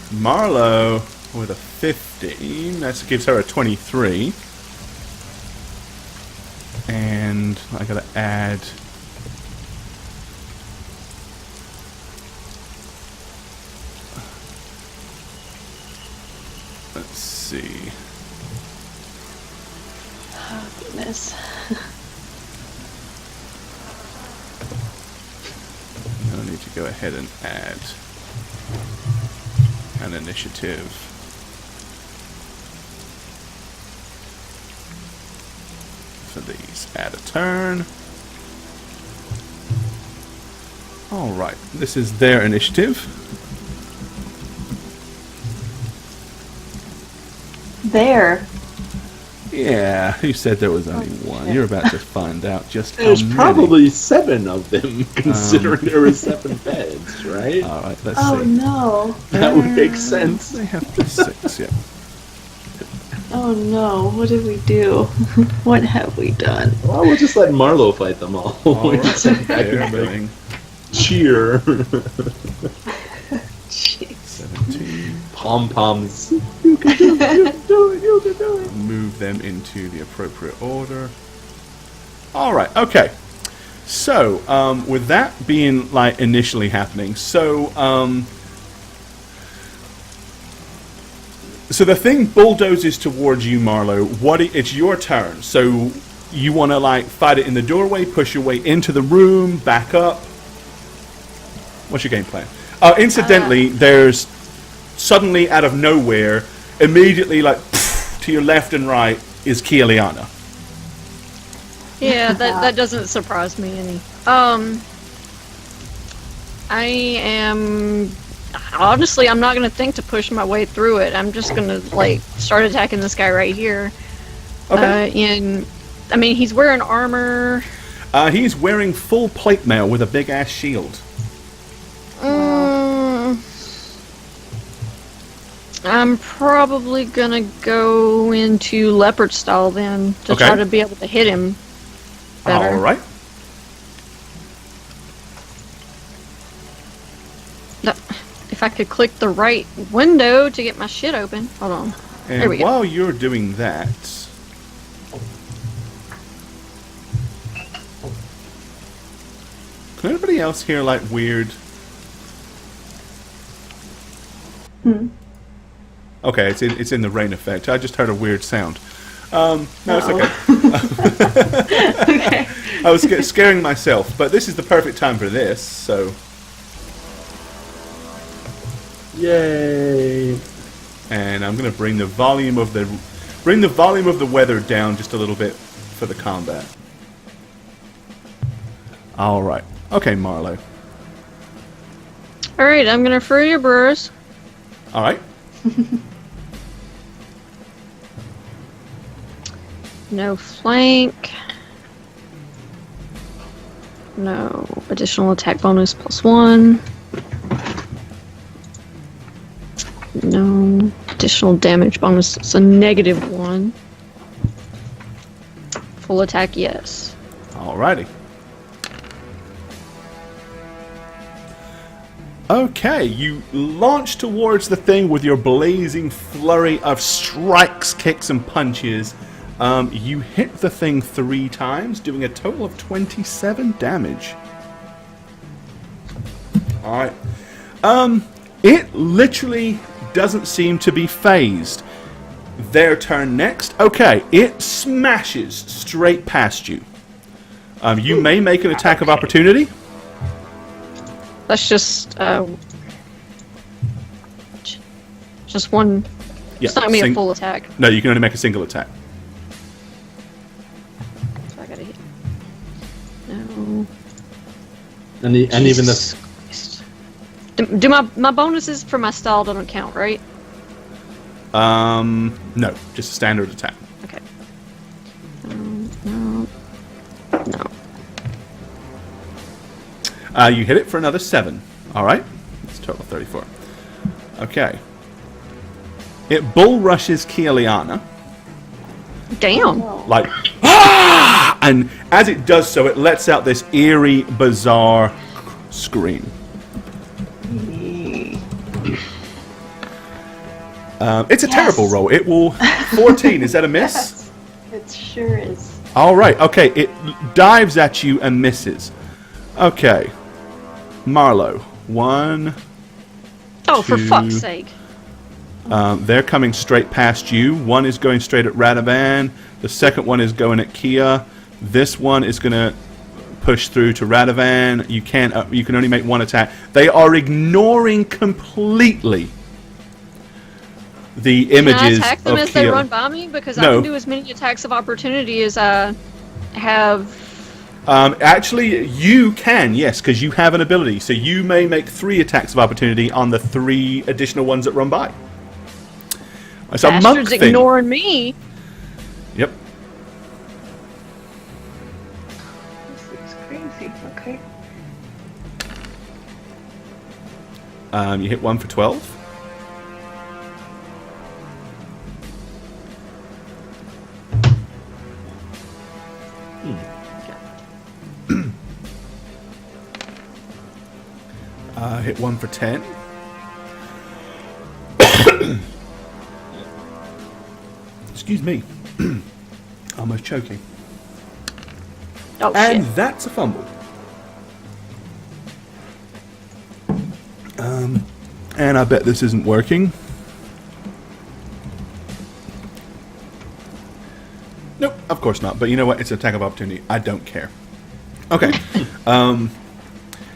Marlo with a 15. That gives her a 23. And I gotta add. Let's see. Oh, goodness. I need to go ahead and add an initiative. For these, add a turn. Alright, this is their initiative. There. Yeah, who said there was only one? shit. You're about to find out just how There's many. probably 7 of them, considering there were 7 beds, right? Alright, let's Oh, see. no. That would make sense. They have the 6, yeah. Oh, no. What did we do? What have we done? Well, we'll just let Marlo fight them all. Alright, Sit back they're and going cheer. Jeez. 17. Pom-poms. You can do it, you can do it, you can do it. Move them into the appropriate order. Alright, okay. So, with that being, like, initially happening, so the thing bulldozes towards you, Marlo. It's your turn. So, you want to, like, fight it in the doorway, push your way into the room, back up. What's your game plan? Incidentally, there's suddenly, out of nowhere, immediately, like, to your left and right, is Kieliana. Yeah, that doesn't surprise me any. I am honestly, I'm not gonna think to push my way through it. I'm just gonna like start attacking this guy right here. Okay. I mean, he's wearing armor. He's wearing full plate mail with a big ass shield. I'm probably gonna go into leopard style then to Okay. try to be able to hit him better. All right. No, if I could click the right window to get my shit open. Hold on. And There we go. while you're doing that, can anybody else hear like weird? Okay, it's in the rain effect. I just heard a weird sound. No, it's okay. Okay. I was scaring myself, but this is the perfect time for this. So, Yay. and I'm gonna bring the volume of the weather down just a little bit for the combat. All right. Okay, Marlo. All right, I'm gonna free your brewers. All right. No flank. No additional attack bonus +1. No additional damage bonus, so -1. Full attack, yes. Alrighty. Okay, you launch towards the thing with your blazing flurry of strikes, kicks, and punches. You hit the thing 3 times, doing a total of 27 damage. Alright. It literally doesn't seem to be phased. Their turn next. Okay, it smashes straight past you. You may make an attack of opportunity. That's just one. Yeah, It's not gonna be a full attack. No, you can only make a single attack. So I gotta hit. No. And even this. Do my bonuses for my style don't count, right? No, just a standard attack. Okay. No. You hit it for another 7. All right, it's a total of 34. Okay. It bull rushes Kieliana. Damn. Like, ah! And as it does so, it lets out this eerie, bizarre scream. It's a terrible roll. It will 14. Is that a miss? It sure is. All right. Okay. It dives at you and misses. Okay. Marlowe. 1. Oh, for 2. fuck's sake. They're coming straight past you. One is going straight at Radovan. The second one is going at Kia. This one is going to push through to Radovan. You can only make one attack. They are ignoring completely the images Can I attack them of as Kia. they run by me? Because No. I can do as many attacks of opportunity as I have. Actually, you can, yes, because you have an ability. So you may make 3 attacks of opportunity on the 3 additional ones that run by. It's a monk Bastards thing. ignoring me. Yep. This is crazy. Okay. You hit 1 for 12. Hit 1 for 10. Excuse me. Almost choking. Oh, And shit. that's a fumble. And I bet this isn't working. Nope, of course not. But you know what? It's an attack of opportunity. I don't care. Okay.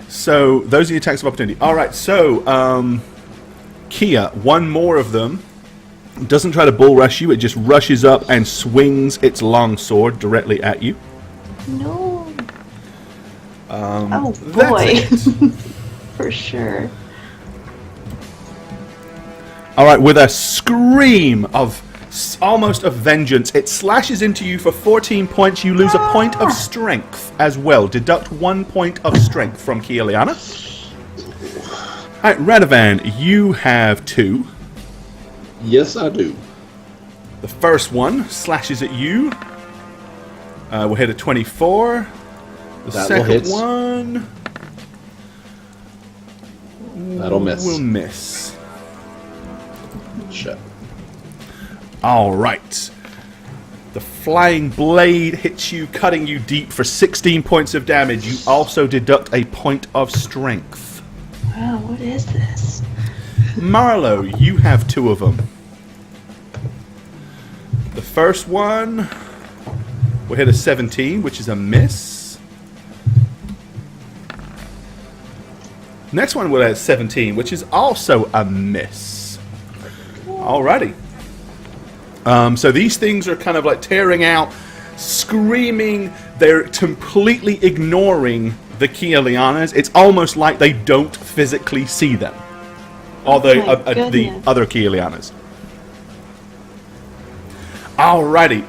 So those are the attacks of opportunity. All right. So Kia, one more of them. Doesn't try to bull rush you. It just rushes up and swings its long sword directly at you. No. Oh That's boy. it. For sure. All right, with a scream of almost of vengeance, it slashes into you for 14 points. You lose a point of strength as well. Deduct 1 point of strength from Kieliana. All right, Radovan, you have 2. Yes, I do. The first one slashes at you. We'll hit a 24. The That will second hit. one That'll miss. will miss. Shit. All right. The flying blade hits you, cutting you deep for 16 points of damage. You also deduct a point of strength. Wow, what is this? Marlowe, you have 2 of them. The first one will hit a 17, which is a miss. Next one will hit a 17, which is also a miss. Alrighty. So these things are kind of like tearing out, screaming. They're completely ignoring the Kielianas. It's almost like they don't physically see them. Or the other Kielianas. Alrighty.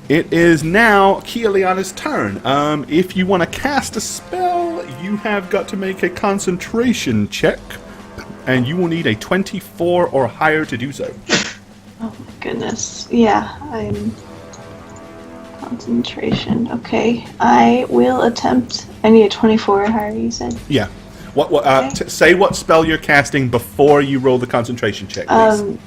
It is now Kieliana's turn. If you want to cast a spell, you have got to make a concentration check. And you will need a 24 or higher to do so. Oh my goodness. Yeah, I'm... Concentration. Okay. I will attempt... I need a 24 or higher, you said? Yeah. Okay. Say what spell you're casting before you roll the concentration check, please.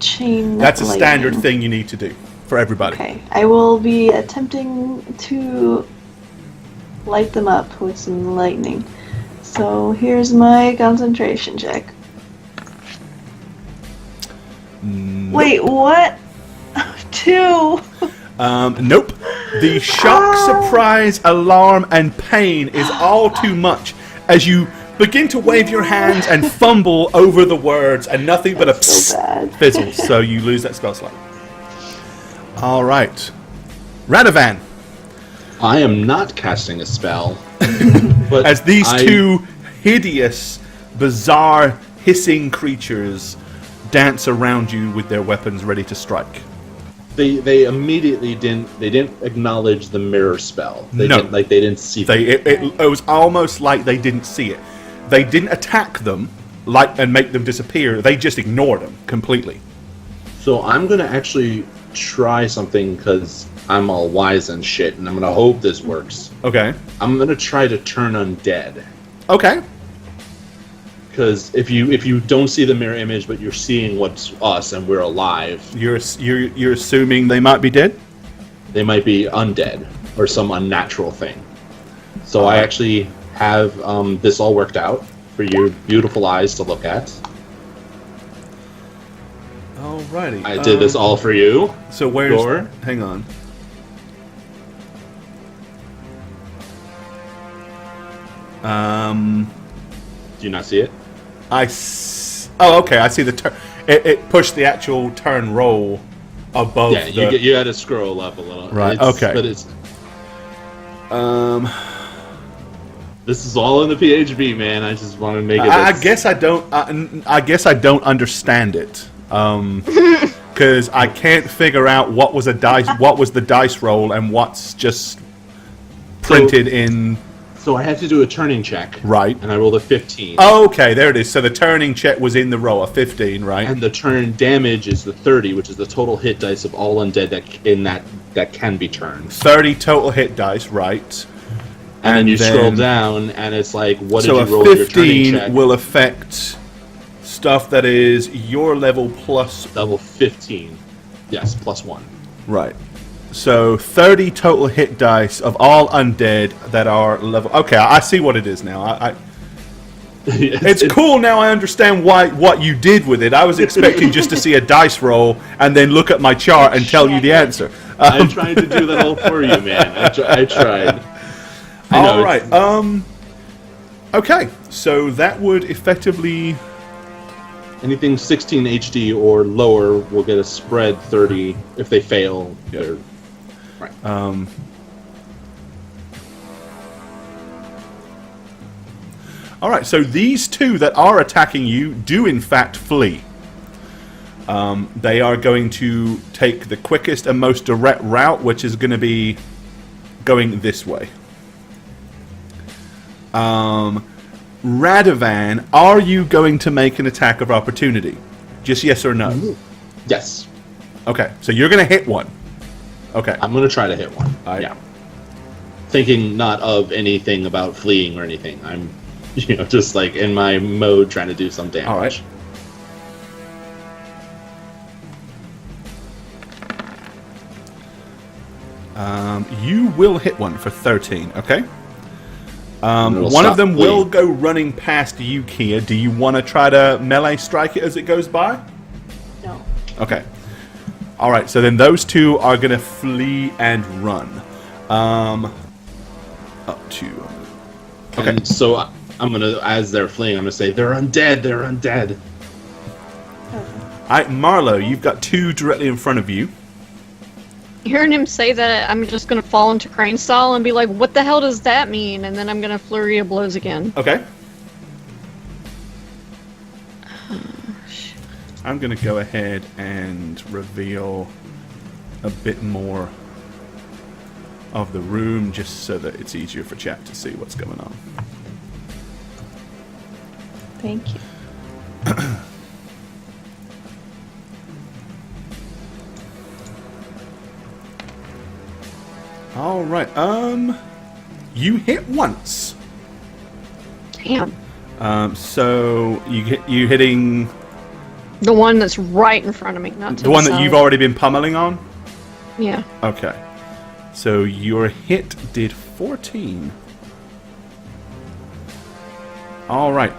Chain That's a lightning. standard thing you need to do for everybody. Okay. I will be attempting to light them up with some lightning. So here's my concentration check. Wait, what? 2! Nope. The shock, surprise, alarm, and pain is all too much as you begin to wave your hands and fumble over the words, and nothing but a so bad. fizzles, so you lose that spell slot. All right. Radovan, I am not casting a spell. But As these two hideous, bizarre, hissing creatures dance around you with their weapons ready to strike. They immediately didn't acknowledge the mirror spell. They No. didn't see It was almost like they didn't see it. They didn't attack them and make them disappear. They just ignored them completely. So I'm gonna actually try something because I'm all wise and shit, and I'm gonna hope this works. Okay. I'm gonna try to turn undead. Okay. Because if you don't see the mirror image, but you're seeing what's us and we're alive, You're assuming they might be dead? they might be undead or some unnatural thing. So I actually have this all worked out for your beautiful eyes to look at. Alrighty. I did this all for you. So where's... Door. Hang on. Do you not see it? Oh, okay. I see the turn. It pushed the actual turn roll above. Yeah, you had to scroll up a little. Right. Okay. But this is all in the PHB, man. I just want to make it. I guess I don't. I guess I don't understand it. Because I can't figure out what was the dice roll, and what's just printed in. So I had to do a turning check. Right. And I rolled a 15. Oh, okay, there it is. So the turning check was in the roll, a 15, right? And the turn damage is the 30, which is the total hit dice of all undead that can be turned. 30 total hit dice, right? And then you scroll down, and it's like, what did you roll So in a your turning 15 check? will affect stuff that is your level plus... Level 15. Yes, plus 1. Right. So 30 total hit dice of all undead that are level... Okay, I see what it is now. It's cool now. I understand what you did with it. I was expecting just to see a dice roll and then look at my chart and tell you the answer. I tried to do that all for you, man. I tried. All right. Okay, so that would effectively... Anything 16 HD or lower will get a spread 30. If they fail, they're... Right. All right, so these two that are attacking you do in fact flee. They are going to take the quickest and most direct route, which is going to be going this way. Radovan, are you going to make an attack of opportunity? Just yes or no? Yes. Okay, so you're going to hit one. Okay. I'm going to try to hit one. All right. Yeah. Thinking not of anything about fleeing or anything. I'm, just like in my mode trying to do some damage. All right. You will hit one for 13, okay? One of them will go running past you, Kia. Do you want to try to melee strike it as it goes by? No. Okay. All right, so then those two are going to flee and run. Up to... Okay. And so I'm going to, as they're fleeing, I'm going to say, they're undead, they're undead. All right, Marlo, you've got two directly in front of you. Hearing him say that, I'm just gonna fall into crane style and be like, what the hell does that mean? And then I'm gonna flurry of blows again. Okay. I'm gonna go ahead and reveal a bit more of the room just so that it's easier for chat to see what's going on. Thank you. All right. You hit once. Damn. So you hitting The one that's right in front of me, not to the one that side. you've already been pummeling on? Yeah. Okay. So your hit did 14. All right.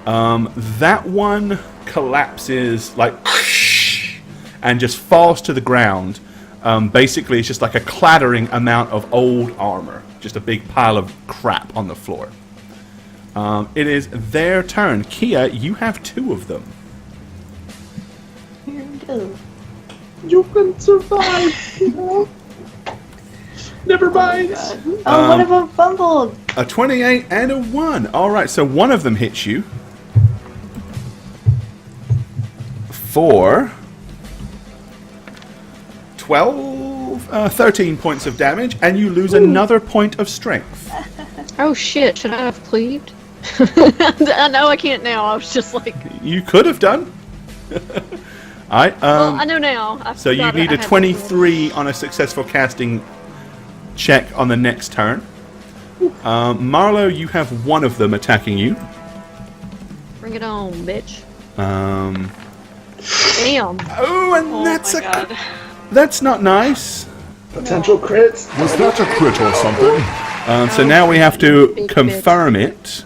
That one collapses like and just falls to the ground. Basically, it's just like a clattering amount of old armor. Just a big pile of crap on the floor. It is their turn. Kia, you have two of them. Here we go. You can survive, Never mind. Oh, one of them fumbled. A 28 and a 1. All right, so one of them hits you for 13 points of damage, and you lose another point of strength. Oh shit, should I have cleaved? I know I can't now. I was just like... You could have done. All right. well, I know now. So you need a 23 on a successful casting check on the next turn. Marlowe, you have one of them attacking you. Bring it on, bitch. Damn. Damn. And that's not nice. Potential crits. Was that a crit or something? So now we have to confirm it.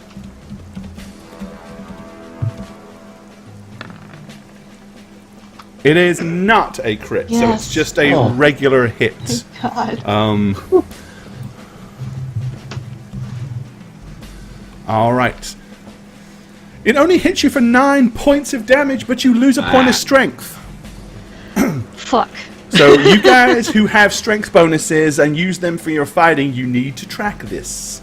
It is not a crit, so it's just a regular hit. God. All right. It only hits you for 9 points of damage, but you lose a point of strength. Fuck. So you guys who have strength bonuses and use them for your fighting, you need to track this.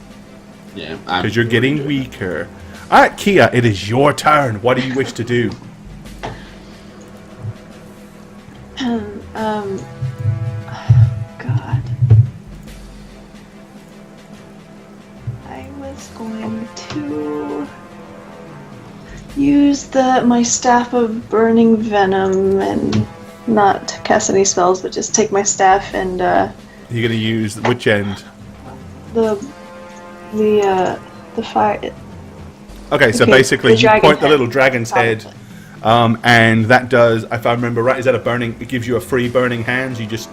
Yeah. Because you're getting weaker. All right, Kia, it is your turn. What do you wish to do? God. I was going to use my staff of burning venom and not cast any spells, but just take my staff and You're going to use which end? the fire. Okay, so Okay, basically the you point dragon the head. little dragon's head, and that does, if I remember right, is that a burning? It gives you a free burning hands. You just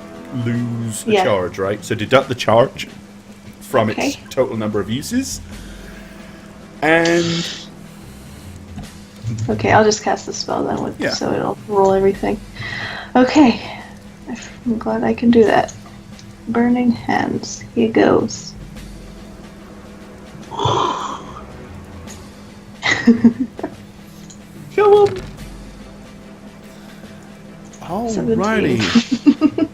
lose the Yeah. charge, right? So deduct the charge from its Okay. total number of uses, and Okay, I'll just cast the spell then, Yeah. so it'll roll everything. Okay, I'm glad I can do that. Burning hands. Here goes. Kill him. alrighty.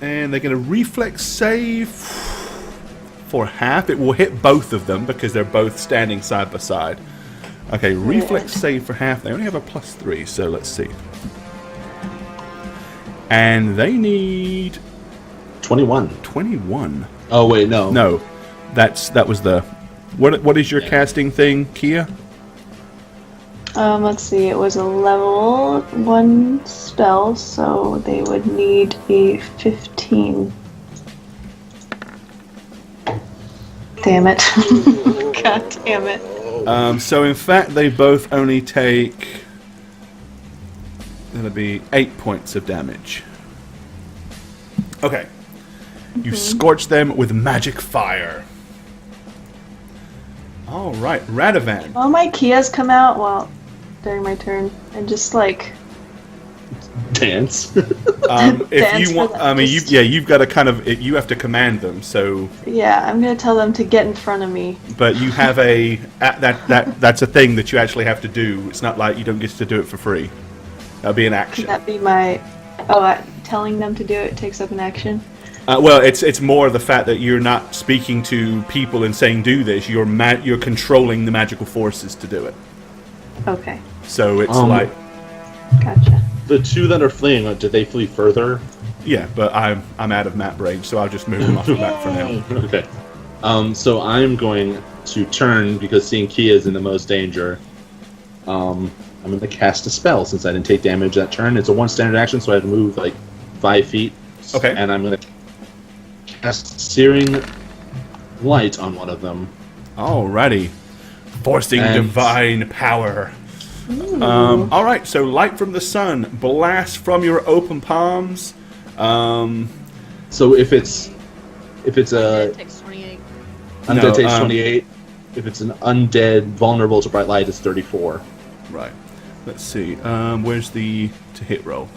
And they're going to reflex save for half. It will hit both of them because they're both standing side by side. Okay, reflex save for half. They only have a +3, so let's see. And they need 21. 21. Oh wait, no. No, that was the. What is your casting thing, Kia? Let's see, it was a level 1 spell, so they would need a 15. Damn it. God damn it. So in fact, they both only take. That'll be 8 points of damage. Okay. You scorch them with magic fire. All right, Radovan. All my Kias come out during my turn and just like Dance. If Dance you want, for I mean, just- you've got to kind of, you have to command them. So, yeah, I'm gonna tell them to get in front of me. but you have that's a thing that you actually have to do. It's not like you don't get to do it for free. That'll be an action. Could that be my telling them to do it takes up an action? Well, it's more the fact that you're not speaking to people and saying do this. You're controlling the magical forces to do it. Okay, So it's like, gotcha. The two that are fleeing, did they flee further? yeah, but I'm out of map range, so I'll just move them off the map for now. Yay. Okay. So I'm going to turn because seeing Kia is in the most danger. I'm going to cast a spell since I didn't take damage that turn. It's a 1 standard action, so I have to move like 5 feet. Okay. And I'm going to cast Searing Light on one of them. Alrighty. Forcing And- divine power. All right, so light from the sun, blast from your open palms. So if it's a It takes 28. undead No, takes 28. If it's an undead vulnerable to bright light, it's 34. Right. Let's see. Where's the to hit roll?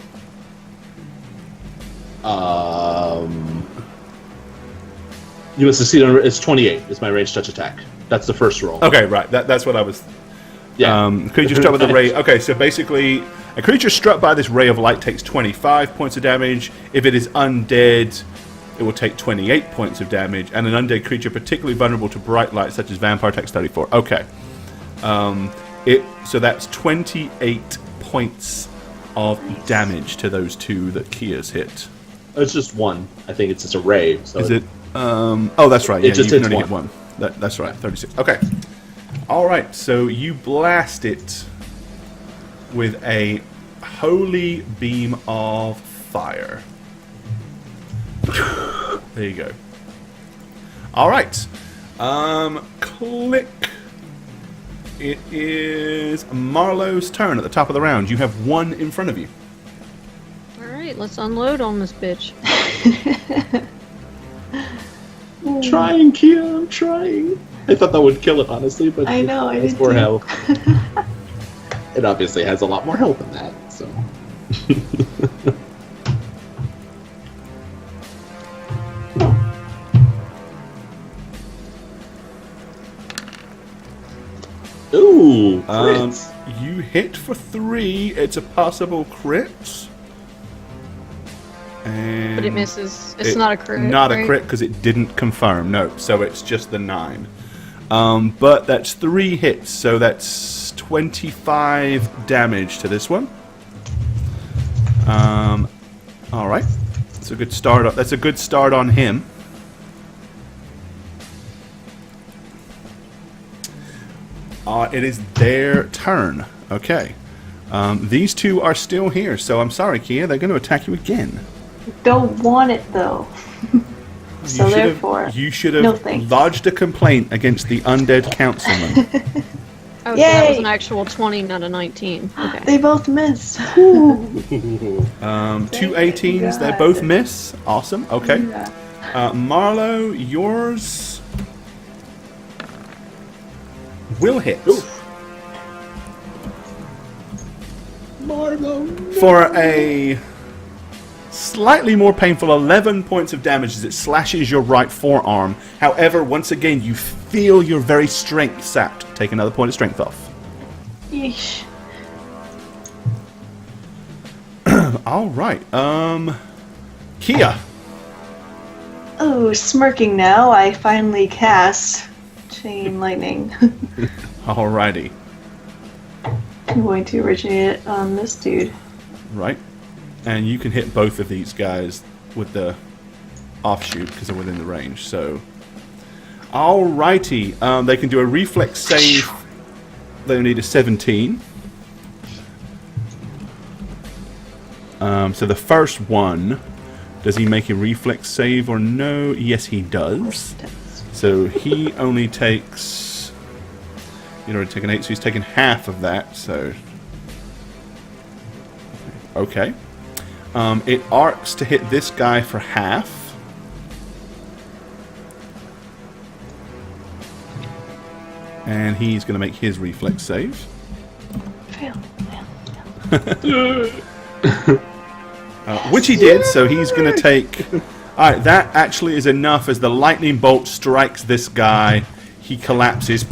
You must succeed on it's 28. It's my ranged touch attack. That's the first roll. Okay, right. That's what I was. Yeah. Creature struck with a ray. Okay, so basically, a creature struck by this ray of light takes 25 points of damage. If it is undead, it will take 28 points of damage, and an undead creature particularly vulnerable to bright light, such as vampire, takes 34. Okay. So that's 28 points of damage to those two that Kia's hit. It's just one. I think it's just a ray. So Is it? Oh, that's right. Yeah, just you can hits only hit one. That's right. 36. Okay. All right. So you blast it with a holy beam of fire. There you go. All right. Click. It is Marlowe's turn at the top of the round. You have one in front of you. Alright, let's unload on this bitch. Trying, Kia, I'm trying. I thought that would kill it, honestly, but I know, I it has did more too. health. It obviously has a lot more health than that, so. Ooh, crits. You hit for 3. It's a possible crit. And But it misses. It's not a crit. Not a right? crit because it didn't confirm. No, so it's just the 9. But that's 3 hits, so that's 25 damage to this one. All right, that's a good start. That's a good start on him. It is their turn. Okay. These two are still here, so I'm sorry, Kia. They're going to attack you again. Don't want it though. So therefore, You should have no thanks. lodged a complaint against the undead councilman. Oh, so that was Yay! an actual 20, not a 19. Okay. They both miss. Ooh. 2 18s, they both miss. Awesome. Okay. Yeah. Marlowe, yours will hit. Marlo. For a slightly more painful 11 points of damage as it slashes your right forearm. However, once again, you feel your very strength sapped. Take another point of strength off. Yeesh. All right. Kia. Oh, smirking now, I finally cast Chain Lightning. Alrighty. I'm going to originate it on this dude. Right. And you can hit both of these guys with the offshoot because they're within the range. So, alrighty. They can do a reflex save. They need a 17. So the first one, does he make a reflex save or no? Yes, he does. So he only takes... You'd already taken 8, so he's taken half of that, so... Okay. It arcs to hit this guy for half. And he's going to make his reflex save. Fail. Which he did, so he's going to take... Alright, that actually is enough. As the lightning bolt strikes this guy, he collapses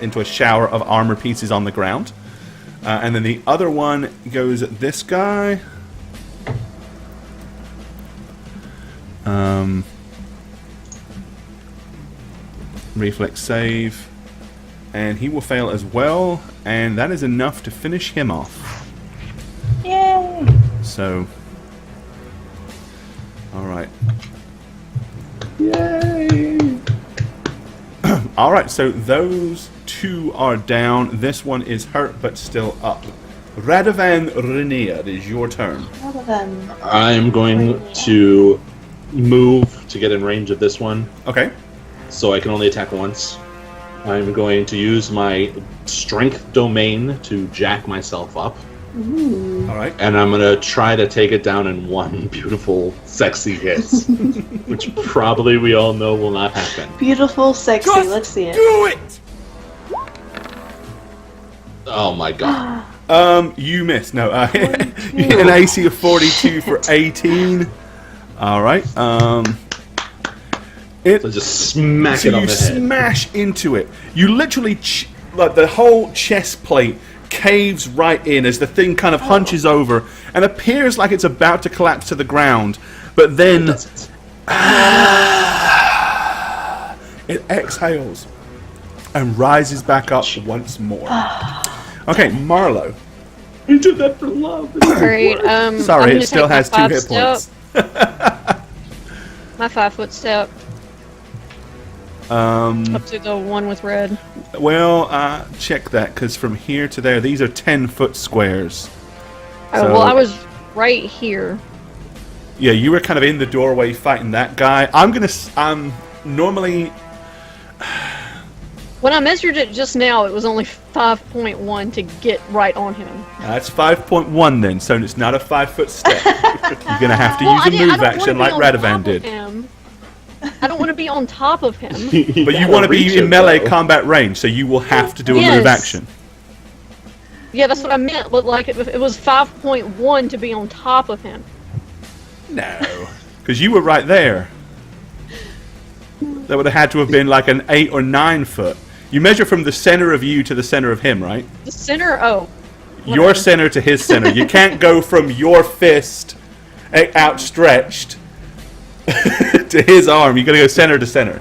into a shower of armor pieces on the ground. And then the other one goes at this guy. Reflex save. And he will fail as well. And that is enough to finish him off. Yay! So... Alright. Yay! Alright, so those two are down. This one is hurt but still up. Radovan Renier, it is your turn. Rather than I'm going to move to get in range of this one, Okay. so I can only attack once. I'm going to use my strength domain to jack myself up, Alright. and I'm going to try to take it down in one beautiful, sexy hit, which probably we all know will not happen. beautiful, sexy. Just Let's see it. do it! Oh my god. You miss. No, you get an AC of 42 for 18. Alright. So just smack So it on you the head. smash into it. You literally, like the whole chest plate caves right in as the thing kind of hunches over and appears like it's about to collapse to the ground. But then, It exhales and rises back up once more. Okay, Marlo. You did that for love. Great. Sorry, it still has 2 hit points. My 5-foot step. Up to the one with red. Well, check that, because from here to there, these are 10-foot squares. Oh, So- well, I was right here. Yeah, you were kind of in the doorway fighting that guy. Normally... When I measured it just now, it was only 5.1 to get right on him. That's 5.1 then, so it's not a 5-foot step. You're going to have to Well, use a move action like Radovan did. I don't want to be on top of him. But you want to be in melee combat range, so you will have to do a move action. Yeah, that's what I meant, but like it was 5.1 to be on top of him. No, because you were right there. That would have had to have been like an 8 or 9 foot. You measure from the center of you to the center of him, right? The center? Oh. Your center to his center. You can't go from your fist outstretched to his arm. You got to go center to center.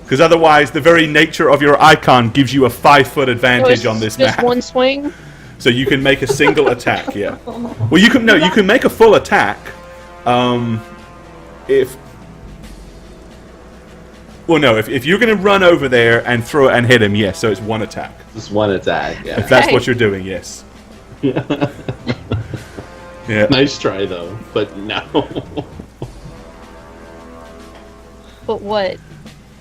Because otherwise, the very nature of your icon gives you a 5-foot advantage on this just map. one swing? So you can make a single attack, yeah. Well, you can make a full attack. If you're going to run over there and throw it and hit him, yes. So it's one attack. Just one attack. Yeah. If that's what you're doing, yes. Yeah. Nice try though, but no. But what?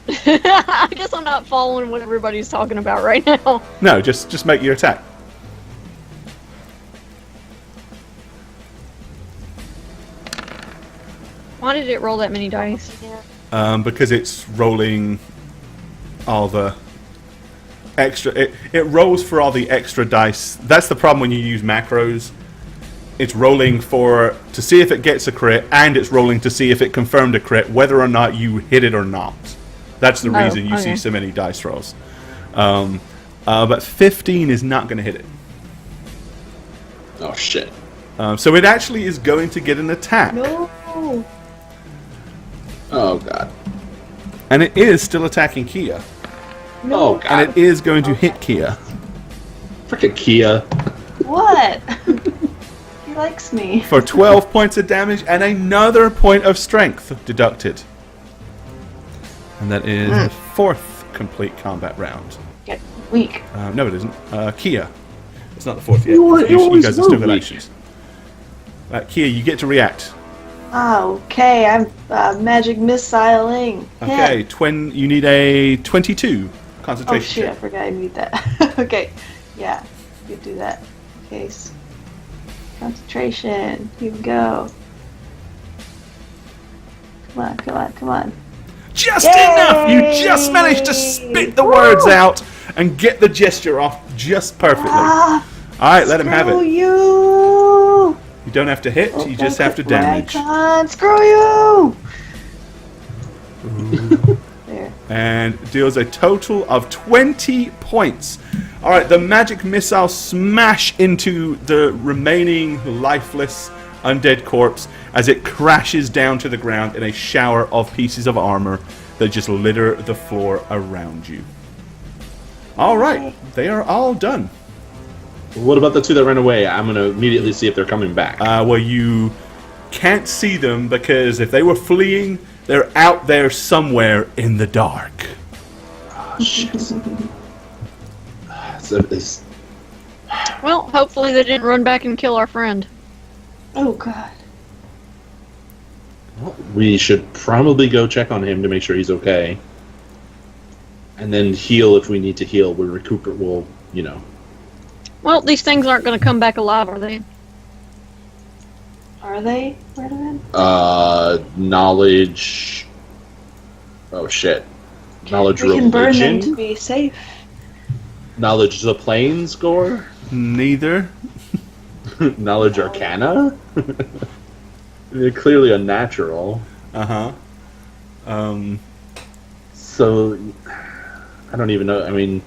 I guess I'm not following what everybody's talking about right now. No, just make your attack. Why did it roll that many dice? Because it's rolling all the extra. It rolls for all the extra dice. That's the problem when you use macros. It's rolling to see if it gets a crit, and it's rolling to see if it confirmed a crit, whether or not you hit it or not. That's the reason you see so many dice rolls. But 15 is not going to hit it. Oh shit. So it actually is going to get an attack. No. Oh god. And it is still attacking Kia. Oh god. And it is going to hit Kia. Frickin' Kia. What? He likes me. For 12 points of damage and another point of strength deducted. And that is the 4th complete combat round. Get weak. No, it isn't. Kia. It's not the 4th yet. You guys are still got actions. Kia, you get to react. Okay, I'm magic missiling. Okay, you need a 22 Oh concentration shit, I check. forgot I need that. Okay, yeah, you do that. Case. Concentration. Here we go. Come on, come on, come on. Just Yay! enough! You just managed to spit the words out and get the gesture off just perfectly. Alright, let him have Screw it. you! You don't have to hit, you just have to damage. Screw you! There. And deals a total of 20 points. Alright, the magic missile smash into the remaining lifeless undead corpse as it crashes down to the ground in a shower of pieces of armor that just litter the floor around you. Alright, they are all done. What about the two that ran away? I'm gonna immediately see if they're coming back. Well, you can't see them because if they were fleeing, they're out there somewhere in the dark. Oh, shit. Well, hopefully they didn't run back and kill our friend. Oh god. We should probably go check on him to make sure he's okay. And then heal if we need to heal. We'll recuperate, Well, these things aren't going to come back alive, are they? Are they? Radovan? Knowledge... Oh, shit. Knowledge We can burn them religion? to be safe. Knowledge the planes, Gore? Neither. Knowledge arcana? They're clearly unnatural. Uh-huh. So... I don't even know, I mean...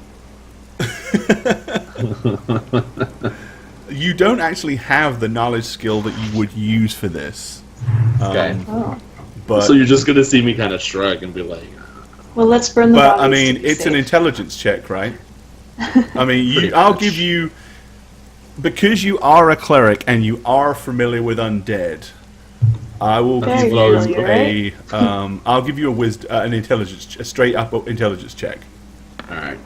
You don't actually have the knowledge skill that you would use for this. Okay. Oh. But So you're just gonna see me kind of shrug and be like, Well, let's burn the But, bodies I mean, to be it's an safe. intelligence check, right? I mean, Pretty I'll much. give you... Because you are a cleric and you are familiar with undead, I will Very give you familiar, I'll give you an intelligence, a straight-up intelligence check. all right,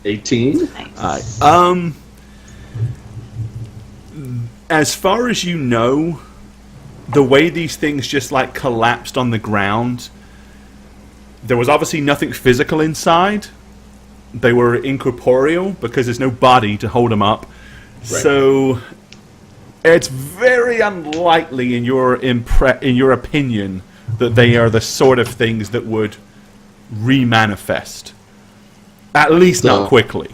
18. Nice. As far as you know, the way these things just, like, collapsed on the ground... There was obviously nothing physical inside. They were incorporeal because there's no body to hold them up. Right. So it's very unlikely, in your opinion, that they are the sort of things that would remanifest. At least not So- quickly.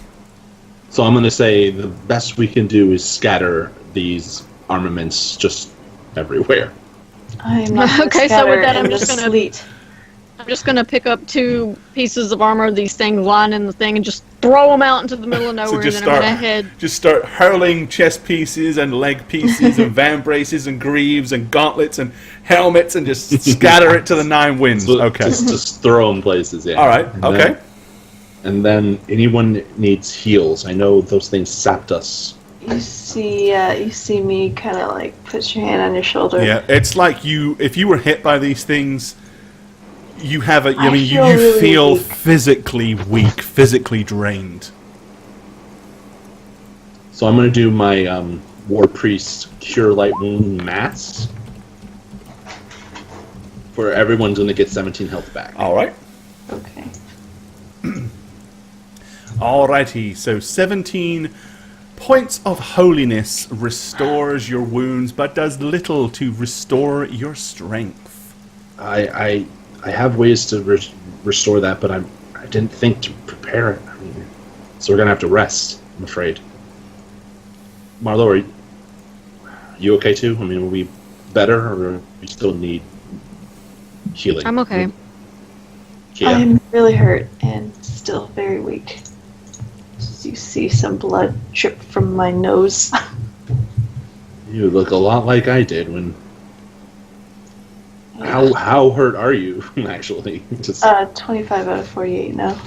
So I'm gonna say the best we can do is scatter these armaments just everywhere. I'm not gonna Okay, so scatter with that, I'm in just the gonna- sleet. I'm just gonna pick up 2 pieces of armor, these things lying in the thing, and just throw them out into the middle of nowhere, just and then I'm gonna head. Just start hurling chest pieces and leg pieces and van braces and greaves and gauntlets and helmets and just scatter it to the 9 winds. So Okay. just throw them places. Yeah. All right. And Okay. Then, and then anyone that needs heals. I know those things sapped us. You see me kind of like put your hand on your shoulder. Yeah, it's like if you were hit by these things, you have a. I I mean, you feel really feel weak. physically weak, physically drained. So I'm gonna do my War Priest Cure Light Wound Mass. Where everyone's gonna get 17 health back. All right. Okay. Alrighty. So 17 points of holiness restores your wounds, but does little to restore your strength. I have ways to restore that, but I didn't think to prepare it. I mean, so we're gonna have to rest, I'm afraid. Marlo, are you okay too? I mean, are we better, or we still need healing? I'm okay. Yeah. I'm really hurt and still very weak. You see some blood drip from my nose. You look a lot like I did when. How hurt are you, actually? Just 25 out of 48 now.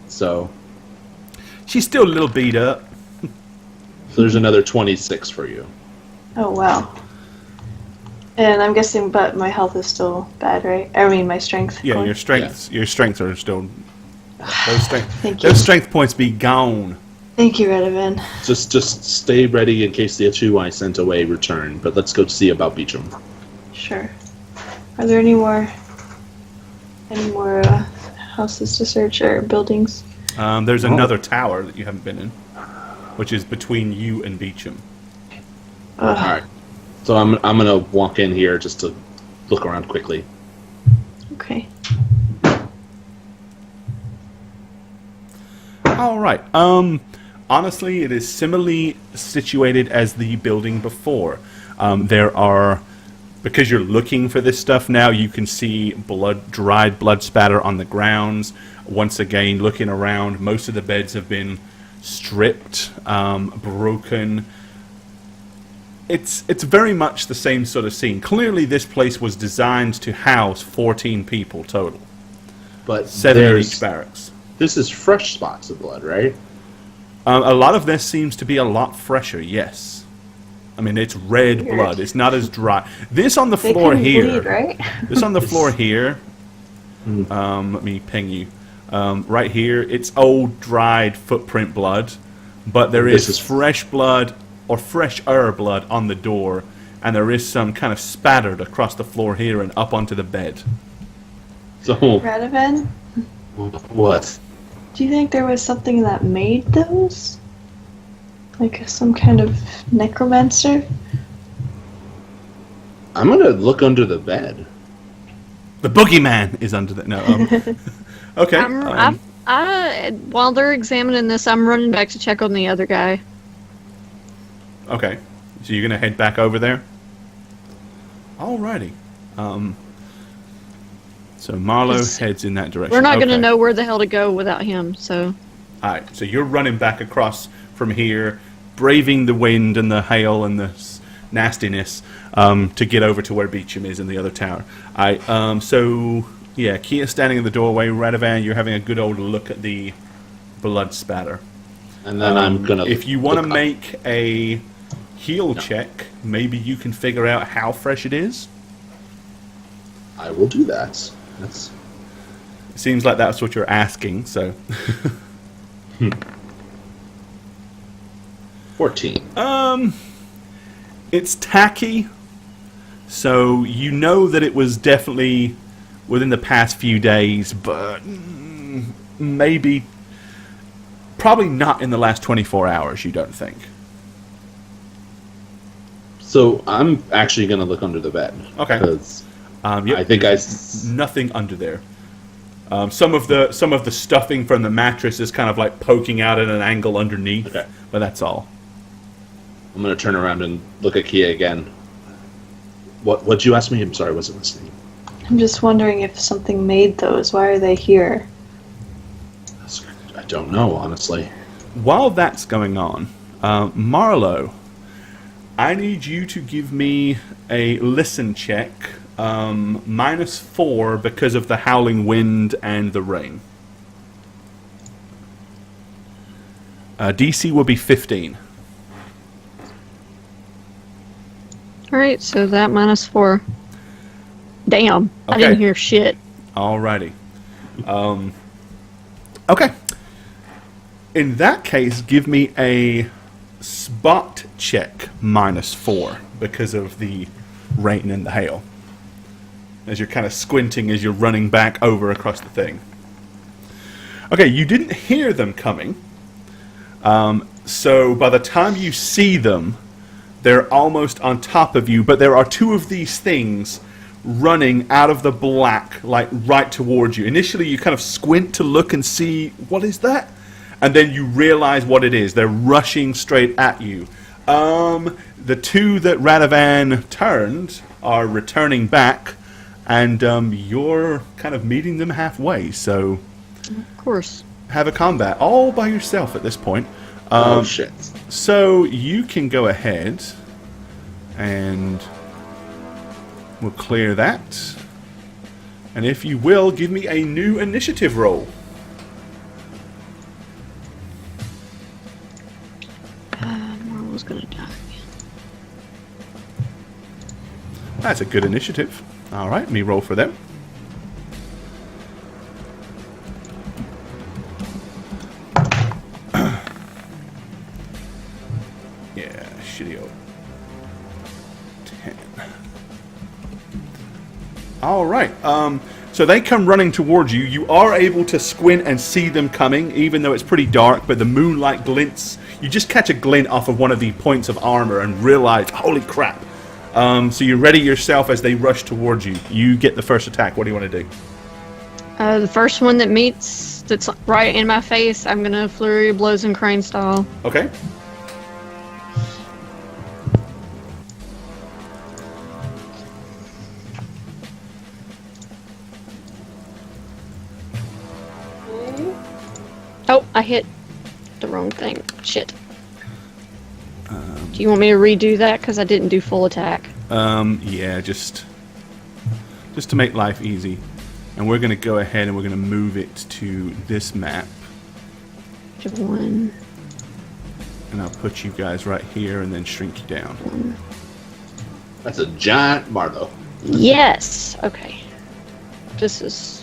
so She's still a little beat up. there's another 26 for you. Oh wow. And I'm guessing, but my health is still bad, right? I mean, my strength. Yeah, going? your strengths are still. Thank you. Those strength points be gone. Thank you, Redovan. Just stay ready in case the 2 I sent away return. But let's go see about Beecham. Sure. Are there any more houses to search or buildings? There's another tower that you haven't been in, which is between you and Beecham. All right. So I'm gonna walk in here just to look around quickly. Okay. All right. Honestly, it is similarly situated as the building before. There are, because you're looking for this stuff now, you can see dried blood spatter on the grounds. Once again, looking around, most of the beds have been stripped, broken. It's very much the same sort of scene. Clearly, this place was designed to house 14 people total. But 7 in each barracks. This is fresh spots of blood, right? A lot of this seems to be a lot fresher, yes. I mean, it's red Weird. blood. It's not as dry. This on the They floor couldn't here. bleed, right? This on the floor here. Let me ping you. Right here, it's old, dried footprint blood. But there This is is- fresh blood, or fresher blood on the door. And there is some kind of spattered across the floor here and up onto the bed. So Radovan, what? do you think there was something that made those? Like some kind of necromancer? I'm gonna look under the bed. The boogeyman is under the... No, okay. While they're examining this, I'm running back to check on the other guy. Okay. So you're going to head back over there? Alrighty. So Marlo heads in that direction. We're not going to Okay. know where the hell to go without him, so... Alright, so you're running back across from here, braving the wind and the hail and the nastiness to get over to where Beecham is in the other tower. So, yeah, Kia standing in the doorway. Radovan, you're having a good old look at the blood spatter. And then I'm going to... If you want to make a heal check, maybe you can figure out how fresh it is. I will do that. It seems like that's what you're asking, so... 14. It's tacky, so you know that it was definitely within the past few days, but probably not in the last 24 hours, you don't think. So I'm actually going to look under the bed. Okay. Because I think nothing under there. Some of the stuffing from the mattress is kind of like poking out at an angle underneath, okay. But that's all. I'm going to turn around and look at Kia again. What'd you ask me? I'm sorry, I wasn't listening. I'm just wondering if something made those. Why are they here? I don't know, honestly. While that's going on, Marlowe, I need you to give me a listen check, -4 because of the howling wind and the rain. DC will be 15. Alright, so that -4. Damn, I Okay. didn't hear shit. Alrighty. Okay. In that case, give me a spot check -4 because of the rain and the hail. As you're kind of squinting as you're running back over across the thing. Okay, you didn't hear them coming. So by the time you see them, they're almost on top of you, but there are two of these things running out of the black, like right towards you. Initially, you kind of squint to look and see, what is that? And then you realize what it is. They're rushing straight at you. The two that Radovan turned are returning back, and you're kind of meeting them halfway, so... Of course. Have a combat all by yourself at this point. Oh, shit. So you can go ahead and we'll clear that. And if you will, give me a new initiative roll. Marlo's gonna die. That's a good initiative. All right, me roll for them. Yeah, shitty old 10. All right. So they come running towards you. You are able to squint and see them coming, even though it's pretty dark, but the moonlight glints. You just catch a glint off of one of the points of armor and realize, holy crap. So you ready yourself as they rush towards you. You get the first attack. What do you want to do? The first one that meets, that's right in my face, I'm gonna flurry of blows and crane style. Okay. Oh, I hit the wrong thing. Shit. Do you want me to redo that? Because I didn't do full attack. Yeah, just to make life easy. And we're going to go ahead and we're going to move it to this map. One. And I'll put you guys right here and then shrink you down. That's a giant Marlowe. Yes! Okay. This is...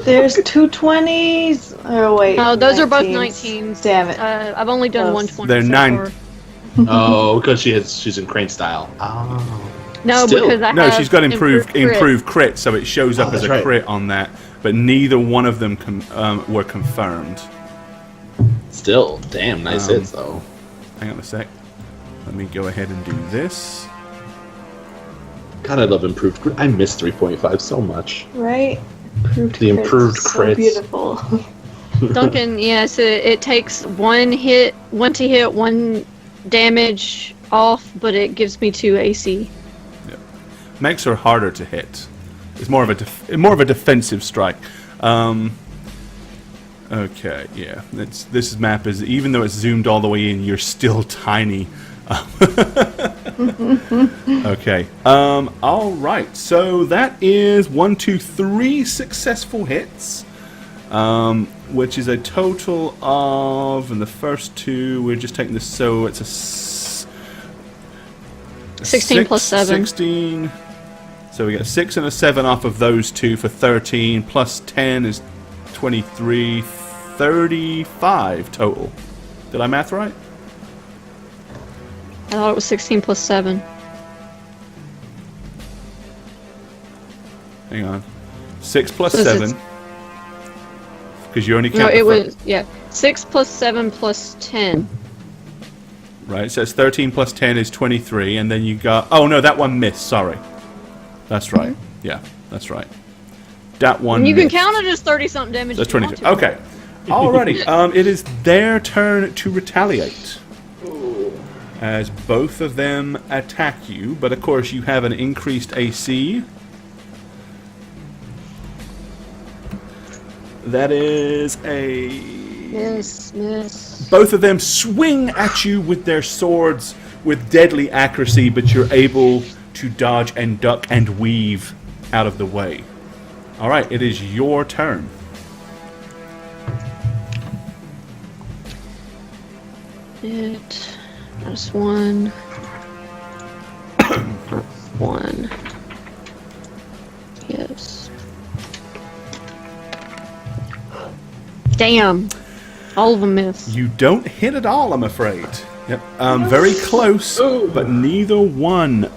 There's 2 20s. Oh wait. Oh, those are both 19s. 19s. Damn it. I've only done Close. 120. They're so 9. far. Oh, because she's in crane style. Oh. No, Still. because I No, have she's got improved crit. crit, so it shows up as a that's right. crit on that. But neither one of them were confirmed. Still, damn, nice hits though. Hang on a sec. Let me go ahead and do this. God, I love improved crit. I miss 3.5 so much. Right? Improved The improved crits. crits. So beautiful. Duncan, yes, it takes one to hit, one damage off, but it gives me 2 AC. Makes her harder to hit. It's more of a defensive strike. Okay, yeah. This map is, even though it's zoomed all the way in, you're still tiny. Okay. All right. So that is 1, 2, 3 successful hits, which is a total of, in the first 2, we're just taking this. So it's a 16 plus 7. 16. So we get a 6 and a 7 off of those 2 for 13. Plus 10 is 23. 35 total. Did I math right? I thought it was 16 plus 7. Hang on. 6 plus So 7. Because you only count No, the it was, yeah. 6 plus 7 plus 10. Right, so it's 13 plus 10 is 23, and then you got... Oh, no, that one missed, sorry. That's right. Yeah, that's right. That one And you can missed. count it as 30-something damage. That's if you 22. want to. Okay. Alrighty. It is their turn to retaliate. As both of them attack you, but of course you have an increased AC. That is a... Miss. Both of them swing at you with their swords with deadly accuracy, but you're able to dodge and duck and weave out of the way. Alright, it is your turn. It minus 1. 1. Yes. Damn. All of them miss. You don't hit at all, I'm afraid. Yep. Very close, but neither one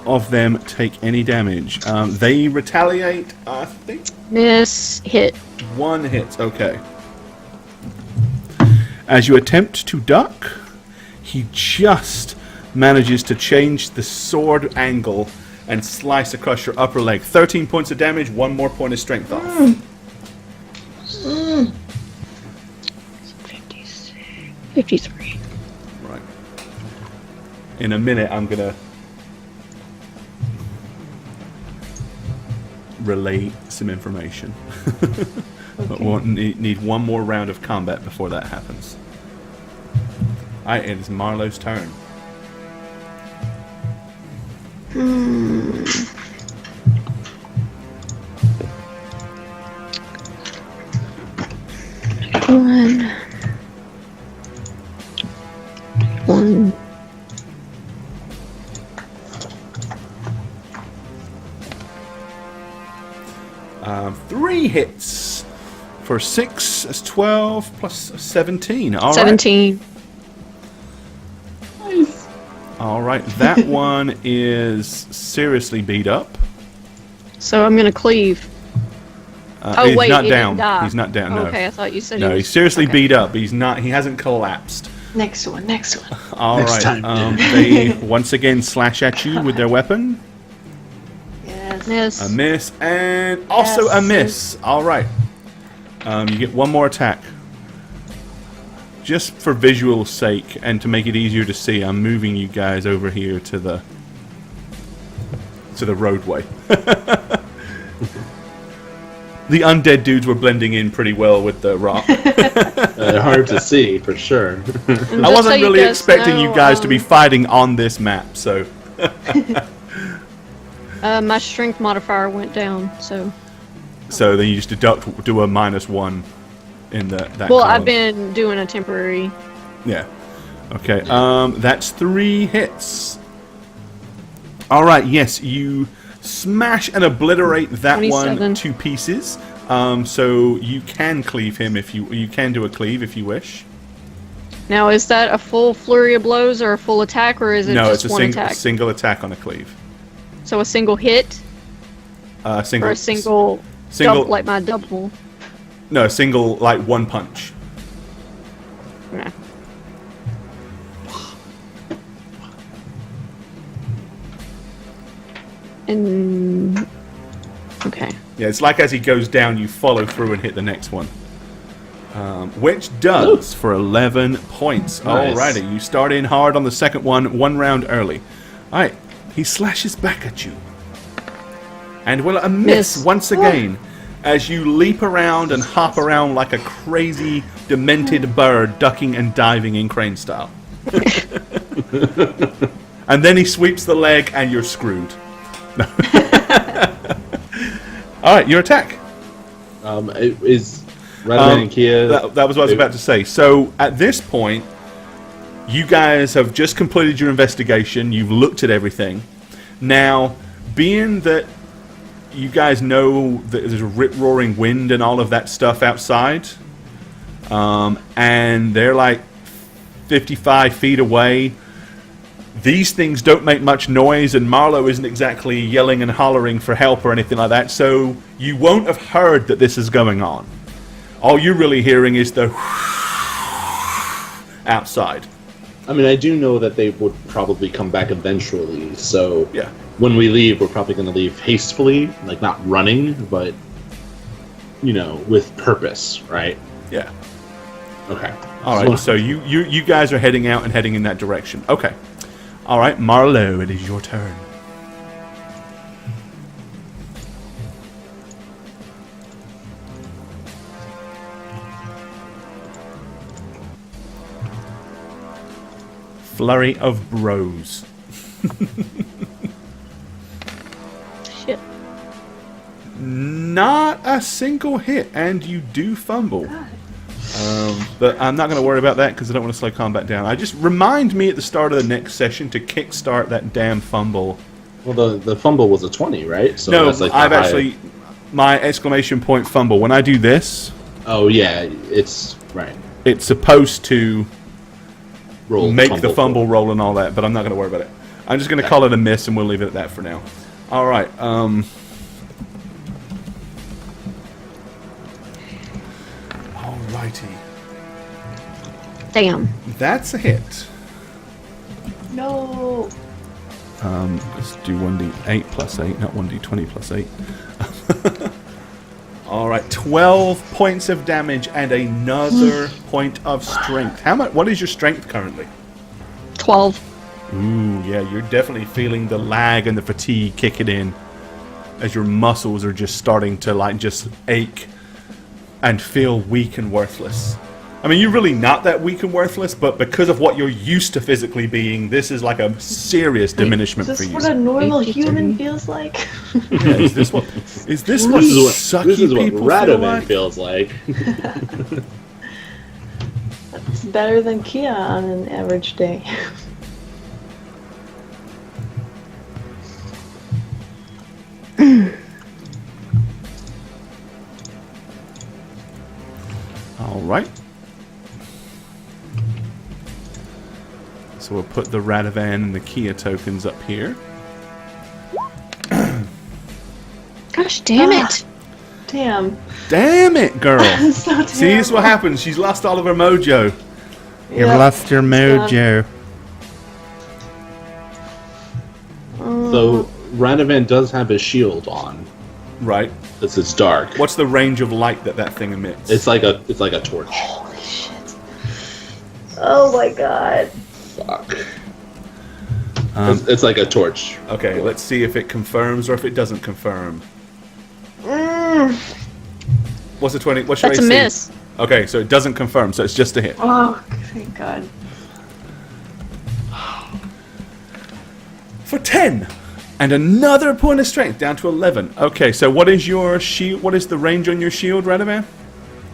of them take any damage. They retaliate, I think. Miss. Hit. 1 hit, okay. As you attempt to duck, he just manages to change the sword angle and slice across your upper leg. 13 points of damage, 1 more point of strength off. 53. Right. In a minute, I'm going to relay some information. But we'll need 1 more round of combat before that happens. Alright, it is Marlowe's turn. One. 3 hits for 6. That's 12 plus 17. All right. 17. Nice. All right. That one is seriously beat up. So I'm gonna cleave. He's wait, not he down. didn't die. He's not down. No. Okay, I thought you said No, he was... he's seriously okay. beat up. He's not. He hasn't collapsed. Next one. All Next right. time. They once again slash at you with their weapon. Yes. Miss. A miss and also a miss. All right. You get 1 more attack. Just for visual sake and to make it easier to see, I'm moving you guys over here to the roadway. The undead dudes were blending in pretty well with the rock. Hard to see, for sure. I wasn't really expecting you guys to be fighting on this map, so... My strength modifier went down, so... So then you just do a -1 in that Well, column. I've been doing a temporary... Yeah. Okay, that's 3 hits. Alright, yes, you smash and obliterate that 27. one to pieces. So you can cleave him if you can do a cleave if you wish. Now, is that a full flurry of blows or a full attack, or is it No, just it's a one attack? single attack on a cleave. So a single hit? Single, Or a single... single like my double? No, single, like, 1 punch. Yeah. And... Okay. Yeah, it's like as he goes down, you follow through and hit the next one. Which does for 11 points. Nice. Alrighty, you start in hard on the second one round early. Alright, he slashes back at you. And well, a miss Miss. once again. as you leap around and hop around like a crazy, demented bird, ducking and diving in crane style. And then he sweeps the leg, and you're screwed. All right, your attack. Is Radovan and Kia... That was what I was about to say. So, at this point, you guys have just completed your investigation. You've looked at everything. Now, being that you guys know that there's a rip-roaring wind and all of that stuff outside, and they're like 55 feet away, these things don't make much noise, and Marlowe isn't exactly yelling and hollering for help or anything like that, so you won't have heard that this is going on. All you're really hearing is the outside. I mean, I do know that they would probably come back eventually, so Yeah. when we leave, we're probably going to leave hastily, like not running, but, with purpose, right? Yeah. Okay. All right, so you guys are heading out and heading in that direction. Okay. All right, Marlowe, it is your turn. Flurry of bros. Shit. Not a single hit, and you do fumble. But I'm not going to worry about that because I don't want to slow combat down. I just remind me at the start of the next session to kickstart that damn fumble. Well, the fumble was a 20, right? So No, that's like I've the high- actually... My exclamation point fumble, when I do this, Oh, yeah, it's... Right. it's supposed to Roll make the fumble roll and all that, but I'm not going to worry about it. I'm just going to call it a miss, and we'll leave it at that for now. All right. Alrighty. Damn. That's a hit. No. Let's do 1d8 plus 8, not 1d20 plus 8. Alright, 12 points of damage and another point of strength. How much? What is your strength currently? 12. Ooh, yeah, you're definitely feeling the lag and the fatigue kicking in as your muscles are just starting to just ache and feel weak and worthless. I mean, you're really not that weak and worthless, but because of what you're used to physically being, this is like a serious diminishment Is for this you. what a normal human feels like? Yeah, is this what sucky This is what people feel Radovan like? feels like. It's better than Kia on an average day. All right. So we'll put the Radovan and the Kia tokens up here. Gosh damn it. Damn. Damn it, girl! So terrible. See, this is what happens. She's lost all of her mojo. You've Yep. lost your mojo. So, Radovan does have his shield on. Right. This is dark. What's the range of light that thing emits? It's like a torch. Holy shit. Oh my god. Fuck. It's like a torch. Okay, let's see if it confirms or if it doesn't confirm. What's the 20? What's your That's a AC? miss. Okay, so it doesn't confirm, so it's just a hit. Oh, thank god. For 10! And another point of strength, down to 11. Okay, so what is your shield? What is the range on your shield, Radovan?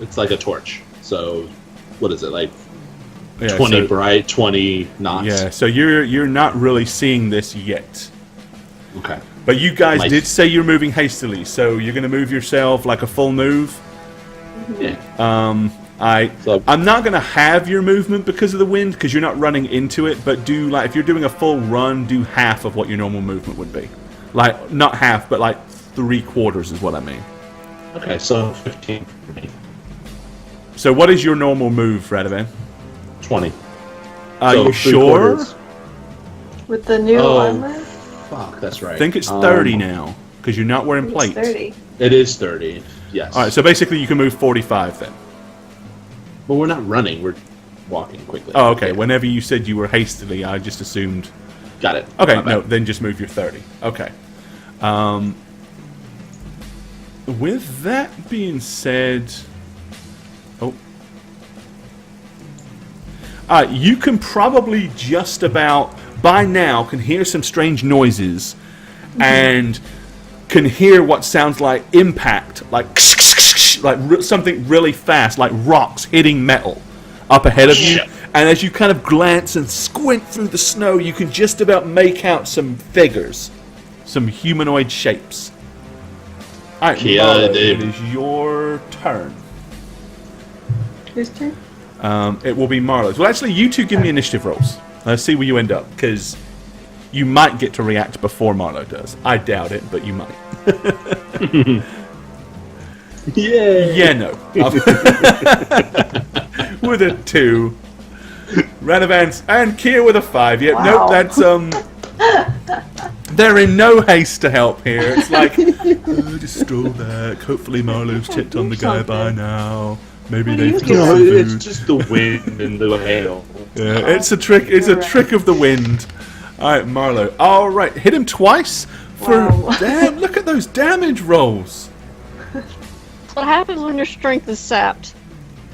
It's like a torch. So, what is it, like Yeah, 20 so- bright, 20 not? Yeah, so you're not really seeing this yet. Okay. But you guys Nice. did say you're moving hastily, so you're going to move yourself like a full move. Yeah. So- I'm not going to have your movement because of the wind, because you're not running into it, but do, like, if you're doing a full run, do half of what your normal movement would be. Like, not half, but like 3/4 is what I mean. Okay, so 15 for me. So what is your normal move, Radovan? 20. Are So you sure? 3/4. With the new Oh. armor? Fuck, that's right. I think it's 30 now, because you're not wearing It's plates. 30. It is 30, yes. Alright, so basically you can move 45 then. But we're not running, we're walking quickly. Oh, okay. Whenever you said you were hastily, I just assumed... Got it. Okay, My no, bad. then just move your 30. Okay. with that being said... Oh. You can probably just about, by now, can hear some strange noises. And can hear what sounds like impact. Like something really fast, like rocks hitting metal up ahead of you. And as you kind of glance and squint through the snow, you can just about make out some figures. Some humanoid shapes. Alright, Marlo, it is your turn. Whose turn? It will be Marlo's. Well, actually, you two give me initiative rolls. Let's see where you end up, because you might get to react before Marlo does. I doubt it, but you might. Yeah, no. With a 2. Radavance and Kier with a 5. Yeah, wow. Nope, that's they're in no haste to help here. It's like, just stroll back. Hopefully Marlo's checked on the guy by now. Maybe they've got some food. It's just the wind and the hail. Yeah, it's a trick. It's a trick of the wind. All right, Marlo. All right, hit him twice for damn. Look at those damage rolls. That's what happens when your strength is sapped.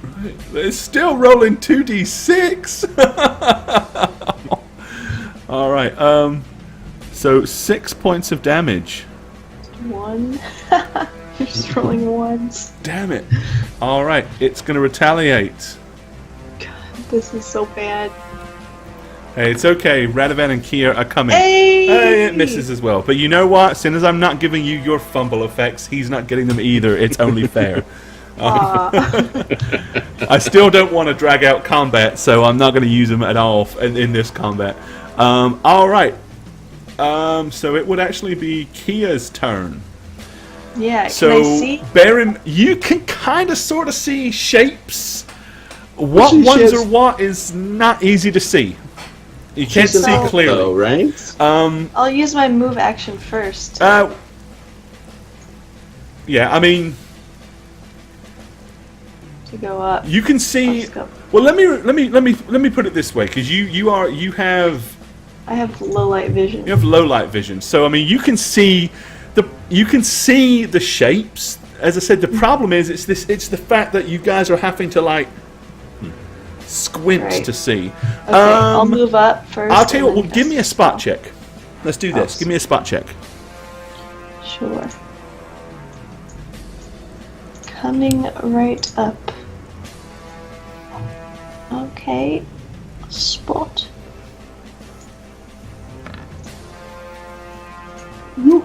Right, they're still rolling 2d6. All right. So 6 points of damage. 1. You're just rolling ones. Damn it. All right, it's going to retaliate. God, this is so bad. Hey, it's okay. Radovan and Kier are coming. Hey! It misses as well. But you know what? As soon as I'm not giving you your fumble effects, he's not getting them either. It's only fair. I still don't want to drag out combat, so I'm not going to use them at all in this combat. All right. So it would actually be Kia's turn. Yeah, so can I see? You can kind of sort of see shapes. What ones are what is not easy to see. You can't see clearly. Though, right? I'll use my move action first. Yeah, I mean, to go up. you can see. Well, let me put it this way, because you have. I have low light vision. You have low light vision, so I mean you can see the shapes. As I said, the problem is it's the fact that you guys are having to like squint to see. Okay, I'll move up first. I'll tell you what. Well, give me a spot check. Let's do this. Give me a spot check. Sure. Coming right up. Okay. Spot.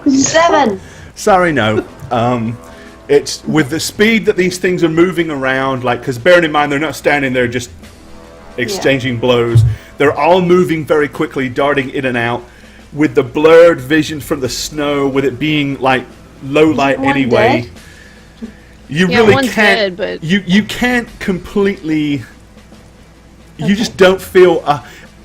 7. Sorry, no. It's with the speed that these things are moving around, like, because bearing in mind they're not standing there just exchanging blows. They're all moving very quickly, darting in and out. With the blurred vision from the snow, with it being like low light anyway, dead? you Yeah, really one's can't. dead, but... You can't completely. You just don't feel.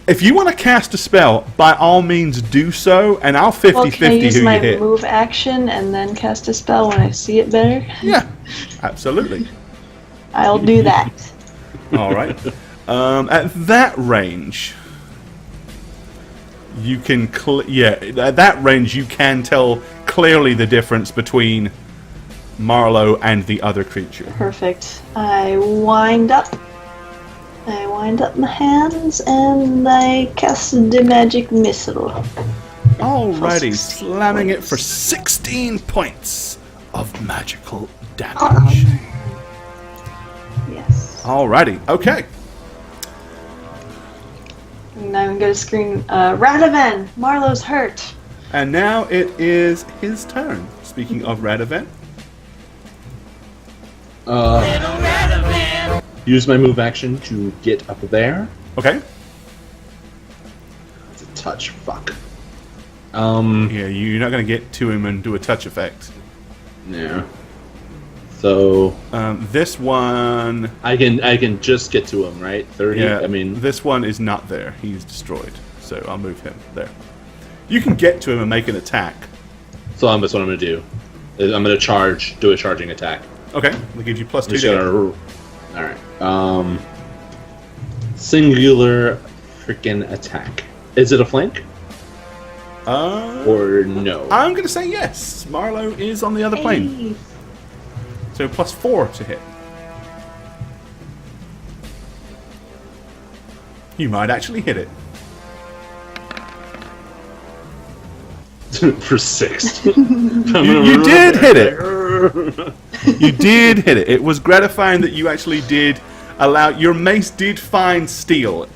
If you want to cast a spell, by all means do so, and I'll 50-50 Well, can I use who my you hit. move action and then cast a spell when I see it better? Yeah, absolutely. I'll do that. All right. At that range, you can at that range you can tell clearly the difference between Marlo and the other creature. Perfect. I wind up my hands and I cast the magic missile. Alrighty, slamming it for 16 points of magical damage. Yes. Alrighty, okay. And I'm going to scream, Radovan! Marlo's hurt! And now it is his turn. Speaking of Radovan. Use my move action to get up there. Okay. It's a touch. Fuck. Yeah, you're not going to get to him and do a touch effect. Yeah. So this one... I can just get to him, right? 30. Yeah, I mean, this one is not there. He's destroyed. So I'll move him there. You can get to him and make an attack. so that's what I'm gonna do. I'm gonna do a charging attack. Okay, that gives you plus 2 Just damage. all right. Singular freaking attack. Is it a flank or no? I'm going to say yes. Marlo is on the other plane. So +4 to hit. You might actually hit it. For 6. You did hit it. You did hit it. It was gratifying that you actually did allow... Your mace did find steel.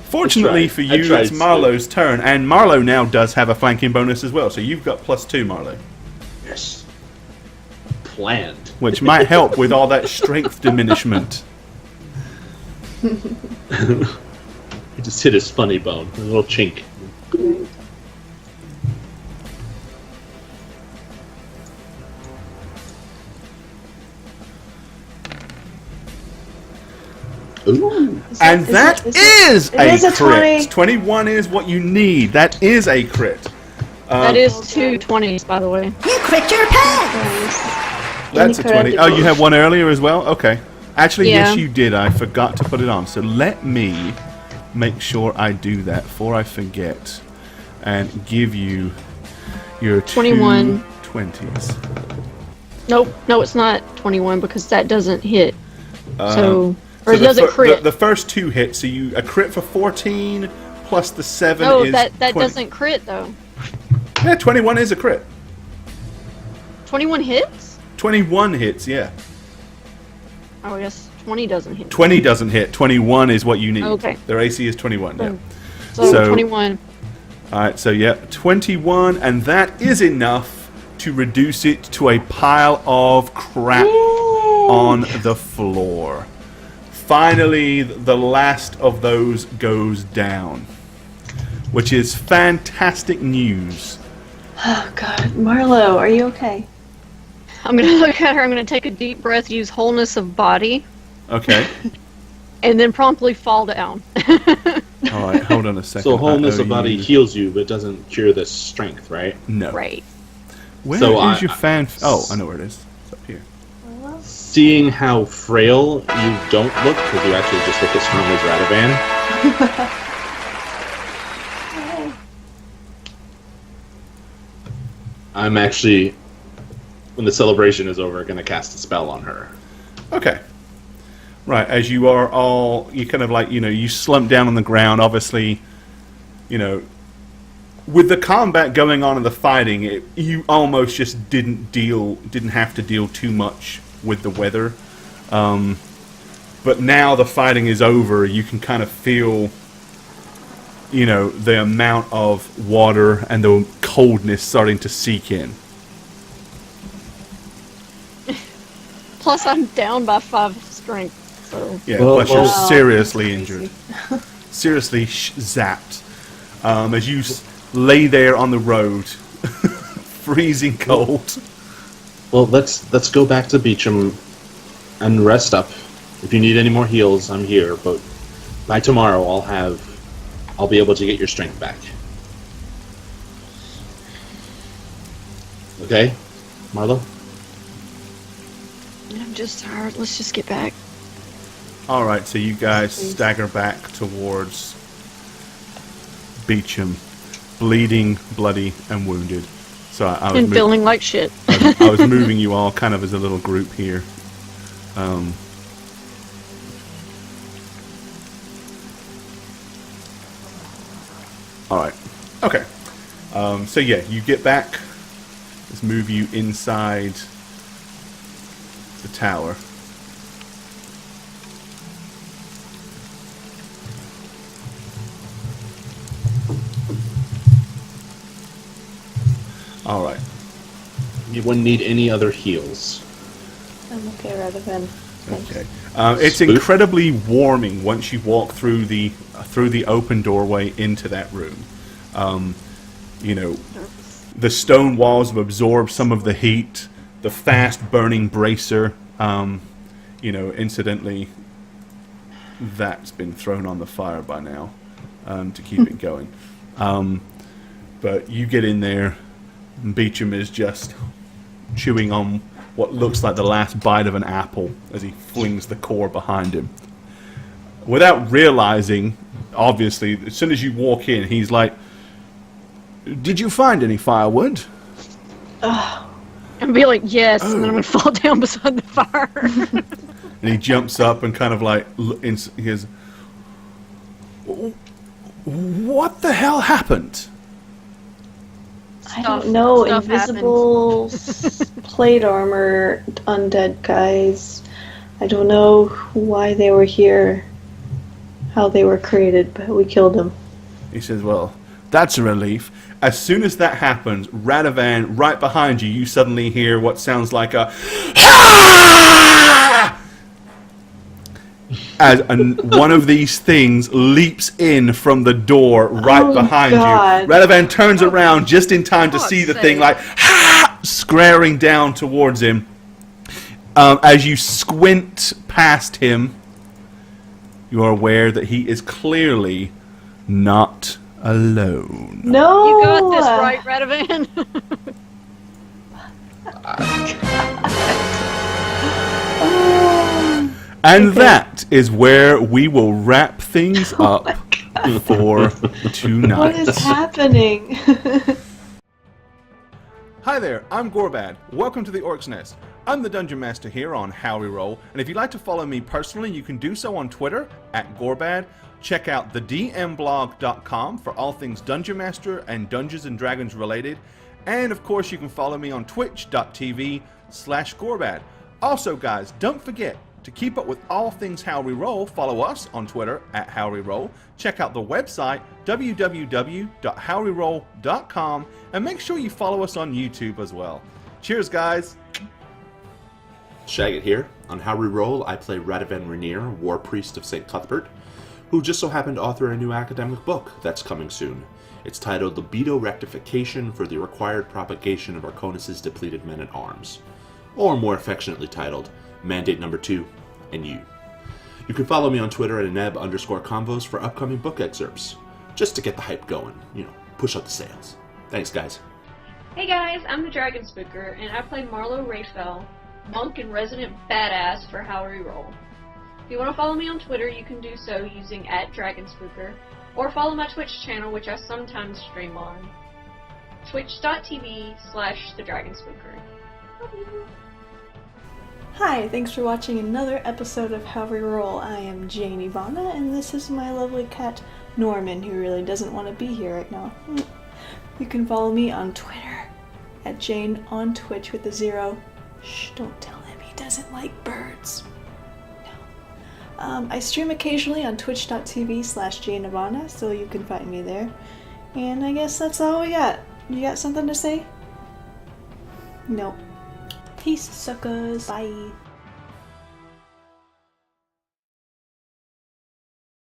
Fortunately for you, it's Marlowe's turn, and Marlowe now does have a flanking bonus as well, so you've got +2, Marlowe. Yes. Planned. Which might help with all that strength diminishment. He just hit his funny bone, a little chink. Ooh. And that is a crit. 20. 21 is what you need. That is a crit. That is 2 20s, by the way. You crit your pants! That's a 20. Oh, you had one earlier as well? Okay. Actually, Yeah. yes, you did. I forgot to put it on. So let me make sure I do that before I forget and give you your 21. 20s. Nope, no, it's not 21 because that doesn't hit. So So it doesn't crit. The first 2 hits, so you a crit for 14 plus the 7 No, is that 20. doesn't crit though. Yeah, 21 is a crit. 21 hits? 21 hits, yeah. Oh, yes, 20 doesn't hit. 20 doesn't hit. 21 is what you need. Okay. Their AC is 21, yeah. So 21. Alright, so yeah, 21, and that is enough to reduce it to a pile of crap on the floor. Finally, the last of those goes down, which is fantastic news. Oh God, Marlo, are you okay? I'm gonna look at her, I'm gonna take a deep breath, use wholeness of body, Okay. and then promptly fall down. Alright, hold on a second. So wholeness I owe of body you- heals you, but doesn't cure the strength, right? No. Right. Where So is your fan... Oh, I know where it is. It's up here. Seeing how frail you don't look, because you actually just look as strong as Radavan. I'm actually, when the celebration is over, going to cast a spell on her. Okay. Right, as you are all... You kind of like, you slump down on the ground. Obviously, with the combat going on and the fighting, you almost just didn't have to deal too much with the weather. But now the fighting is over, you can kind of feel, the amount of water and the coldness starting to seep in. Plus, I'm down by 5 strength, so... Yeah, Well, plus you're well- seriously injured. Seriously zapped. As you lay there on the road, freezing cold. Well, let's go back to Beecham and rest up. If you need any more heals, I'm here. But by tomorrow, I'll be able to get your strength back. Okay, Marlo? I'm just tired, let's just get back. Alright, so you guys stagger back towards Beecham, bleeding, bloody, and wounded. So I was And feeling like shit. I was moving you all kind of as a little group here. Alright. Okay. So yeah, you get back. Let's move you inside the tower. Alright. Anyone need any other heals? I'm okay, Radavan. Okay. It's Spook. incredibly warming once you walk through the open doorway into that room. The stone walls have absorbed some of the heat. The fast burning bracer, incidentally, that's been thrown on the fire by now to keep it going. But you get in there, and Beecham is just chewing on what looks like the last bite of an apple as he flings the core behind him. Without realizing, obviously, as soon as you walk in, he's like, "Did you find any firewood?" And be like, yes, and then I'm gonna fall down beside the fire. And he jumps up and kind of like, he goes, what the hell happened? I don't know. Stuff Invisible plate armor, undead guys. I don't know why they were here, how they were created, but we killed them. He says, well, that's a relief. As soon as that happens, Radovan, right behind you, you suddenly hear what sounds like a as one of these things leaps in from the door right behind God. you. Radovan turns around just in time to see the thing like squaring down towards him. As you squint past him, you are aware that he is clearly not alone. No! You got this right, Radovan. And that is where we will wrap things up for tonight. What is happening? Hi there, I'm Gorbad. Welcome to the Orc's Nest. I'm the Dungeon Master here on How We Roll, and if you'd like to follow me personally, you can do so on Twitter @Gorbad. Check out thedmblog.com for all things Dungeon Master and Dungeons & Dragons related. And of course, you can follow me on twitch.tv/Gorbad. Also, guys, don't forget, to keep up with all things How We Roll, follow us on Twitter @HowWeRoll. Check out the website, www.howweroll.com, and make sure you follow us on YouTube as well. Cheers, guys! Shagget here. On How We Roll, I play Radovan Rainier, War Priest of St. Cuthbert, who just so happened to author a new academic book that's coming soon. It's titled Libido Rectification for the Required Propagation of Arconis' Depleted Men-at-Arms, or more affectionately titled Mandate Number 2, and You. You can follow me on Twitter at @neb_convos for upcoming book excerpts, just to get the hype going, push up the sales. Thanks, guys. Hey guys, I'm the Dragon Spooker, and I play Marlo Rayfell, monk and resident badass for How We Roll. If you want to follow me on Twitter, you can do so using @DragonSpooker, or follow my Twitch channel, which I sometimes stream on, twitch.tv/TheDragonSpooker. Hi, thanks for watching another episode of How We Roll. I am Jane Ivana, and this is my lovely cat, Norman, who really doesn't want to be here right now. You can follow me on Twitter, @JaneOnTwitch with a 0. Shh, don't tell him, he doesn't like birds. No. I stream occasionally on twitch.tv/Jane Ivana, so you can find me there. And I guess that's all we got. You got something to say? Nope. Peace, suckers. Bye.